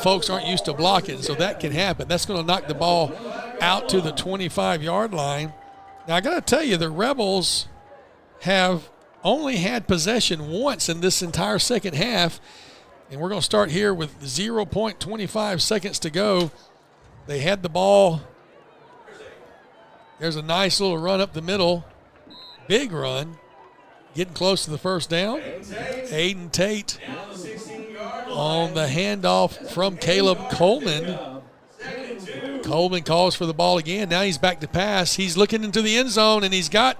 folks aren't used to blocking, so that can happen. That's going to knock the ball out to the 25-yard line. Now, I got to tell you, the Rebels have only had possession once in this entire second half, and we're going to start here with 0.25 seconds to go. They had the ball. There's a nice little run up the middle. Big run. Getting close to the first down. Aiden Tate on the handoff from Caleb Coleman. Coleman calls for the ball again. Now he's back to pass. He's looking into the end zone, and he's got,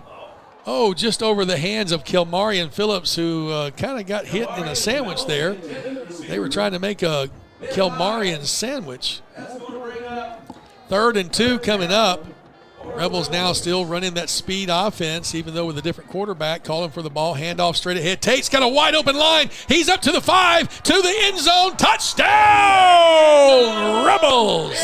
just over the hands of Kilmarian Phillips, who kind of got hit in a sandwich there. They were trying to make a Kilmarian sandwich. 3rd and 2 coming up. Rebels now still running that speed offense, even though with a different quarterback, calling for the ball, handoff straight ahead. Tate's got a wide open line. He's up to the 5, to the end zone. Touchdown, Rebels!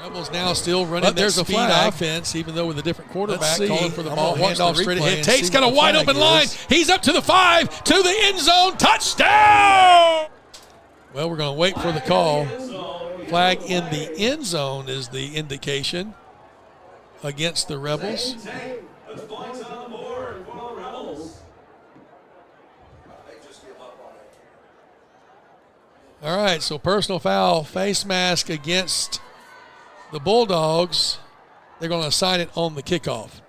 Rebels now still running that speed offense, even though with a different quarterback, calling for the ball, handoff straight ahead. Tate's got a wide open line. He's up to the 5, to the end zone. Touchdown! Well, we're going to wait for the call. Flag in the end zone is the indication against the Rebels. All right, so personal foul, face mask against the Bulldogs. They're going to assign it on the kickoff.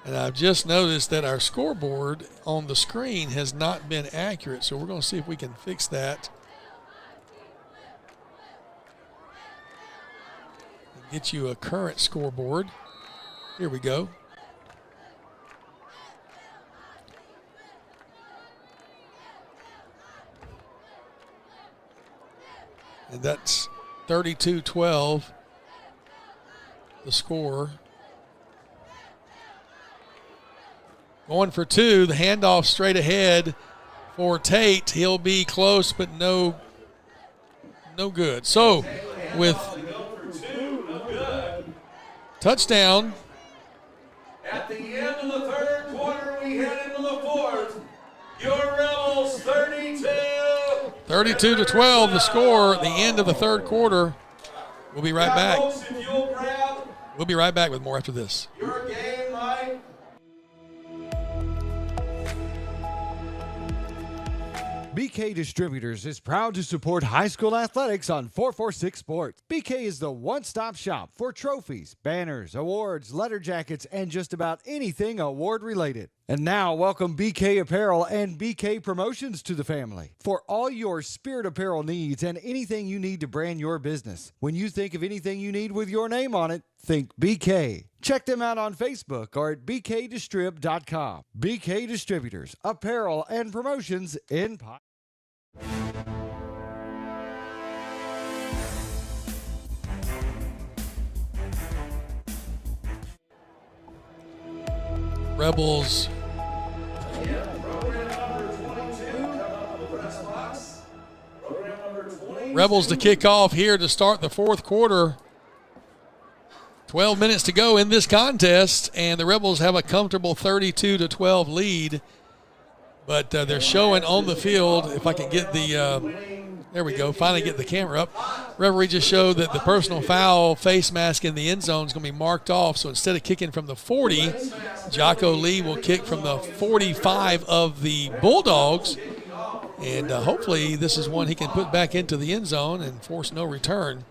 And I've just noticed that our scoreboard on the screen has not been accurate, so we're going to see if we can fix that. And get you a current scoreboard. Here we go. And that's 32-12, the score. Going for two, the handoff straight ahead for Tate. He'll be close, but no good. So with touchdown. At the end of the third quarter, we head into the fourth. Your Rebels 32. 32-12, the score at the end of the third quarter. We'll be right back. We'll be right back with more after this. Your game, Mike. BK Distributors is proud to support high school athletics on 446 Sports. BK is the one-stop shop for trophies, banners, awards, letter jackets, and just about anything award-related. And now, welcome BK Apparel and BK Promotions to the family. For all your spirit apparel needs and anything you need to brand your business. When you think of anything you need with your name on it, think BK. Check them out on Facebook or at bkdistrib.com. BK Distributors, apparel and promotions in Pine. Rebels to kick off here to start the fourth quarter. 12 minutes to go in this contest, and the Rebels have a comfortable 32-12 lead. But they're showing on the field, if I can get the, there we go, finally get the camera up. Referee just showed that the personal foul face mask in the end zone is going to be marked off. So instead of kicking from the 40, Jocko Lee will kick from the 45 of the Bulldogs. And hopefully this is one he can put back into the end zone and force no return.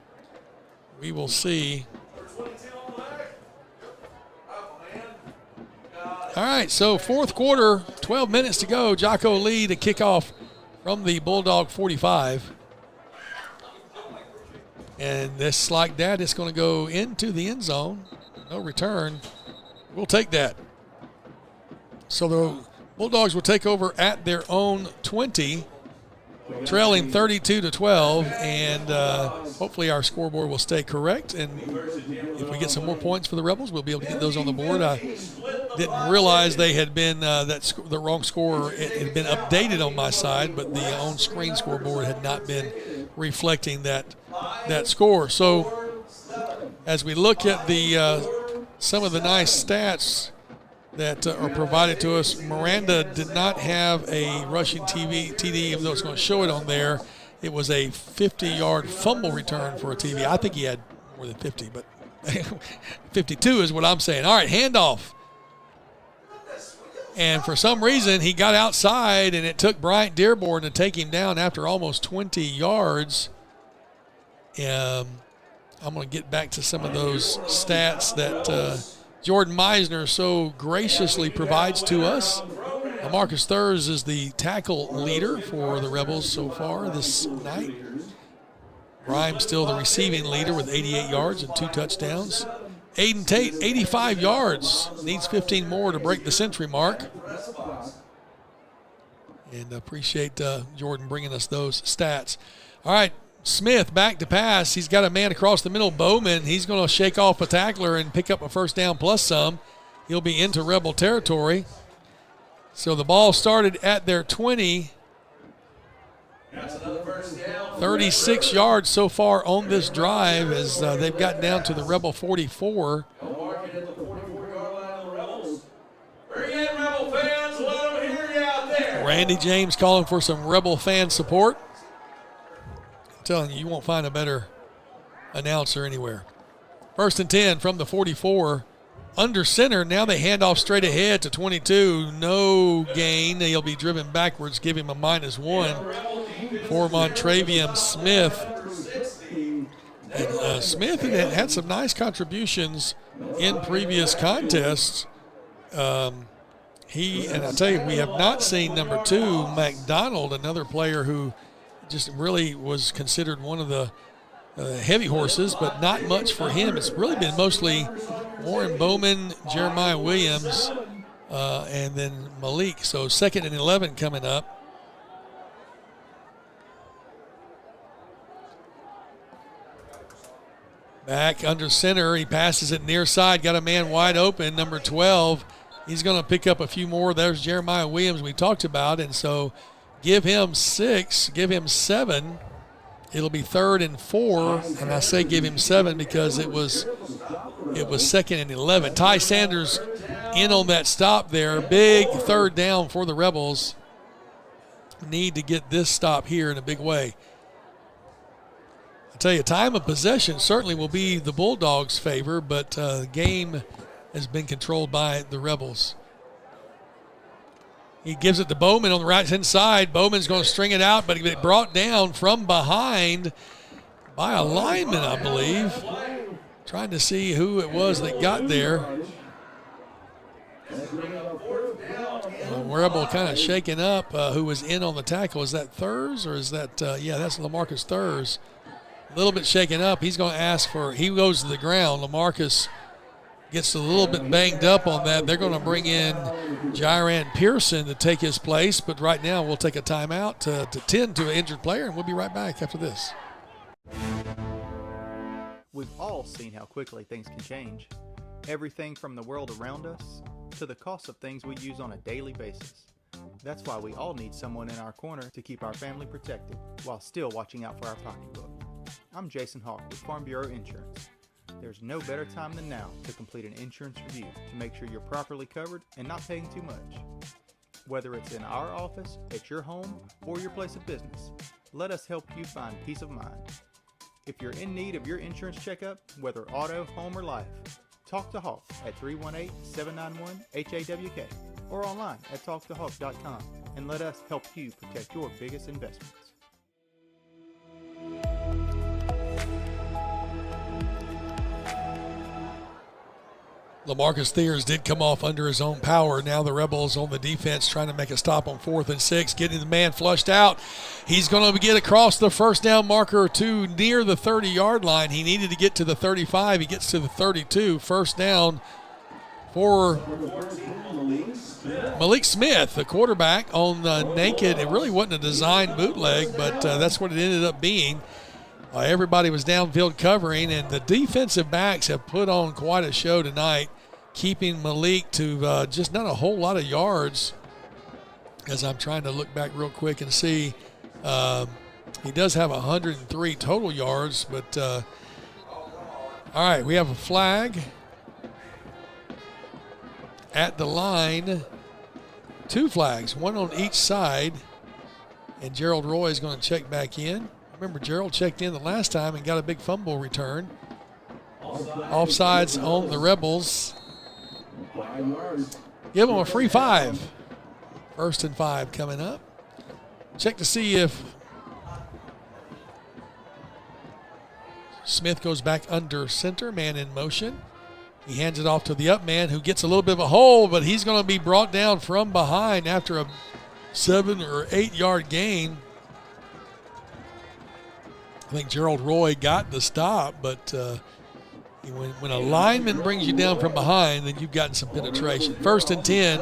We will see. All right, so fourth quarter, 12 minutes to go. Jocko Lee to kick off from the Bulldog 45. And just like that, it's going to go into the end zone. No return. We'll take that. So the Bulldogs will take over at their own 20, trailing 32-12, and hopefully our scoreboard will stay correct. And if we get some more points for the Rebels, we'll be able to get those on the board. I didn't realize they had been the wrong score. It had been updated on my side, but the on-screen scoreboard had not been reflecting that score. So as we look at the some of the nice stats that are provided to us, Miranda did not have a rushing TD, even though it's going to show it on there. It was a 50-yard fumble return for a TD. I think he had more than 50, but 52 is what I'm saying. All right, handoff. And for some reason, he got outside, and it took Bryant Dearborn to take him down after almost 20 yards. I'm going to get back to some of those stats that Jordan Meisner so graciously provides to us. Marcus Thurs is the tackle leader for the Rebels so far this night. Rhymes still the receiving leader with 88 yards and 2 touchdowns. Aiden Tate, 85 yards, needs 15 more to break the century mark. And appreciate Jordan bringing us those stats. All right, Smith back to pass. He's got a man across the middle, Bowman. He's going to shake off a tackler and pick up a first down plus some. He'll be into Rebel territory. So the ball started at their 20. 36 yards so far on this drive as they've gotten down to the Rebel 44. Randy James calling for some Rebel fan support. telling you, you won't find a better announcer anywhere. 1st and 10 from the 44. Under center. Now they hand off straight ahead to 22. No gain. He'll be driven backwards. Give him a -1 for Montravian Smith. And Smith had some nice contributions in previous contests. And I tell you, we have not seen number 2, McDonald, another player who just really was considered one of the heavy horses, but not much for him. It's really been mostly Warren Bowman, Jeremiah Williams, and then Malik. So 2nd and 11 coming up. Back under center. He passes it near side. Got a man wide open, number 12. He's going to pick up a few more. There's Jeremiah Williams we talked about. And so give him 6, give him 7. It'll be 3rd and 4. And I say give him 7 because it was 2nd and 11. Ty Sanders in on that stop there. Big 3rd down for the Rebels. Need to get this stop here in a big way. I tell you, time of possession certainly will be the Bulldogs' favor, but the game has been controlled by the Rebels. He gives it to Bowman on the right-hand side. Bowman's going to string it out, but he get brought down from behind by a lineman, I believe. Trying to see who it was that got there. Rebel kind of shaking up who was in on the tackle. Is that Thurs or is that, yeah, that's LaMarcus Thurs. A little bit shaken up. He's going to ask for, he goes to the ground. LaMarcus gets a little bit banged up on that. They're going to bring in Jyran Pearson to take his place, but right now we'll take a timeout to tend to an injured player, and we'll be right back after this. We've all seen how quickly things can change. Everything from the world around us to the cost of things we use on a daily basis. That's why we all need someone in our corner to keep our family protected while still watching out for our pocketbook. I'm Jason Hawk with Farm Bureau Insurance. There's no better time than now to complete an insurance review to make sure you're properly covered and not paying too much. Whether it's in our office, at your home, or your place of business, let us help you find peace of mind. If you're in need of your insurance checkup, whether auto, home, or life, talk to Hawk at 318-791-HAWK or online at talktohawk.com and let us help you protect your biggest investments. LaMarcus Thurs did come off under his own power. Now the Rebels on the defense trying to make a stop on 4th and 6, getting the man flushed out. He's going to get across the first down marker to near the 30-yard line. He needed to get to the 35. He gets to the 32. First down for Malik Smith, the quarterback, on the naked. It really wasn't a design bootleg, but that's what it ended up being. Everybody was downfield covering, and the defensive backs have put on quite a show tonight, keeping Malik to just not a whole lot of yards. As I'm trying to look back real quick and see, he does have 103 total yards, but all right, we have a flag at the line. 2 flags, one on each side, and Gerald Roy is going to check back in. Remember, Gerald checked in the last time and got a big fumble return. Offsides on the Rebels. Give them a free 5. 1st and 5 coming up. Check to see if Smith goes back under center, man in motion. He hands it off to the up man who gets a little bit of a hole, but he's going to be brought down from behind after a 7 or 8 yard gain. I think Gerald Roy got the stop, but when a lineman brings you down from behind, then you've gotten some penetration. 1st and 10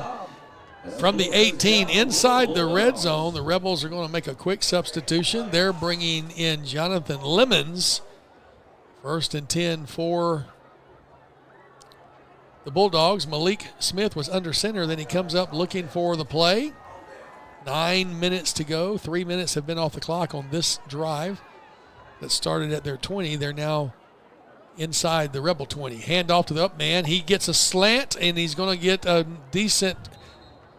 from the 18 inside the red zone. The Rebels are going to make a quick substitution. They're bringing in Jonathan Lemons. 1st and 10 for the Bulldogs. Malik Smith was under center. Then he comes up looking for the play. 9 minutes to go. 3 minutes have been off the clock on this drive that started at their 20. They're now inside the Rebel 20. Hand off to the up man. He gets a slant, and he's going to get a decent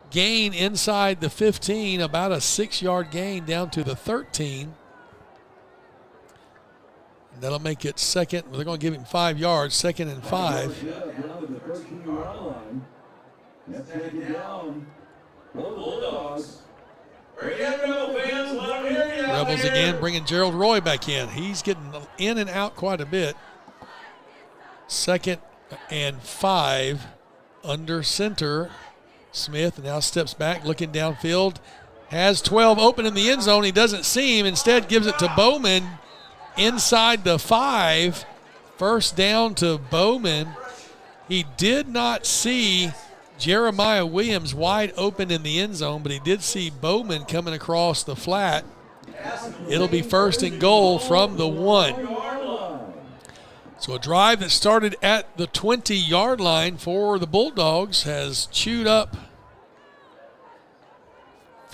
gain inside the 15, about a 6 yard gain down to the 13. That'll make it second. They're going to give him 5 yards, 2nd and 5. Rebels again bringing Gerald Roy back in. He's getting in and out quite a bit. 2nd and 5 under center. Smith now steps back, looking downfield. Has 12 open in the end zone. He doesn't see him. Instead gives it to Bowman inside the 5. First down to Bowman. He did not see Jeremiah Williams wide open in the end zone, but he did see Bowman coming across the flat. It'll be 1st and goal from the 1. So a drive that started at the 20-yard line for the Bulldogs has chewed up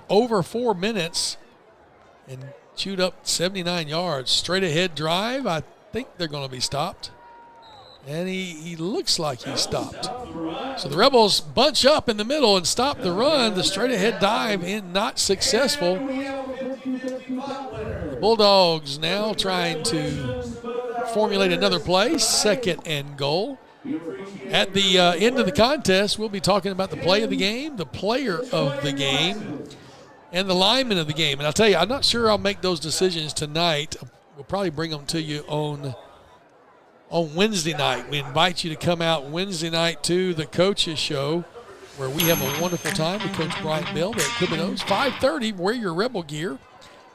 over 4 minutes and chewed up 79 yards. Straight ahead drive. I think they're going to be stopped. And he looks like he's stopped. So the Rebels bunch up in the middle and stop the run. The straight ahead dive not successful. The Bulldogs now trying to formulate another play. 2nd and goal. At the end of the contest, we'll be talking about the play of the game, the player of the game, and the lineman of the game. And I'll tell you, I'm not sure I'll make those decisions tonight. We'll probably bring them to you on Wednesday night. We invite you to come out Wednesday night to the Coaches Show, where we have a wonderful time with Coach Brian Bell there at Cubinos. 5:30, wear your Rebel gear.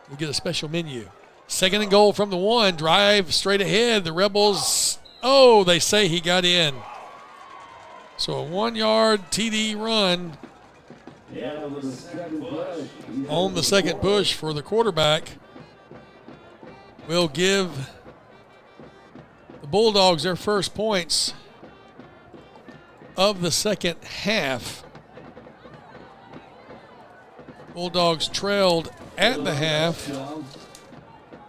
You'll get a special menu. 2nd and goal from the 1. Drive straight ahead. The Rebels, they say he got in. So a 1-yard TD run on the second push for the quarterback will give the Bulldogs their first points of the second half. Bulldogs trailed at the half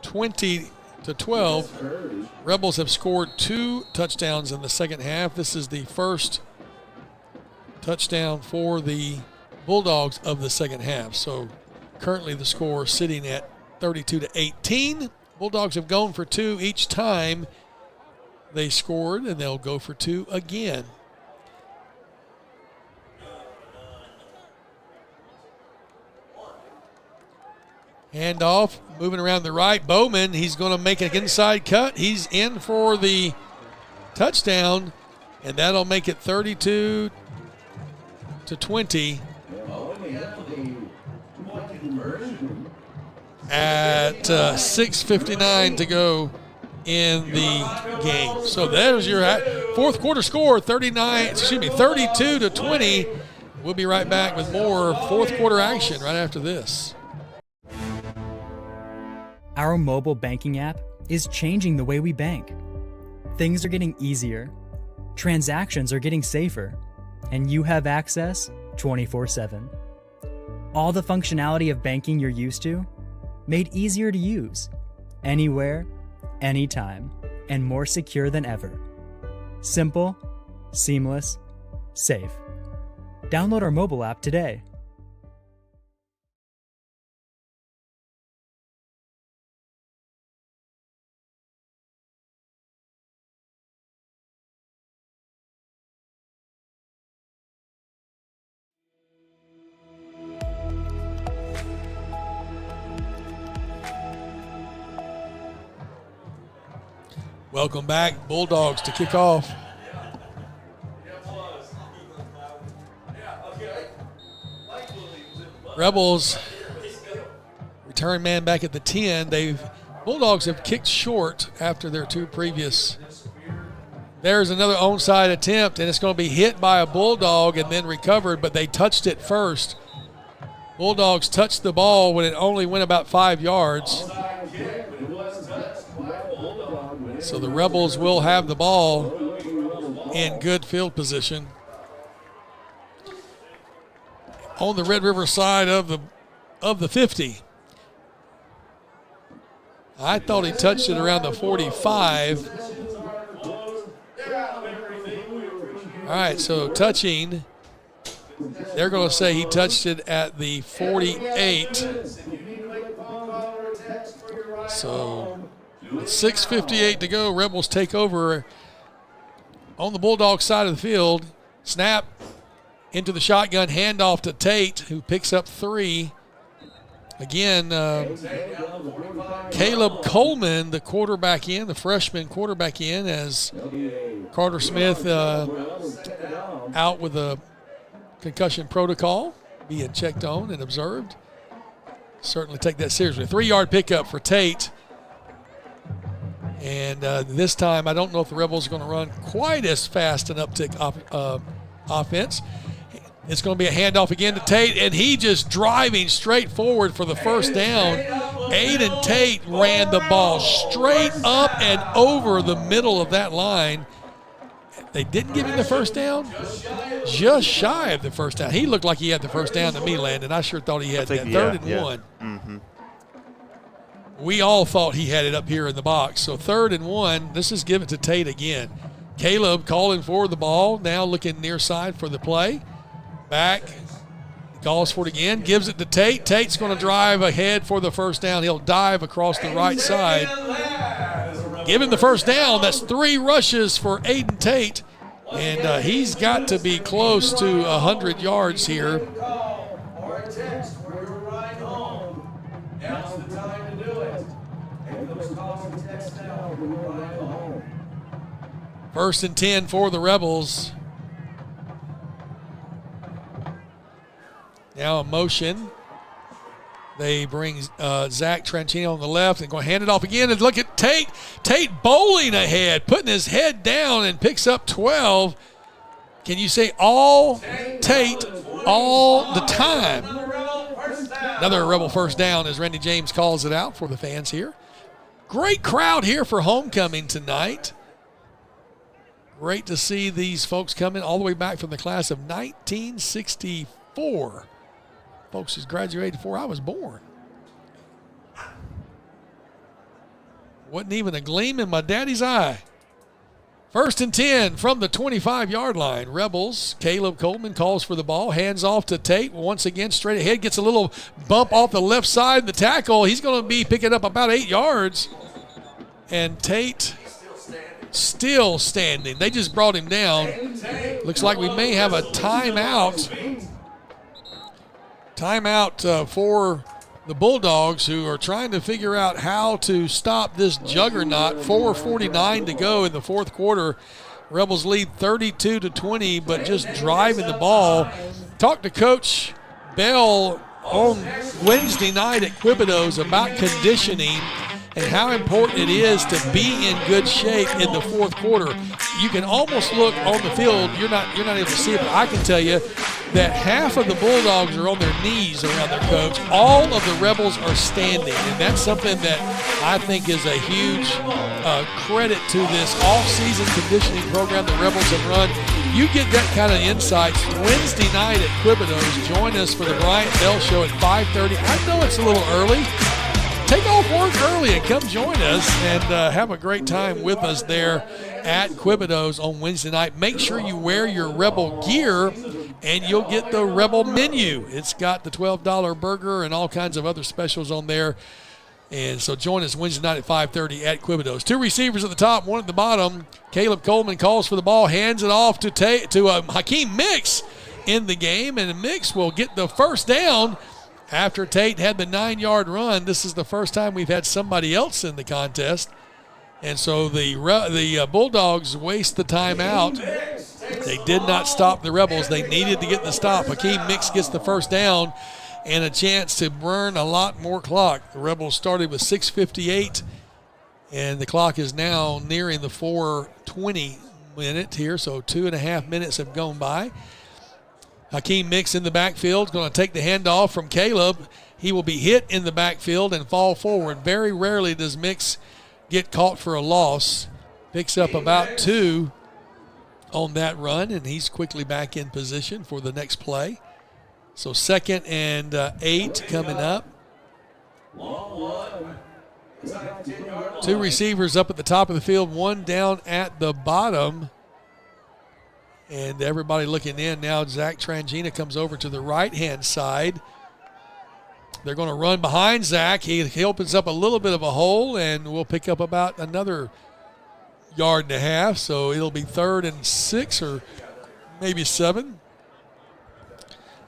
20-12. Rebels have scored 2 touchdowns in the second half. This is the first touchdown for the Bulldogs of the second half. So currently the score sitting at 32-18. Bulldogs have gone for 2 each time they scored, and they'll go for 2 again. Handoff, moving around the right. Bowman, he's going to make an inside cut. He's in for the touchdown, and that'll make it 32-20. At 6:59 to go in the game. So there's your fourth quarter score, 32-20. We'll be right back with more fourth quarter action right after this. Our mobile banking app is changing the way we bank. Things are getting easier, transactions are getting safer, and you have access 24/7. All the functionality of banking you're used to, made easier to use, anywhere, anytime, and more secure than ever. Simple, seamless, safe. Download our mobile app today. Welcome back, Bulldogs, to kick off. Rebels, return man back at the 10. Bulldogs have kicked short after their 2 previous. There's another onside attempt, and it's going to be hit by a Bulldog and then recovered, but they touched it first. Bulldogs touched the ball when it only went about 5 yards. So the Rebels will have the ball in good field position. On the Red River side of the 50. I thought he touched it around the 45. All right, so touching. They're going to say he touched it at the 48. So With 6:58 to go, Rebels take over on the Bulldog side of the field. Snap into the shotgun, handoff to Tate, who picks up 3. Again, Caleb Coleman, the quarterback in, the freshman quarterback in, as Carter Smith out with a concussion protocol, being checked on and observed. Certainly take that seriously. 3-yard pickup for Tate. And this time, I don't know if the Rebels are going to run quite as fast an uptick offense. It's going to be a handoff again to Tate, and he just driving straight forward for the first down. Aiden Tate ran the ball straight up and over the middle of that line. They didn't give him the first down, just shy of the first down. He looked like he had the first down to me, Landon. I sure thought he had that. 3rd and 1. Mm-hmm. We all thought he had it up here in the box. So 3rd and 1, this is given to Tate again. Caleb calling for the ball, now looking near side for the play. Back, calls for it again, gives it to Tate. Tate's going to drive ahead for the first down. He'll dive across the right side. Give him the first down. That's 3 rushes for Aiden Tate. And he's got to be close to 100 yards here. First and 10 for the Rebels. Now a motion. They bring Zach Tranchino on the left and go hand it off again. And look at Tate. Tate bowling ahead, putting his head down and picks up 12. Can you say all Tate all the time? Another Rebel first down as Randy James calls it out for the fans here. Great crowd here for homecoming tonight. Great to see these folks coming all the way back from the class of 1964. Folks who's graduated before I was born. Wasn't even a gleam in my daddy's eye. First and 10 from the 25-yard line. Rebels, Caleb Coleman calls for the ball, hands off to Tate. Once again, straight ahead, gets a little bump off the left side of the tackle. He's going to be picking up about 8 yards. And Tate still standing. They just brought him down. Looks like we may have a timeout. Timeout for the Bulldogs, who are trying to figure out how to stop this juggernaut. 4:49 to go in the fourth quarter. Rebels lead 32-20, but just driving the ball. Talked to Coach Bell on Wednesday night at Quibido's about conditioning and how important it is to be in good shape in the fourth quarter. You can almost look on the field, you're not able to see it, but I can tell you that half of the Bulldogs are on their knees around their coach. All of the Rebels are standing, and that's something that I think is a huge credit to this off-season conditioning program the Rebels have run. You get that kind of insights Wednesday night at Quibido's. Join us for the Bryant Bell Show at 5:30. I know it's a little early. Take off work early and come join us and have a great time with us there at Quibido's on Wednesday night. Make sure you wear your Rebel gear and you'll get the Rebel menu. It's got the $12 burger and all kinds of other specials on there. And so join us Wednesday night at 5:30 at Quibido's. 2 receivers at the top, 1 at the bottom. Caleb Coleman calls for the ball, hands it off to Hakeem Mix in the game, and Mix will get the first down. After Tate had the 9-yard run, this is the first time we've had somebody else in the contest. And so the Bulldogs waste the timeout. They did not stop the Rebels. They needed to get the stop. Hakeem Mix gets the first down and a chance to burn a lot more clock. The Rebels started with 6:58, and the clock is now nearing the 4:20 minute here, so 2.5 minutes have gone by. Hakeem Mix in the backfield, going to take the handoff from Caleb. He will be hit in the backfield and fall forward. Very rarely does Mix get caught for a loss. Picks up about 2 on that run, and he's quickly back in position for the next play. So 2nd and 8 coming up. 2 receivers up at the top of the field, 1 down at the bottom. And everybody looking in now. Zach Trangina comes over to the right-hand side. They're going to run behind Zach. He opens up a little bit of a hole, and we'll pick up about another yard and a half. So it'll be 3rd and 6 or maybe 7.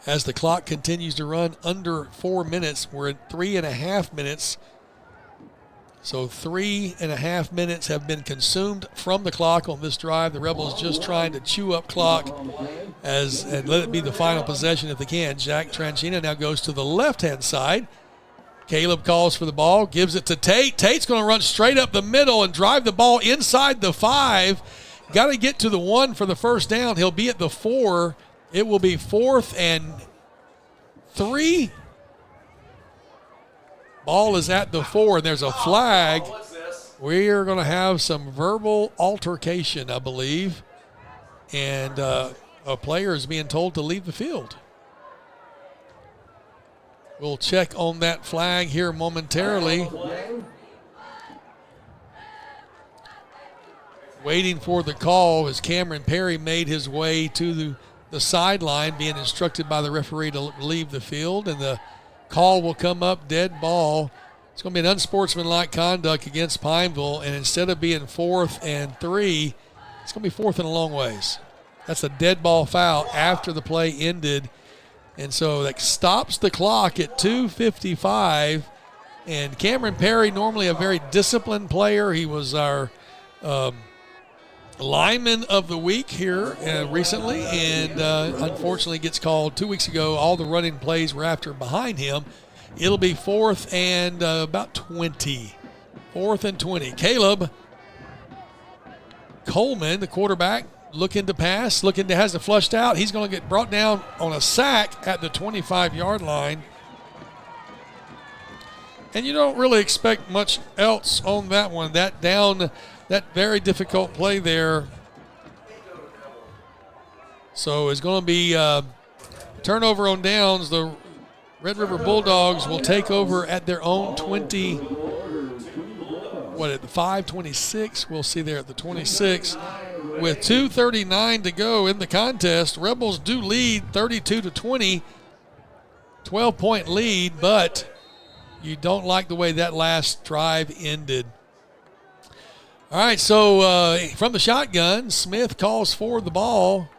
As the clock continues to run under 4 minutes, we're at 3.5 minutes. So 3.5 minutes have been consumed from the clock on this drive. The Rebels just trying to chew up clock and let it be the final possession if they can. Jack Tranchina now goes to the left-hand side. Caleb calls for the ball, gives it to Tate. Tate's going to run straight up the middle and drive the ball inside the 5. Got to get to the 1 for the first down. He'll be at the 4. It will be 4th and 3. Ball is at the 4, and there's a flag. We are going to have some verbal altercation, I believe. And a player is being told to leave the field. We'll check on that flag here momentarily. Waiting for the call as Cameron Perry made his way to the sideline, being instructed by the referee to leave the field, and the call will come up, dead ball. It's going to be an unsportsmanlike conduct against Pineville, and instead of being 4th and 3, it's going to be 4th and a long ways. That's a dead ball foul after the play ended, and so that stops the clock at 2:55. And Cameron Perry, normally a very disciplined player, he was our lineman of the week here recently, and unfortunately gets called 2 weeks ago. All the running plays were after behind him. It'll be 4th and about 20. 4th and 20. Caleb Coleman, the quarterback, looking to pass, has it flushed out. He's going to get brought down on a sack at the 25-yard line. And you don't really expect much else on that one. That very difficult play there. So it's going to be turnover on downs. The Red River Bulldogs will take over at their own 20. At the 5:26? We'll see there at the 26. With 2:39 to go in the contest, Rebels do lead 32-20. 12-point lead, but you don't like the way that last drive ended. All right, so from the shotgun, Smith calls for the ball.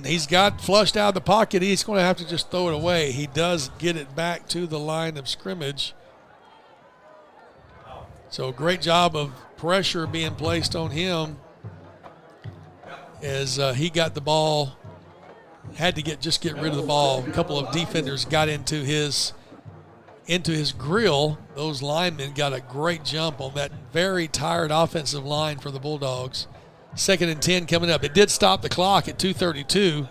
He's got flushed out of the pocket. He's going to have to just throw it away. He does get it back to the line of scrimmage. So great job of pressure being placed on him as he got the ball, had to get rid of the ball. A couple of defenders got into his grill. Those linemen got a great jump on that very tired offensive line for the Bulldogs. 2nd and 10 coming up. It did stop the clock at 2:32.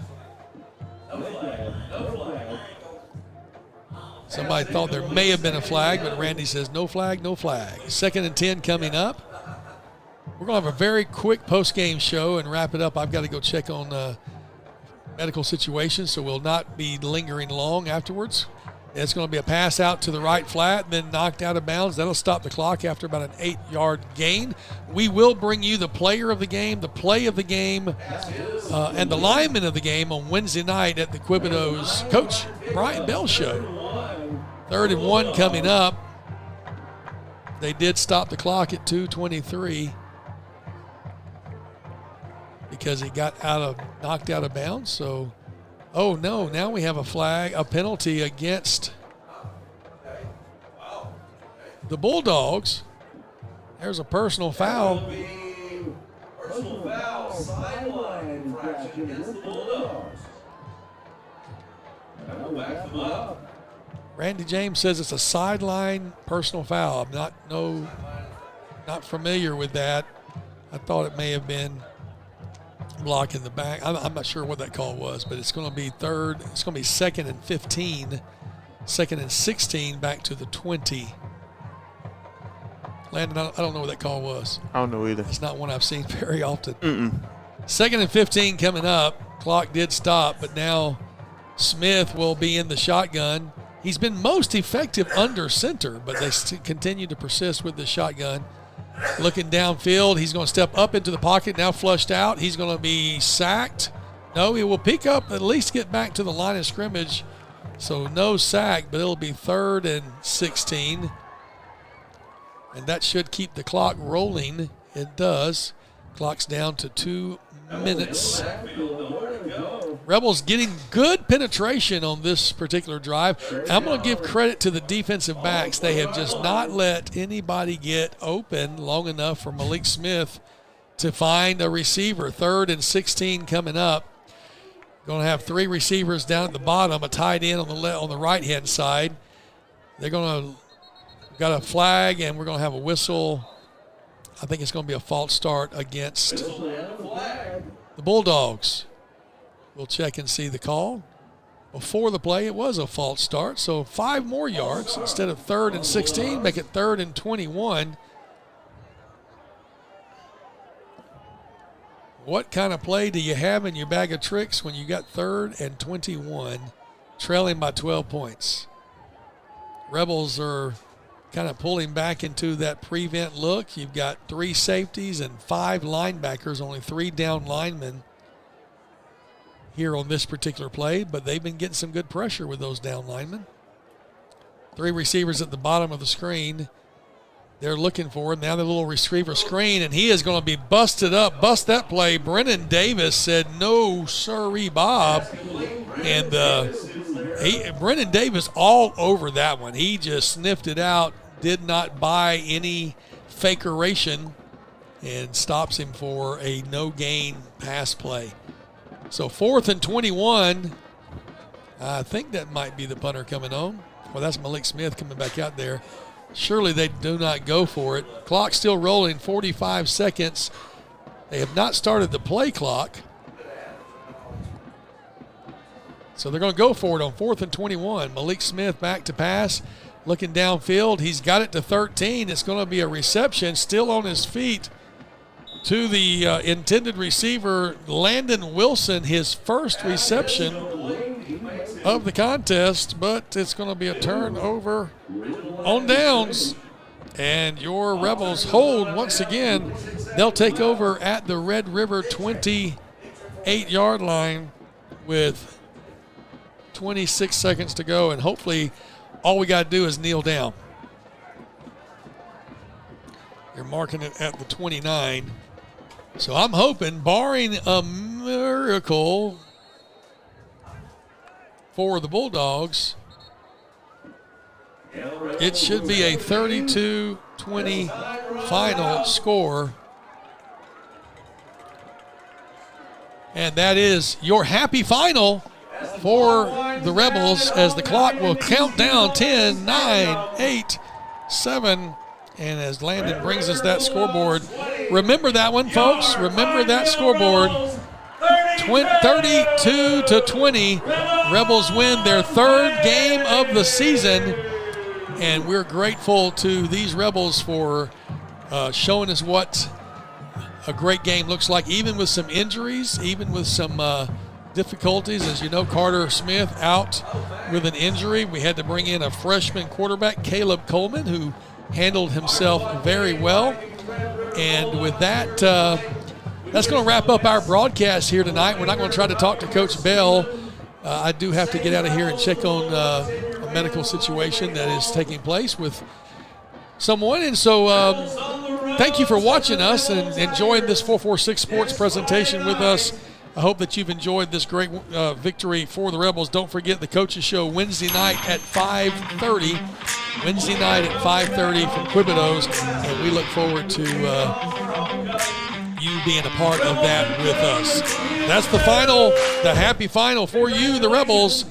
Somebody thought there may have been a flag, but Randy says no flag, no flag. 2nd and 10 coming up. We're going to have a very quick post-game show and wrap it up. I've got to go check on medical situations, so we'll not be lingering long afterwards. It's going to be a pass out to the right flat, then knocked out of bounds. That'll stop the clock after about an 8-yard gain. We will bring you the player of the game, the play of the game, and the lineman of the game on Wednesday night at the Quibido's Coach Brian Bell Show. 3rd and 1 coming up. They did stop the clock at 2:23 because he got knocked out of bounds. So, oh no, now we have a flag, a penalty against the Bulldogs. There's a personal foul. Personal foul, sideline infraction against the Bulldogs. We'll back them up. Randy James says it's a sideline personal foul. I'm not familiar with that. I thought it may have been blocking the back. I'm not sure what that call was, but it's going to be third. It's going to be 2nd and 15, 2nd and 16 back to the 20. Landon, I don't know what that call was. I don't know either. It's not one I've seen very often. 2nd and 15 coming up. Clock did stop, but now Smith will be in the shotgun. He's been most effective under center, but they continue to persist with the shotgun. Looking downfield, he's going to step up into the pocket, now flushed out. He's going to be sacked. No, he will pick up, at least get back to the line of scrimmage. So no sack, but it'll be 3rd and 16. And that should keep the clock rolling. It does. Clock's down to 2 minutes. Rebels getting good penetration on this particular drive. I'm going to give credit to the defensive backs. They have just not let anybody get open long enough for Malik Smith to find a receiver. 3rd and 16 coming up. Going to have 3 receivers down at the bottom, a tight end on the right-hand side. They're going to got a flag, and we're going to have a whistle. I think it's going to be a false start against the Bulldogs. We'll check and see the call. Before the play, it was a false start, so 5 more yards instead of 3rd and 16, make it 3rd and 21. What kind of play do you have in your bag of tricks when you got 3rd and 21, trailing by 12 points? Rebels are kind of pulling back into that prevent look. You've got 3 safeties and 5 linebackers, only 3 down linemen here on this particular play, but they've been getting some good pressure with those down linemen. 3 receivers at the bottom of the screen. They're looking for it. Now the little receiver screen, and he is going to be busted up. Bust that play. Brennan Davis said, no, sirree, Bob. And Brennan Davis all over that one. He just sniffed it out, did not buy any fakeration, and stops him for a no-gain pass play. So 4th and 21. I think that might be the punter coming on. Well, that's Malik Smith coming back out there. Surely they do not go for it. Clock still rolling, 45 seconds. They have not started the play clock. So they're going to go for it on 4th and 21. Malik Smith back to pass, looking downfield. He's got it to 13. It's going to be a reception, still on his feet, to the intended receiver, Landon Wilson, his first reception of the contest, but it's going to be a turnover on downs. And your Rebels hold once again. They'll take over at the Red River 28-yard line with 26 seconds to go, and hopefully all we got to do is kneel down. You're marking it at the 29. So I'm hoping, barring a miracle for the Bulldogs, it should be a 32-20 final score. And that is your happy final for the Rebels as the clock will count down 10, 9, 8, 7, and as Landon brings us that scoreboard. Remember that one, folks. Remember that scoreboard. 32-20. Rebels win their 3rd game of the season. And we're grateful to these Rebels for showing us what a great game looks like, even with some injuries, even with some difficulties. As you know, Carter Smith out with an injury. We had to bring in a freshman quarterback, Caleb Coleman, who handled himself very well. And with that, that's going to wrap up our broadcast here tonight. We're not going to try to talk to Coach Bell. I do have to get out of here and check on a medical situation that is taking place with someone. And so thank you for watching us and enjoying this 446 Sports presentation with us. I hope that you've enjoyed this great victory for the Rebels. Don't forget the Coaches Show Wednesday night at 5:30. Wednesday night at 5:30 from Quibidos. And we look forward to you being a part of that with us. That's the final, the happy final for you, the Rebels.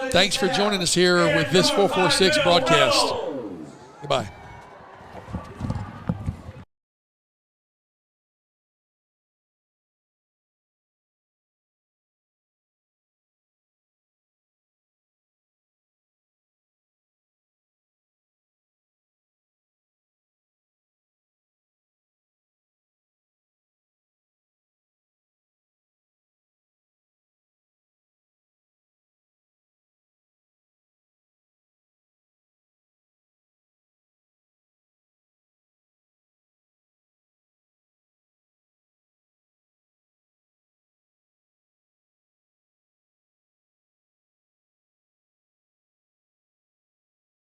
Thanks for joining us here with this 446 broadcast. Goodbye.